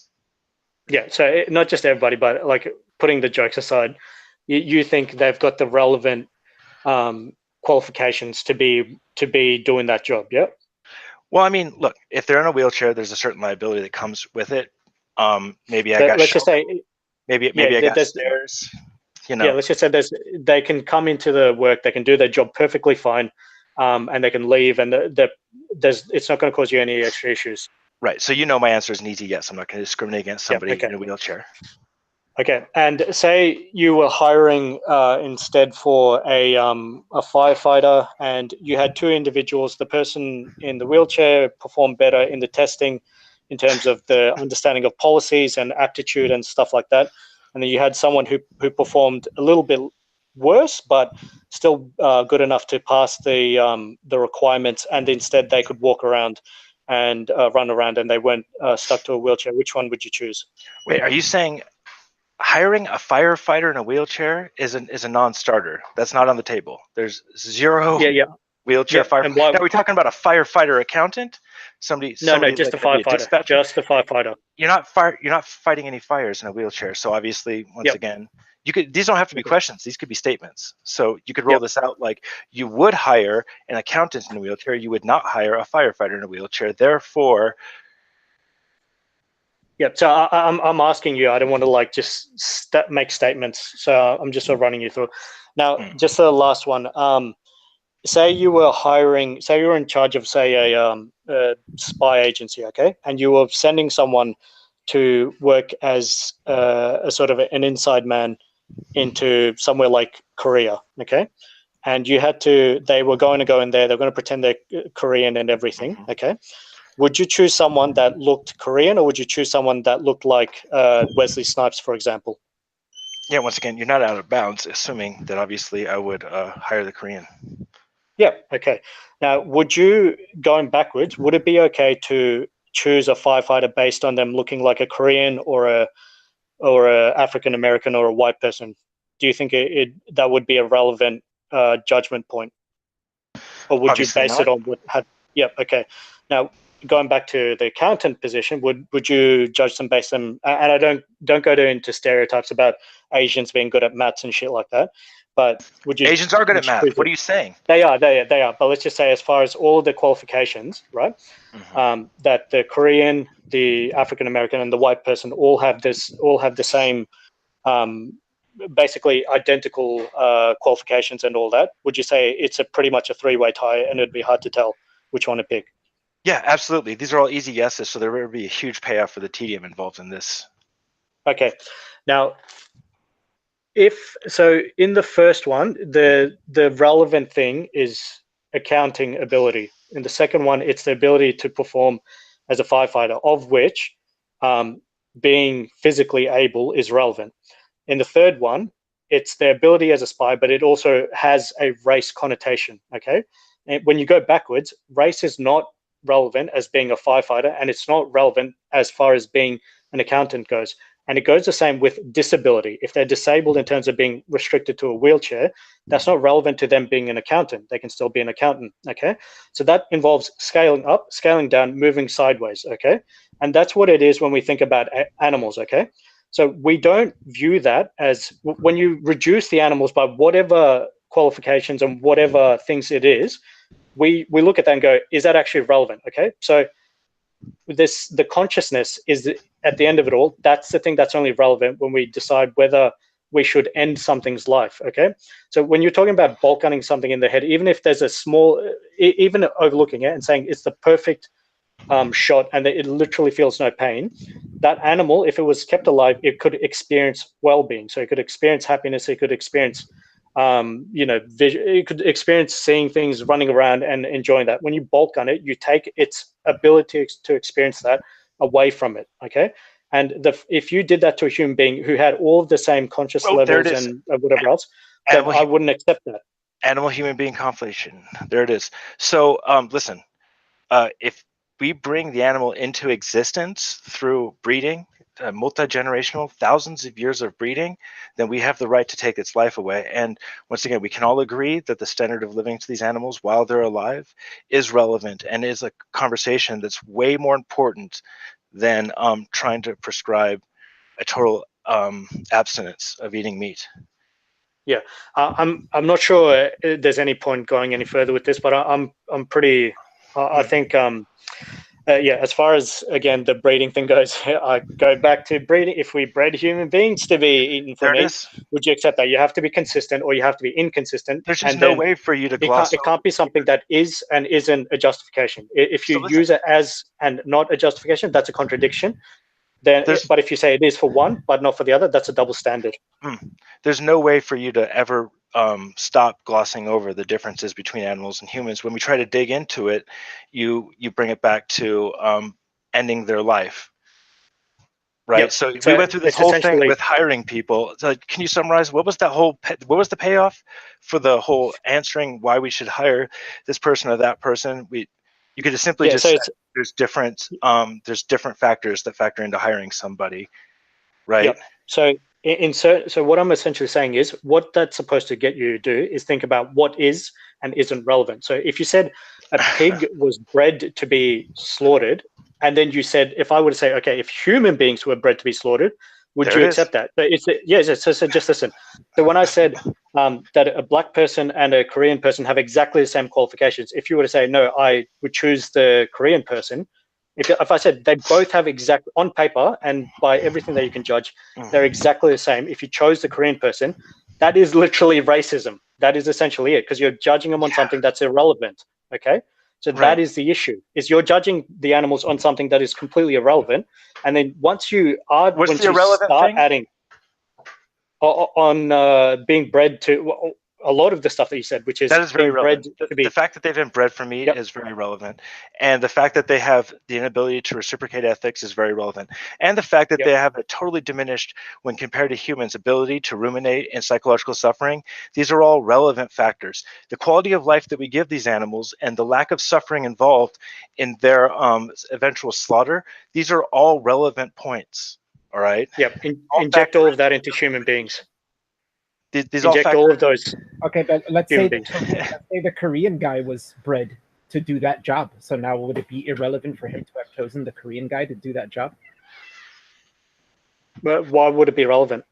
Yeah, so not just everybody, but like putting the jokes aside, you think they've got the relevant qualifications to be doing that job, yeah? Well, I mean, look, if they're in a wheelchair, there's a certain liability that comes with it. Maybe I got. Let's just say. Maybe I got stairs. You know. Yeah, let's just say they can come into the work, they can do their job perfectly fine, and they can leave, and it's not going to cause you any extra issues. Right. So my answer is an easy yes. I'm not going to discriminate against somebody in a wheelchair. Okay. And say you were hiring instead for a firefighter, and you had two individuals. The person in the wheelchair performed better in the testing in terms of the understanding of policies and aptitude and stuff like that. And then you had someone who performed a little bit worse, but still good enough to pass the requirements, and instead they could walk around and run around, and they weren't stuck to a wheelchair. Which one would you choose? Wait, are you saying hiring a firefighter in a wheelchair is a non-starter? That's not on the table. There's zero wheelchair firefighter. Now, are we talking about a firefighter accountant? Somebody just a firefighter. Just a firefighter. You're not fighting any fires in a wheelchair. So obviously, once again, these don't have to be questions. These could be statements. So you could roll this out like you would hire an accountant in a wheelchair. You would not hire a firefighter in a wheelchair. Therefore. Yep. So I'm asking you. I don't want to just make statements. So I'm just sort of running you through. Now, just the last one. Say you were in charge of, say, a spy agency, okay, and you were sending someone to work as a sort of an inside man into somewhere like Korea, okay? And they were going to go in there, they're going to pretend they're Korean and everything, okay? Would you choose someone that looked Korean, or would you choose someone that looked like Wesley Snipes, for example? Yeah, once again, you're not out of bounds, assuming that obviously I would hire the Korean. Yeah, okay. Now, going backwards, would it be okay to choose a firefighter based on them looking like a Korean or a African American or a white person? Do you think that would be a relevant judgment point, or would Obviously you base not. it on what had? Yeah, okay. Now, going back to the accountant position, would you judge them based on? And I don't go into stereotypes about Asians being good at maths and shit like that, but would you? Asians are good at math. What are you saying? They are. But let's just say, as far as all of the qualifications, right? That the Korean, the African American, and the white person all have the same, basically identical qualifications and all that. Would you say it's pretty much a three-way tie, and it'd be hard to tell which one to pick? Yeah, absolutely. These are all easy yeses, so there would be a huge payoff for the tedium involved in this. Okay. Now, in the first one, the relevant thing is accounting ability. In the second one, it's the ability to perform as a firefighter, of which being physically able is relevant. In the third one, it's the ability as a spy, but it also has a race connotation, okay? And when you go backwards, race is not relevant as being a firefighter, and it's not relevant as far as being an accountant goes. And it goes the same with disability. If they're disabled in terms of being restricted to a wheelchair, that's not relevant to them being an accountant. They can still be an accountant, okay? So that involves scaling up, scaling down, moving sideways, okay? And that's what it is when we think about animals, okay? So we don't view that as, when you reduce the animals by whatever qualifications and whatever things it is, we look at that and go, is that actually relevant, okay? So the consciousness is, at the end of it all, that's the thing that's only relevant when we decide whether we should end something's life, okay? So when you're talking about bolt gunning something in the head, even if there's a small, even overlooking it and saying it's the perfect shot and it literally feels no pain, that animal, if it was kept alive, it could experience well-being. So it could experience happiness, it could experience vision, it could experience seeing things, running around and enjoying that. When you bolt gun it, you take its ability to experience that away from it, okay? And if you did that to a human being who had all of the same conscious levels and whatever else, then I wouldn't accept that. Animal-human being conflation. There it is. So listen, if we bring the animal into existence through breeding, multi-generational, thousands of years of breeding, then we have the right to take its life away. And once again, we can all agree that the standard of living to these animals while they're alive is relevant and is a conversation that's way more important than trying to prescribe a total abstinence of eating meat. Yeah, I'm not sure there's any point going any further with this, but I'm pretty. I think as far as, again, the breeding thing goes, I go back to breeding. If we bred human beings to be eaten for meat, would you accept that? You have to be consistent, or you have to be inconsistent. There's just no way for you to gloss. It can't be something that is and isn't a justification. If you use it as and not a justification, that's a contradiction. Then, but if you say it is for one but not for the other, that's a double standard. There's no way for you to ever stop glossing over the differences between animals and humans. When we try to dig into it, you bring it back to ending their life, right? Yep. So we went through this whole thing with hiring people. So can you summarize what was what was the payoff for the whole answering why we should hire this person or that person? You could just simply say there's different factors that factor into hiring somebody, right? Yep. So what I'm essentially saying is, what that's supposed to get you to do is think about what is and isn't relevant. So if you said a pig was bred to be slaughtered, and then you said, if I were to say, okay, if human beings were bred to be slaughtered, would you accept that? So just listen. So when I said that a black person and a Korean person have exactly the same qualifications, if you were to say, no, I would choose the Korean person, if I said they both have exact, on paper and by everything that you can judge, they're exactly the same. If you chose the Korean person, that is literally racism. That is essentially it, because you're judging them on something that's irrelevant, okay? So that is the issue, is you're judging the animals on something that is completely irrelevant. And then once you are, What's the irrelevant thing? adding, on being bred to a lot of the stuff that you said, which is that is very being bred relevant. to be. The fact that they've been bred for me Yep. is very relevant, and the fact that they have the inability to reciprocate ethics is very relevant, and the fact that Yep. they have a totally diminished, when compared to humans, ability to ruminate and psychological suffering. These are all relevant factors. The quality of life that we give these animals and the lack of suffering involved in their eventual slaughter, these are all relevant points. All right. Yep. Inject all of that into human beings. These all Inject factors. all of those. Okay, but let's Human say the Korean guy was bred to do that job. So now would it be irrelevant for him to have chosen the Korean guy to do that job? But why would it be relevant?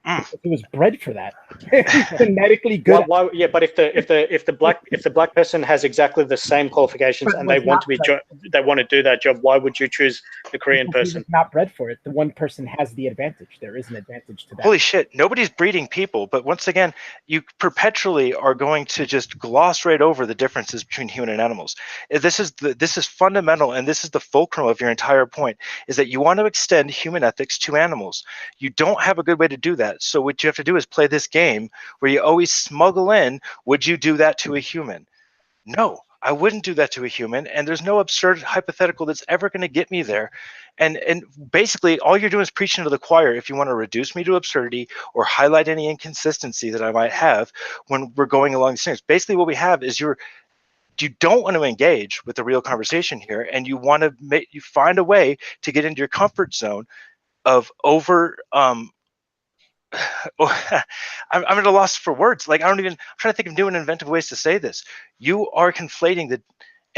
Because he was bred for that. He's genetically good. Why, yeah, but if the black person has exactly the same qualifications But and they was want not to be bred. they want to do that job, why would you choose the Korean Because he person? was not bred for it. The one person has the advantage. There is an advantage to that. Holy shit, nobody's breeding people, but once again, you perpetually are going to just gloss right over the differences between human and animals. This is fundamental, and this is the fulcrum of your entire point, is that you want to extend human ethics to animals. You don't have a good way to do that, so what you have to do is play this game where you always smuggle in, would you do that to a human? No, I wouldn't do that to a human, and there's no absurd hypothetical that's ever going to get me there. And basically, all you're doing is preaching to the choir if you want to reduce me to absurdity or highlight any inconsistency that I might have when we're going along these things. Basically, what we have is you don't want to engage with the real conversation here, and you want to you find a way to get into your comfort zone of over I'm at a loss for words. Like I'm trying to think of new and inventive ways to say this. You are conflating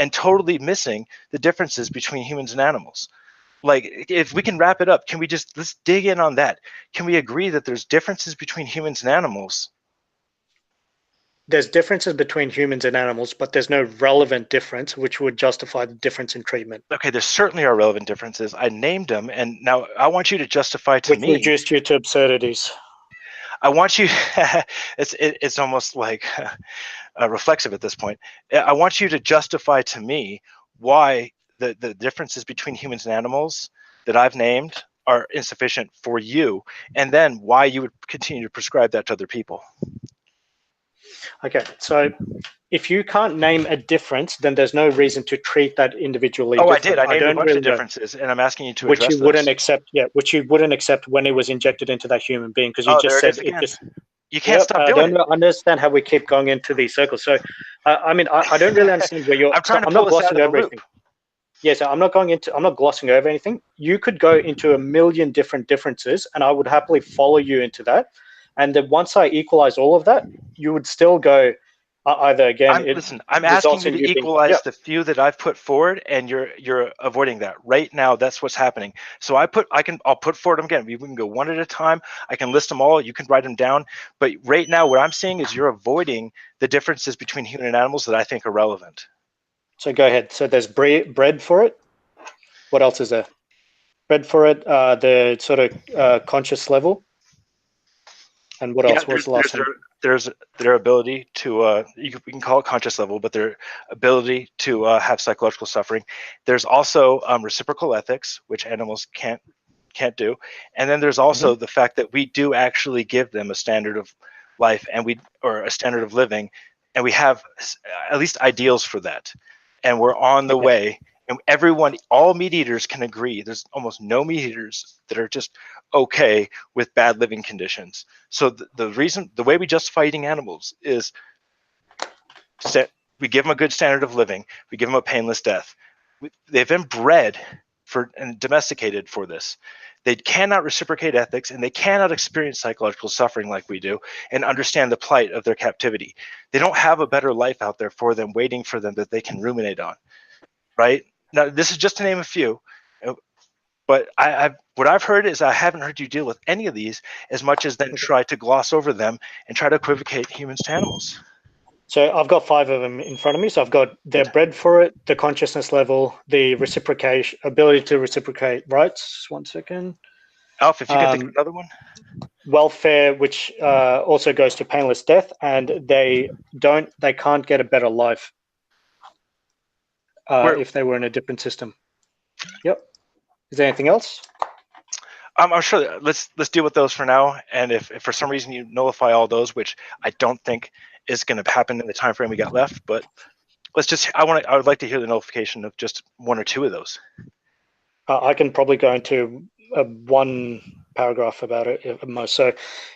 and totally missing the differences between humans and animals. Like if we can wrap it up, can we let's dig in on that? Can we agree that there's differences between humans and animals? There's differences between humans and animals, but there's no relevant difference which would justify the difference in treatment. Okay, there certainly are relevant differences. I named them, and now I want you to justify to which me. reduced you to absurdities. I want you. It's almost like reflexive at this point. I want you to justify to me why the differences between humans and animals that I've named are insufficient for you, and then why you would continue to prescribe that to other people. Okay, so if you can't name a difference, then there's no reason to treat that individually. Oh, different. I did. I named a bunch really of differences, and I'm asking you to which address you wouldn't those. accept. Yeah, which you wouldn't accept when it was injected into that human being, because you just said it just. You can't stop doing it. I don't understand how we keep going into these circles. So, I mean, I don't really understand where you're. I'm trying to I'm pull not us out glossing of over the loop. anything. Yeah, so I'm not glossing over anything. You could go into a million different differences, and I would happily follow you into that. And then once I equalize all of that, you would still go either again. I'm asking you to equalize the few that I've put forward, and you're avoiding that right now. That's what's happening. So I'll put forward them again. We can go one at a time. I can list them all. You can write them down. But right now, what I'm seeing is you're avoiding the differences between human and animals that I think are relevant. So go ahead. So there's bread for it. What else is there? Bread for it. The sort of conscious level. And what else was the last one? There's their ability to we can call it conscious level, but their ability to have psychological suffering. There's also reciprocal ethics, which animals can't do, and then there's also the fact that we do actually give them a standard of life or a standard of living, and we have at least ideals for that, and we're on the way. And all meat eaters can agree. There's almost no meat eaters that are just okay with bad living conditions. So the way we justify eating animals is we give them a good standard of living. We give them a painless death. They've been bred and domesticated for this. They cannot reciprocate ethics, and they cannot experience psychological suffering like we do and understand the plight of their captivity. They don't have a better life out there for them, waiting for them that they can ruminate on, right? Now, this is just to name a few, but what I've heard is I haven't heard you deal with any of these as much as then try to gloss over them and try to equivocate humans to animals. So I've got 5 of them in front of me. So I've got they're bred for it, the consciousness level, the reciprocation, ability to reciprocate rights. Just 1 second. Alf, if you can think of another one. Welfare, which also goes to painless death, and they can't get a better life if they were in a different system. Yep. Is there anything else? I'm sure let's deal with those for now. And if for some reason you nullify all those, which I don't think is going to happen in the time frame we got left, but let's just I would like to hear the nullification of just one or two of those. I can probably go into one paragraph about it at most. So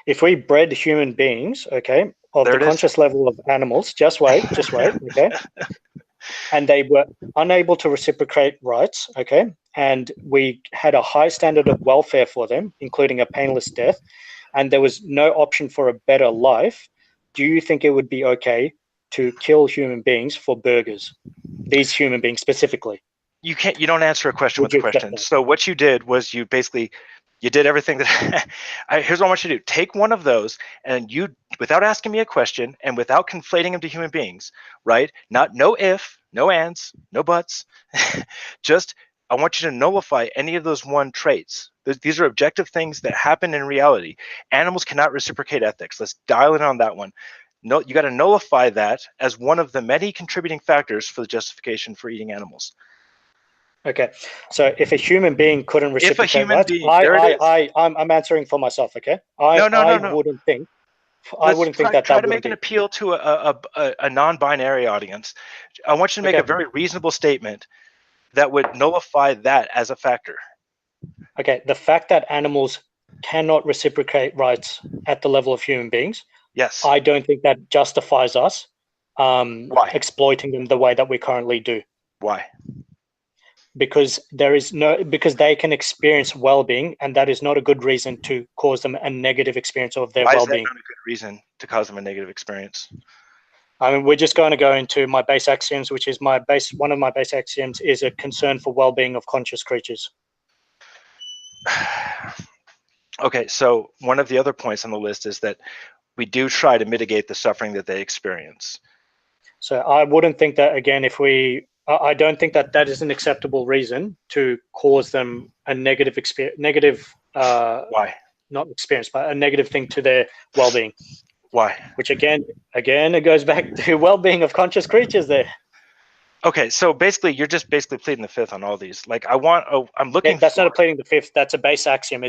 if we bred human beings, okay, of There the it is. conscious level of animals, just wait, okay, and they were unable to reciprocate rights, okay, and we had a high standard of welfare for them, including a painless death, and there was no option for a better life, do you think it would be okay to kill human beings for burgers? These human beings specifically. You don't answer a question Would with a you accept question. that? So what you did was you did everything that here's what I want you to do. Take one of those and you, without asking me a question and without conflating them to human beings, right? No if, no ands, no buts. Just I want you to nullify any of those one traits. These are objective things that happen in reality. Animals cannot reciprocate ethics. Let's dial in on that one. No, you got to nullify that as one of the many contributing factors for the justification for eating animals. Okay, so if a human being couldn't reciprocate rights, I'm answering for myself. Okay, No. wouldn't think. Try to make an appeal to a non-binary audience. I want you to make a very reasonable statement that would nullify that as a factor. Okay, the fact that animals cannot reciprocate rights at the level of human beings, yes, I don't think that justifies us exploiting them the way that we currently do. Why? Because because they can experience well-being, and that is not a good reason to cause them a negative experience of their well-being. Why is that not a good reason to cause them a negative experience? I mean, we're just going to go into my base axioms, which is one of my base axioms is a concern for well-being of conscious creatures. Okay, so one of the other points on the list is that we do try to mitigate the suffering that they experience. So I wouldn't think that, again, I don't think that is an acceptable reason to cause them a negative experience. Why? Not experience, but a negative thing to their well-being. Why? Which again, it goes back to well-being of conscious creatures there. Okay, so basically, you're just pleading the fifth on all these. Like, I'm looking. That's not a pleading the fifth. That's a base axiom.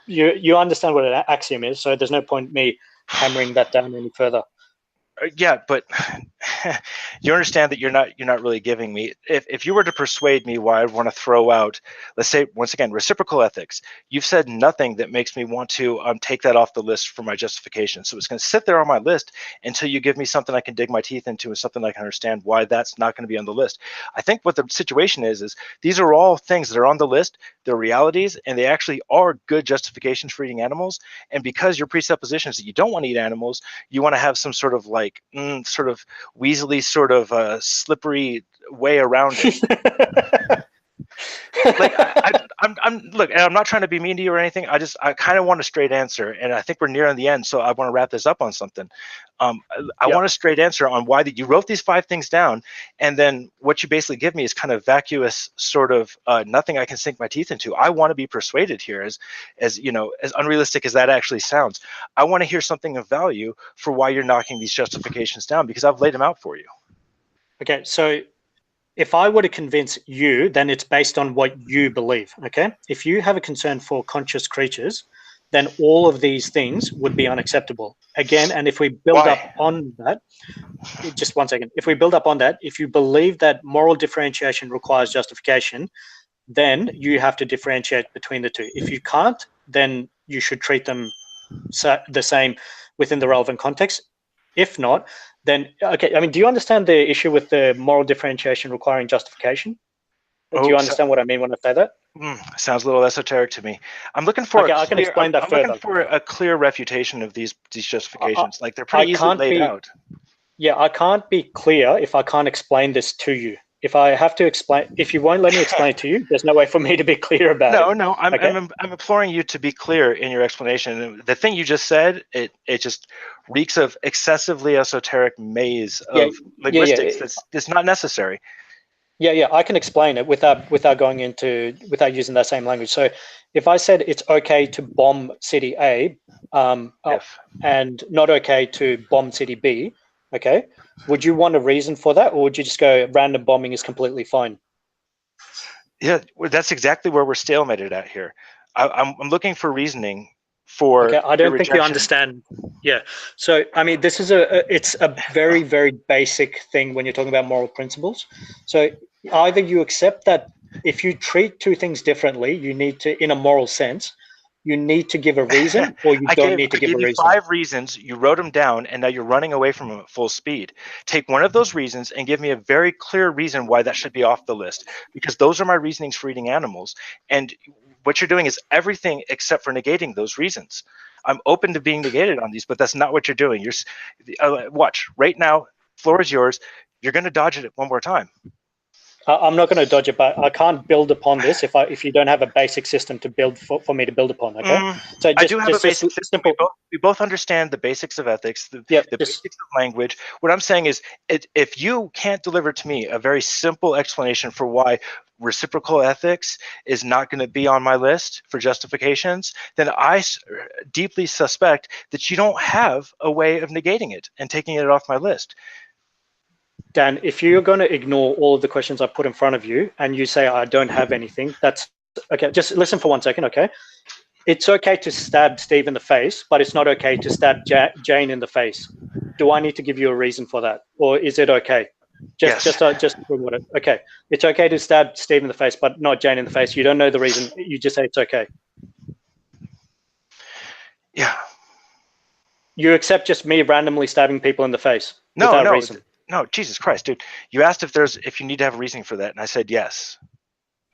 You understand what an axiom is, so there's no point me hammering that down any further. Yeah, but you understand that you're not really giving me. If you were to persuade me why I'd want to throw out, let's say once again, reciprocal ethics, you've said nothing that makes me want to take that off the list for my justification. So it's going to sit there on my list until you give me something I can dig my teeth into and something I can understand why that's not going to be on the list. I think what the situation is these are all things that are on the list. They're realities, and they actually are good justifications for eating animals. And because your presupposition is that you don't want to eat animals, you want to have some sort of sort of weaselly, sort of slippery way around it. Like look, and I'm not trying to be mean to you or anything. I kind of want a straight answer, and I think we're nearing the end, so I want to wrap this up on something. I want a straight answer on why you wrote these 5 things down, and then what you basically give me is kind of vacuous, sort of nothing I can sink my teeth into. I want to be persuaded here, as you know, as unrealistic as that actually sounds. I want to hear something of value for why you're knocking these justifications down, because I've laid them out for you. Okay, so if I were to convince you, then it's based on what you believe, okay? If you have a concern for conscious creatures, then all of these things would be unacceptable. Again, and if we build up on that, just one second. If we build up on that, if you believe that moral differentiation requires justification, then you have to differentiate between the two. If you can't, then you should treat them the same within the relevant context. If not, then, okay, I mean, do you understand the issue with the moral differentiation requiring justification? Do you understand what I mean when I say that? Sounds a little esoteric to me. I'm looking for I can explain that further. I'm looking for a clear refutation of these justifications. Like, they're pretty easily laid out. Yeah, I can't be clear if I can't explain this to you. If I have to explain, if you won't let me explain it to you, there's no way for me to be clear about it. No, I'm imploring you to be clear in your explanation. The thing you just said, it just reeks of excessively esoteric maze of linguistics that's not necessary. Yeah, I can explain it without using that same language. So if I said it's okay to bomb city A, and not okay to bomb city B, okay, would you want a reason for that, or would you just go random bombing is completely fine? Yeah, well, that's exactly where we're stalemated at here. I'm looking for reasoning for Okay, I don't think you rejection. understand. Yeah. So, I mean, this is it's a very, very basic thing when you're talking about moral principles. So either you accept that if you treat two things differently, you need to, in a moral sense, you need to give a reason, or you don't need to give a I gave you reason. 5 reasons. You wrote them down, and now you're running away from them at full speed. Take one of those reasons and give me a very clear reason why that should be off the list, because those are my reasonings for eating animals. And what you're doing is everything except for negating those reasons. I'm open to being negated on these, but that's not what you're doing. Watch right now. Floor is yours. You're going to dodge it one more time. I'm not going to dodge it, but I can't build upon this if you don't have a basic system to build for me to build upon. Okay, so I do have a basic system. We both understand the basics of ethics, the basics of language. What I'm saying is, if you can't deliver to me a very simple explanation for why reciprocal ethics is not going to be on my list for justifications, then I deeply suspect that you don't have a way of negating it and taking it off my list. Dan, if you're going to ignore all of the questions I put in front of you and you say I don't have anything, that's okay. Just listen for 1 second, okay? It's okay to stab Steve in the face, but it's not okay to stab Jane in the face. Do I need to give you a reason for that, or is it okay? Just okay. It's okay to stab Steve in the face, but not Jane in the face. You don't know the reason. You just say it's okay. Yeah. You accept just me randomly stabbing people in the face without reason. No, Jesus Christ, dude. You asked if you need to have a reasoning for that, and I said yes.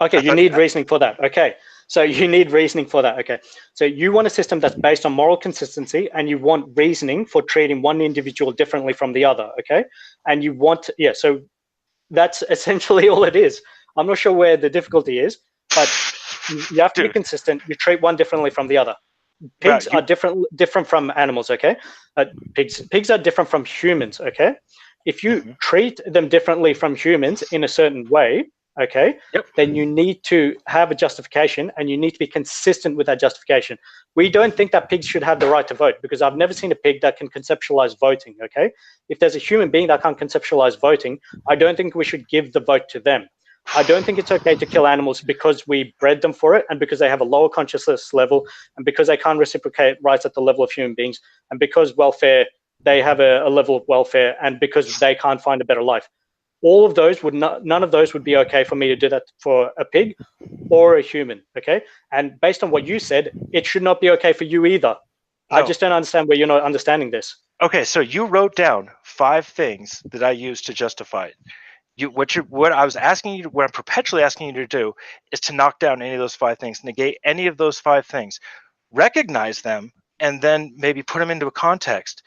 Okay, you need reasoning for that. Okay, so you need reasoning for that. Okay, so you want a system that's based on moral consistency, and you want reasoning for treating one individual differently from the other. Okay, and you want, so that's essentially all it is. I'm not sure where the difficulty is, but you have to be consistent. You treat one differently from the other. Pigs are different from animals. Okay, pigs are different from humans. Okay. If you treat them differently from humans in a certain way, okay, then you need to have a justification, and you need to be consistent with that justification. We don't think that pigs should have the right to vote, because I've never seen a pig that can conceptualize voting, okay? If there's a human being that can't conceptualize voting, I don't think we should give the vote to them. I don't think it's okay to kill animals because we bred them for it, and because they have a lower consciousness level, and because they can't reciprocate rights at the level of human beings, and because they have a level of welfare, and because they can't find a better life. All of those none of those would be okay for me to do that for a pig or a human, okay? And based on what you said, it should not be okay for you either. No. I just don't understand where you're not understanding this. Okay, so you wrote down 5 things that I used to justify it. What I'm perpetually asking you to do is to knock down any of those 5 things, negate any of those 5 things, recognize them, and then maybe put them into a context.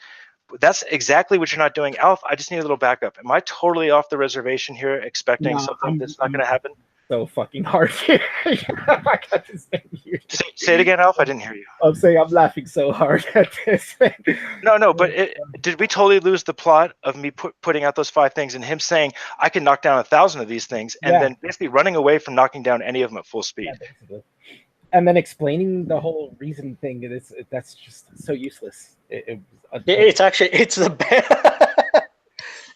That's exactly what you're not doing. Alf, I just need a little backup. Am I totally off the reservation here, expecting something that's not going to happen? So fucking hard here. I got this thing here. Say it again, Alf. I didn't hear you. I'm saying I'm laughing so hard at this thing. No, but did we totally lose the plot of me putting out those 5 things and him saying I can knock down 1,000 of these things, and then basically running away from knocking down any of them at full speed? Yeah, and then explaining the whole reason thing, that's just so useless. It's the best.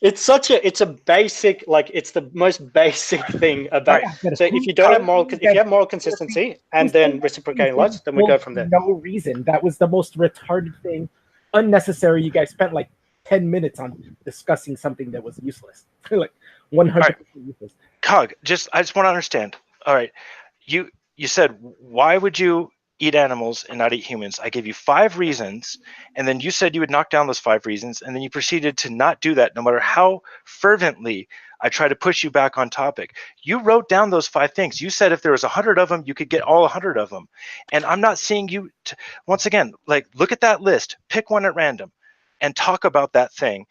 It's a basic, like, it's the most basic thing about. So if you don't have if you have moral consistency and then reciprocating rights, then we go from there. No reason. That was the most retarded thing, unnecessary. You guys spent like 10 minutes on discussing something that was useless, like 100% useless. Cog, I just want to understand. All right, you said, why would you eat animals and not eat humans? I gave you 5 reasons, and then you said you would knock down those 5 reasons, and then you proceeded to not do that, no matter how fervently I try to push you back on topic. You wrote down those 5 things. You said if there was 100 of them, you could get all 100 of them. And I'm not seeing you, once again, like, look at that list, pick one at random, and talk about that thing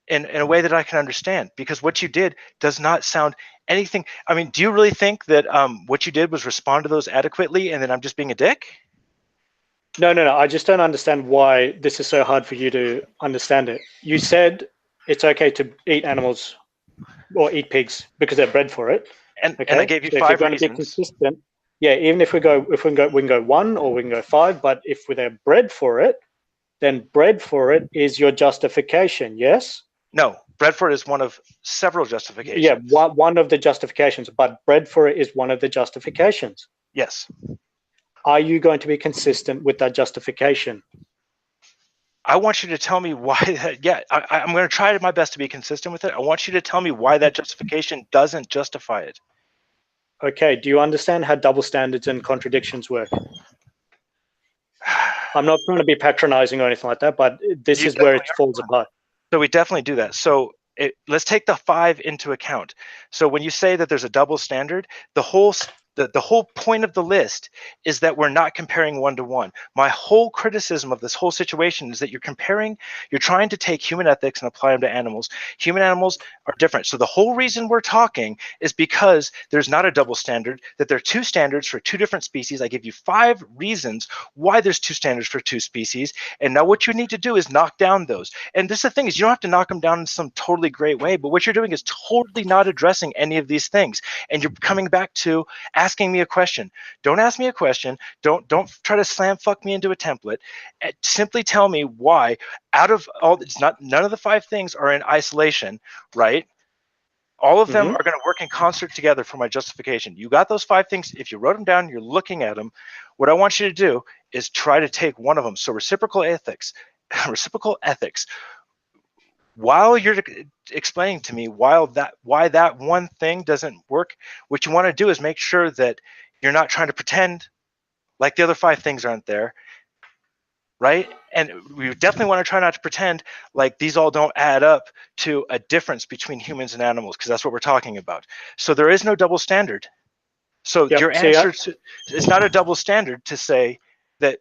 in a way that I can understand, because what you did does not sound anything. I mean, do you really think that what you did was respond to those adequately, and then I'm just being a dick? No. I just don't understand why this is so hard for you to understand it. You said it's okay to eat animals or eat pigs because they're bred for it. And I gave you 5 reasons. Be consistent, even if we can go 1 or we can go 5, but if they're bred for it, then bred for it is your justification, yes? No, bread for it is one of several justifications. Yeah, one of the justifications, but bread for it is one of the justifications. Yes. Are you going to be consistent with that justification? I want you to tell me why that, yeah, I'm going to try my best to be consistent with it. I want you to tell me why that justification doesn't justify it. Okay, do you understand how double standards and contradictions work? I'm not trying to be patronizing or anything like that, but this is where it falls apart. So we definitely do that. So let's take the 5 into account. So when you say that there's a double standard, the whole point of the list is that we're not comparing 1-to-1. My whole criticism of this whole situation is that you're trying to take human ethics and apply them to animals. Human animals are different. So the whole reason we're talking is because there's not a double standard, that there are 2 standards for 2 different species. I give you 5 reasons why there's 2 standards for 2 species. And now what you need to do is knock down those. And this is the thing, is you don't have to knock them down in some totally great way, but what you're doing is totally not addressing any of these things. And you're coming back to asking me a question. Don't ask me a question. Don't try to slam fuck me into a template. Simply tell me why, out of all, none of the 5 things are in isolation, right? All of them are going to work in concert together for my justification. You got those 5 things. If you wrote them down, you're looking at them. What I want you to do is try to take one of them. So reciprocal ethics, while you're explaining to me why that one thing doesn't work, what you want to do is make sure that you're not trying to pretend like the other 5 things aren't there, right? And we definitely want to try not to pretend like these all don't add up to a difference between humans and animals, because that's what we're talking about. So there is no double standard. So your answer to, it's not a double standard to say that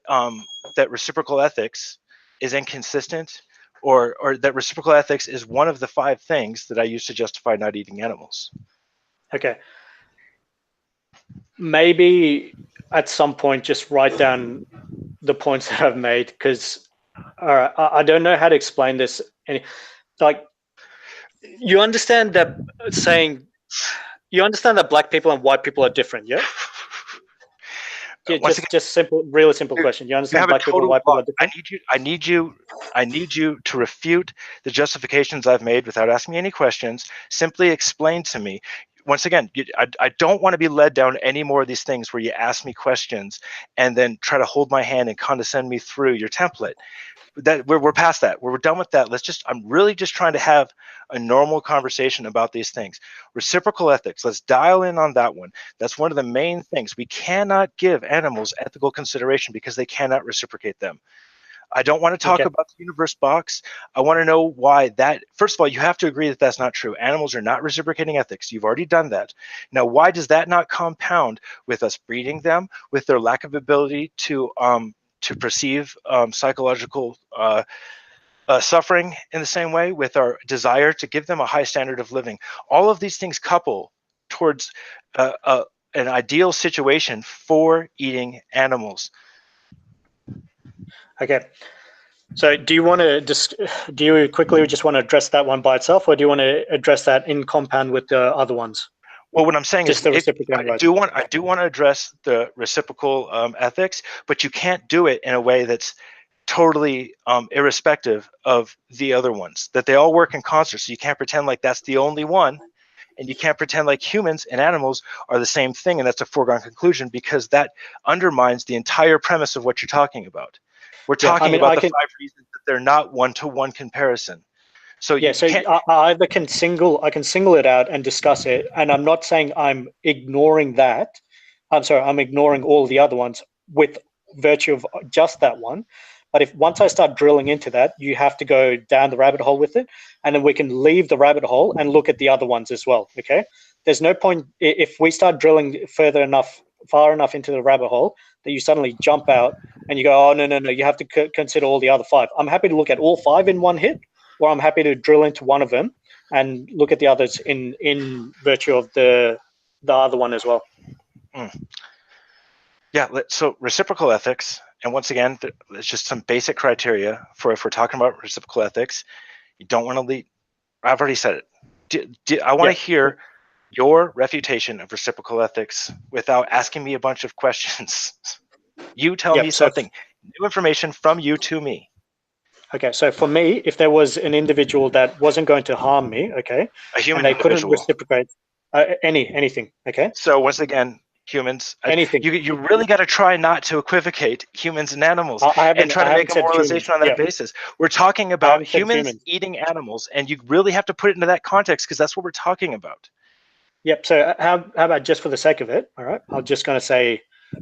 that reciprocal ethics is inconsistent, or that reciprocal ethics is one of the 5 things that I use to justify not eating animals. Okay. Maybe at some point just write down the points that I've made, because I don't know how to explain this. Like, you understand that black people and white people are different, yeah? Just simple, really simple question. You understand black people and white people are different? I need you to refute the justifications I've made without asking me any questions. Simply explain to me. Once again, I don't want to be led down any more of these things where you ask me questions and then try to hold my hand and condescend me through your template. That we're past that. We're done with that. I'm really just trying to have a normal conversation about these things. Reciprocal ethics, let's dial in on that one. That's one of the main things. We cannot give animals ethical consideration because they cannot reciprocate them. I don't want to talk about the universe box. I want to know why that. First of all, you have to agree that that's not true. Animals are not reciprocating ethics. You've already done that. Now, why does that not compound with us breeding them, with their lack of ability to perceive psychological suffering in the same way, with our desire to give them a high standard of living? All of these things couple towards an ideal situation for eating animals. Okay. So do you quickly just want to address that one by itself, or do you want to address that in compound with the other ones? Well, what I'm saying just is, I do want to address the reciprocal ethics, but you can't do it in a way that's totally irrespective of the other ones. That they all work in concert, so you can't pretend like that's the only one, and you can't pretend like humans and animals are the same thing, and that's a foregone conclusion, because that undermines the entire premise of what you're talking about. We're talking about the 5 reasons that they're not one-to-one comparison. So yeah, so I can single it out and discuss it, and I'm not saying I'm ignoring that. I'm sorry, I'm ignoring all the other ones with virtue of just that one. But once I start drilling into that, you have to go down the rabbit hole with it, and then we can leave the rabbit hole and look at the other ones as well. Okay, there's no point if we start drilling far enough into the rabbit hole that you suddenly jump out and you go, oh no, you have to consider all the other 5. I'm happy to look at all 5 in one hit, or I'm happy to drill into one of them and look at the others in virtue of the other one as well. Yeah, so reciprocal ethics, and once again, it's just some basic criteria for if we're talking about reciprocal ethics. You don't want to lead. I've already said it. I want to hear your refutation of reciprocal ethics without asking me a bunch of questions. You tell me something, new information from you to me. Okay, so for me, if there was an individual that wasn't going to harm me, okay, A human and they couldn't individual. reciprocate anything, okay, So once again, humans, anything. you really got to try not to equivocate humans and animals and try to make a moralization on that basis. We're talking about humans eating animals, and you really have to put it into that context because that's what we're talking about. Yep. So how about just for the sake of it, all right, I'm just going to say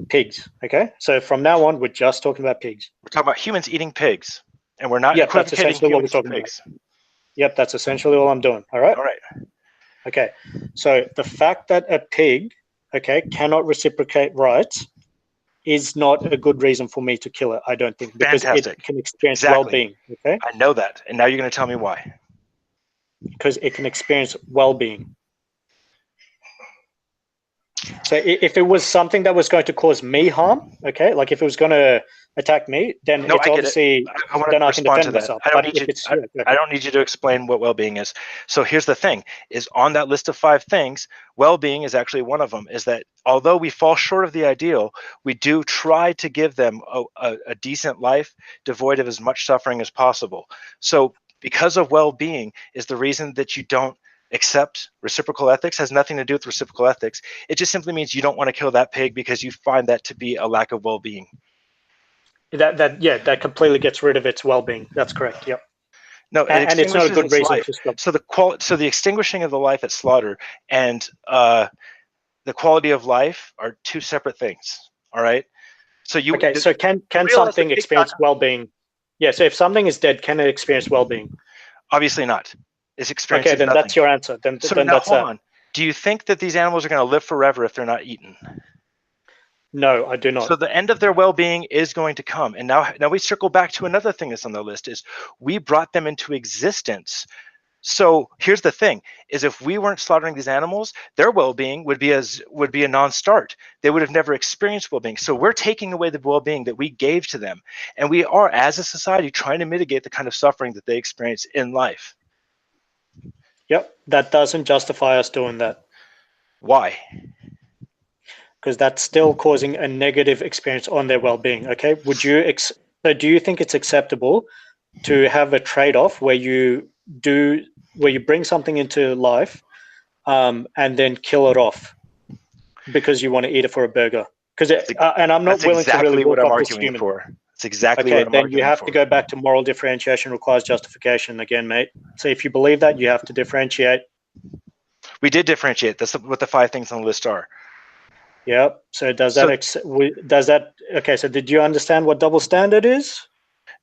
pigs, okay? So from now on, we're just talking about pigs. We're talking about humans eating pigs, and we're not that's equivocating essentially what we're humans talking to pigs. about. Yep, that's essentially all I'm doing, all right? All right. Okay, so the fact that a pig, okay, cannot reciprocate rights is not a good reason for me to kill it, I don't think, because Fantastic. it can experience Exactly. well-being, okay? I know that, and now you're going to tell me why. Because it can experience well-being. So if it was something that was going to cause me harm, okay, like if it was going to attack me, then No, it's obviously I want to then I can respond defend to that. myself. I But don't, if need it's you, I don't need you to explain what well-being is. So here's the thing: is on that list of 5 things, well-being is actually one of them. Is that although we fall short of the ideal, we do try to give them a decent life, devoid of as much suffering as possible. So because of well-being is the reason that you don't accept reciprocal ethics. Has nothing to do with reciprocal ethics. It just simply means you don't want to kill that pig because you find that to be a lack of well-being. That completely gets rid of its well-being. That's correct. Yep. No, and it's not a good reason to stop. So the extinguishing of the life at slaughter and the quality of life are 2 separate things. All right. So so can something experience well-being? Yeah. So if something is dead, can it experience well-being? Obviously not. It's experiencing then nothing. That's your answer. Then now that's hold on. Do you think that these animals are going to live forever if they're not eaten? No, I do not. So the end of their well-being is going to come. And now we circle back to another thing that's on the list is we brought them into existence. So here's the thing is if we weren't slaughtering these animals, their well-being would be a non-start. They would have never experienced well-being. So we're taking away the well-being that we gave to them. And we are, as a society, trying to mitigate the kind of suffering that they experience in life. Yep, that doesn't justify us doing that. Why? Because that's still causing a negative experience on their well-being. Okay, so do you think it's acceptable to have a trade-off where you bring something into life and then kill it off because you want to eat it for a burger? And I'm not willing to really walk off this human. That's exactly what I'm arguing for. Okay, then you have to go back to moral differentiation requires justification again, mate. So if you believe that, you have to differentiate. We did differentiate. That's what the 5 things on the list are. Yep. So does that okay? So did you understand what double standard is?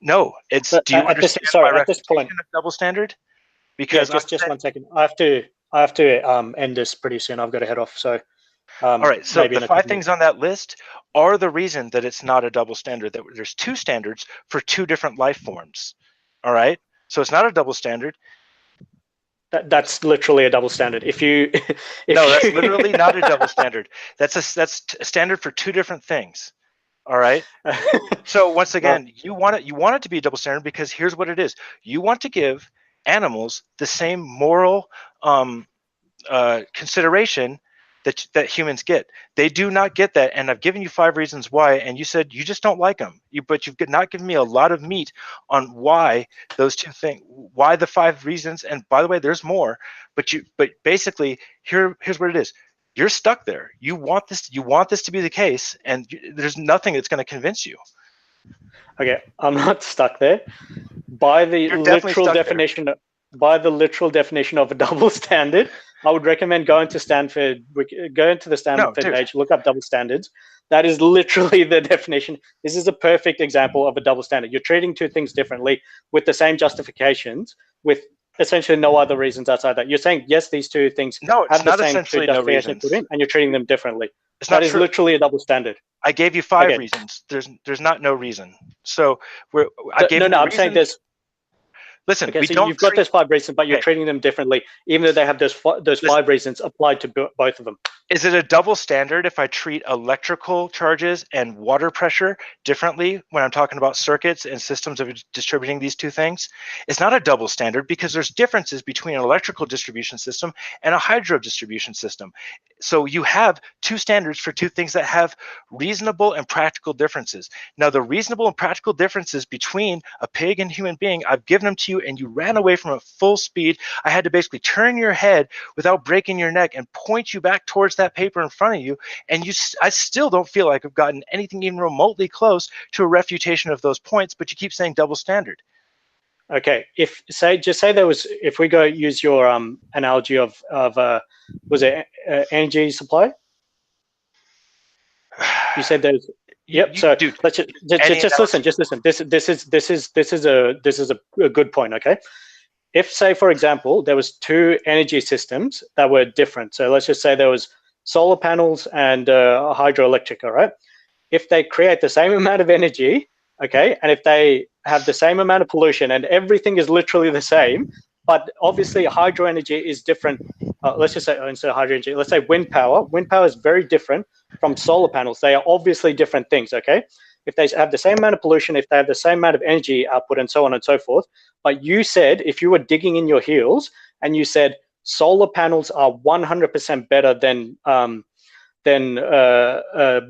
No. Do you understand my refutation of double standard? Because just 1 second. I have to end this pretty soon. I've got to head off. So. All right. So the 5 things on that list are the reason that it's not a double standard. That there's 2 standards for 2 different life forms. All right. So it's not a double standard. That's literally a double standard. That's literally not a double standard. That's a standard for 2 different things. All right. So once again, you want it to be a double standard because here's what it is. You want to give animals the same moral consideration that humans get. They do not get that, and I've given you 5 reasons why, and you said you just don't like them. But you've not given me a lot of meat on why those 2 things, why the 5 reasons. And by the way, there's more. But basically, here's what it is. You're stuck there. You want this to be the case, and there's nothing that's going to convince you. Okay, I'm not stuck there. By the literal definition of a double standard, I would recommend going to Stanford. Go into the Stanford page, look up double standards. That is literally the definition. This is a perfect example of a double standard. You're treating 2 things differently with the same justifications, with essentially no other reasons outside that. You're saying yes, these 2 things have the same justifications, and you're treating them differently. That is literally a double standard. I gave you 5 reasons. There's not no reason. So I'm saying there's. Listen, so you've got those 5 reasons, but you're treating them differently, even though they have those 5 reasons applied to both of them. Is it a double standard if I treat electrical charges and water pressure differently when I'm talking about circuits and systems of distributing these two things? It's not a double standard because there's differences between an electrical distribution system and a hydro distribution system. So you have two standards for two things that have reasonable and practical differences. Now, the reasonable and practical differences between a pig and human being, I've given them to you and you ran away from it full speed. I had to basically turn your head without breaking your neck and point you back towards that paper in front of you, and I still don't feel like I've gotten anything even remotely close to a refutation of those points, but you keep saying double standard. Okay, if we go use your analogy of was it energy supply? You said there's yep. So dude, let's just listen. Just listen. This is a good point. Okay. If, say, for example, there was two energy systems that were different. So let's just say there was solar panels and hydroelectric, all right? If they create the same amount of energy, okay, and if they have the same amount of pollution and everything is literally the same, but obviously hydro energy is different. Let's just say, instead of hydro energy, let's say wind power. Wind power is very different from solar panels. They are obviously different things, okay? If they have the same amount of pollution, if they have the same amount of energy output and so on and so forth, but you said, if you were digging in your heels and you said solar panels are 100% better than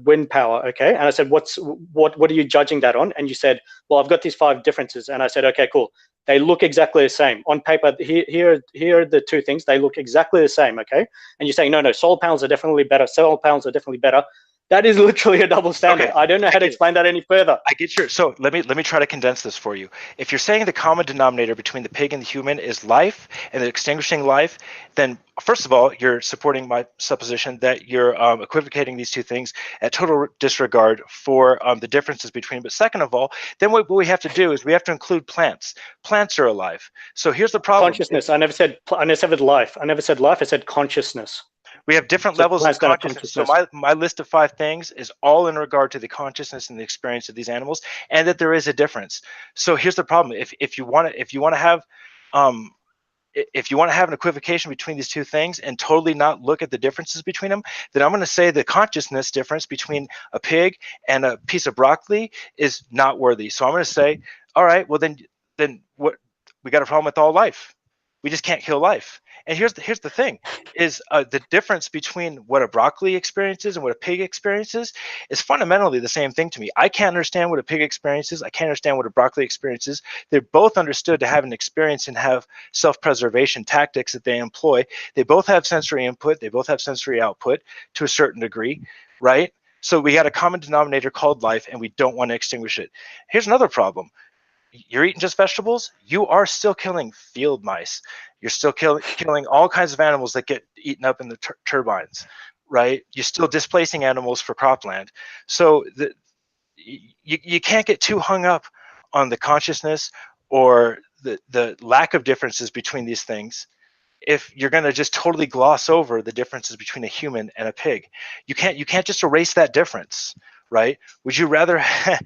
wind power, okay? And I said, what are you judging that on? And you said, well, I've got these 5 differences. And I said, okay, cool. They look exactly the same on paper. Here are the two things. They look exactly the same, okay? And you're saying, no, solar panels are definitely better. Solar panels are definitely better. That is literally a double standard. Okay. I don't know how to explain that any further. I get your, so let me try to condense this for you. If you're saying the common denominator between the pig and the human is life and the extinguishing life, then first of all, you're supporting my supposition that you're equivocating these two things at total disregard for the differences between. But second of all, then what we have to do is we have to include plants. Plants are alive. So here's the problem. Consciousness. I never said life. I never said life. I said consciousness. We have different levels of consciousness. So my list of 5 things is all in regard to the consciousness and the experience of these animals, and that there is a difference. So here's the problem: if you want to have an equivocation between these two things and totally not look at the differences between them, then I'm going to say the consciousness difference between a pig and a piece of broccoli is not worthy. So I'm going to say, all right, well then what? We got a problem with all life. We just can't kill life. And here's the thing, is the difference between what a broccoli experiences and what a pig experiences is fundamentally the same thing to me. I can't understand what a pig experiences. I can't understand what a broccoli experiences. They're both understood to have an experience and have self-preservation tactics that they employ. They both have sensory input. They both have sensory output to a certain degree, right? So we got a common denominator called life, and we don't want to extinguish it. Here's another problem. You're eating just vegetables, you are still killing field mice. You're still killing all kinds of animals that get eaten up in the turbines, right? You're still displacing animals for cropland. So you can't get too hung up on the consciousness or the lack of differences between these things if you're going to just totally gloss over the differences between a human and a pig. You can't just erase that difference. Right? Would you rather? I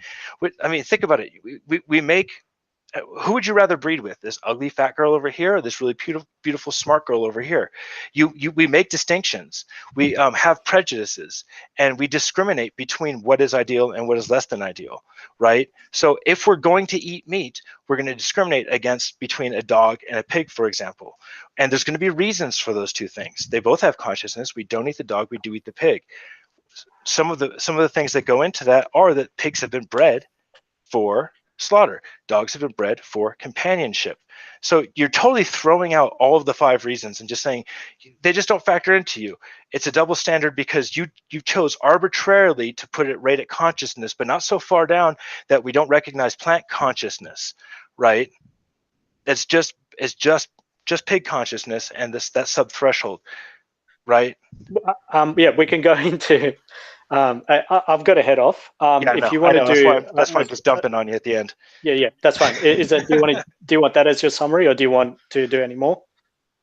mean, think about it. We make. Who would you rather breed with? This ugly fat girl over here, or this really beautiful smart girl over here? We make distinctions. We have prejudices, and we discriminate between what is ideal and what is less than ideal, right? So if we're going to eat meat, we're going to discriminate between a dog and a pig, for example. And there's going to be reasons for those two things. They both have consciousness. We don't eat the dog. We do eat the pig. Some of the things that go into that are that pigs have been bred for slaughter. Dogs have been bred for companionship. So you're totally throwing out all of the 5 reasons and just saying they just don't factor into you. It's a double standard because you chose arbitrarily to put it right at consciousness, but not so far down that we don't recognize plant consciousness, right? It's just pig consciousness and that sub threshold, right? Yeah, we can go into. I've got to head off. If you want to do, that's why I'm just dumping on you at the end. Yeah, that's fine. Is that do you want that as your summary, or do you want to do any more?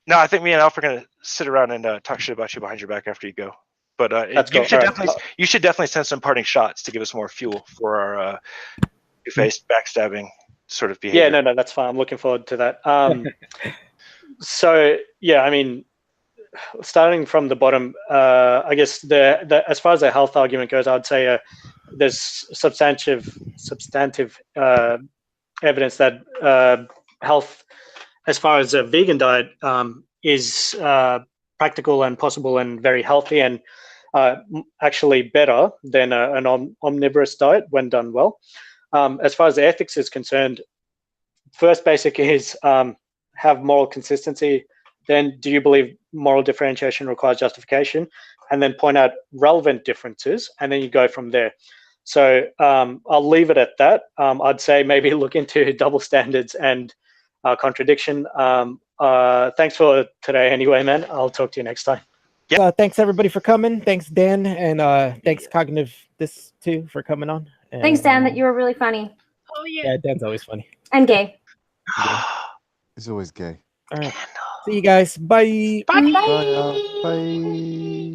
No, I think me and Alf are gonna sit around and talk shit about you behind your back after you go. But you should definitely send some parting shots to give us more fuel for our two-faced backstabbing sort of behavior. Yeah, no, that's fine. I'm looking forward to that. So yeah, I mean, starting from the bottom, I guess the as far as the health argument goes, I'd say there's substantive evidence that health, as far as a vegan diet, is practical and possible and very healthy, and actually better than an omnivorous diet when done well. As far as the ethics is concerned, first basic is have moral consistency. Then, do you believe moral differentiation requires justification? And then point out relevant differences, and then you go from there. So I'll leave it at that. I'd say maybe look into double standards and contradiction. Thanks for today anyway, man. I'll talk to you next time. Thanks everybody for coming. Thanks Dan, and thanks Cognitive this too for coming on. And, Thanks Dan, that you were really funny. Oh yeah. Yeah, Dan's always funny. And gay. He's always gay. All right. See you guys. Bye. Bye. Bye. Bye.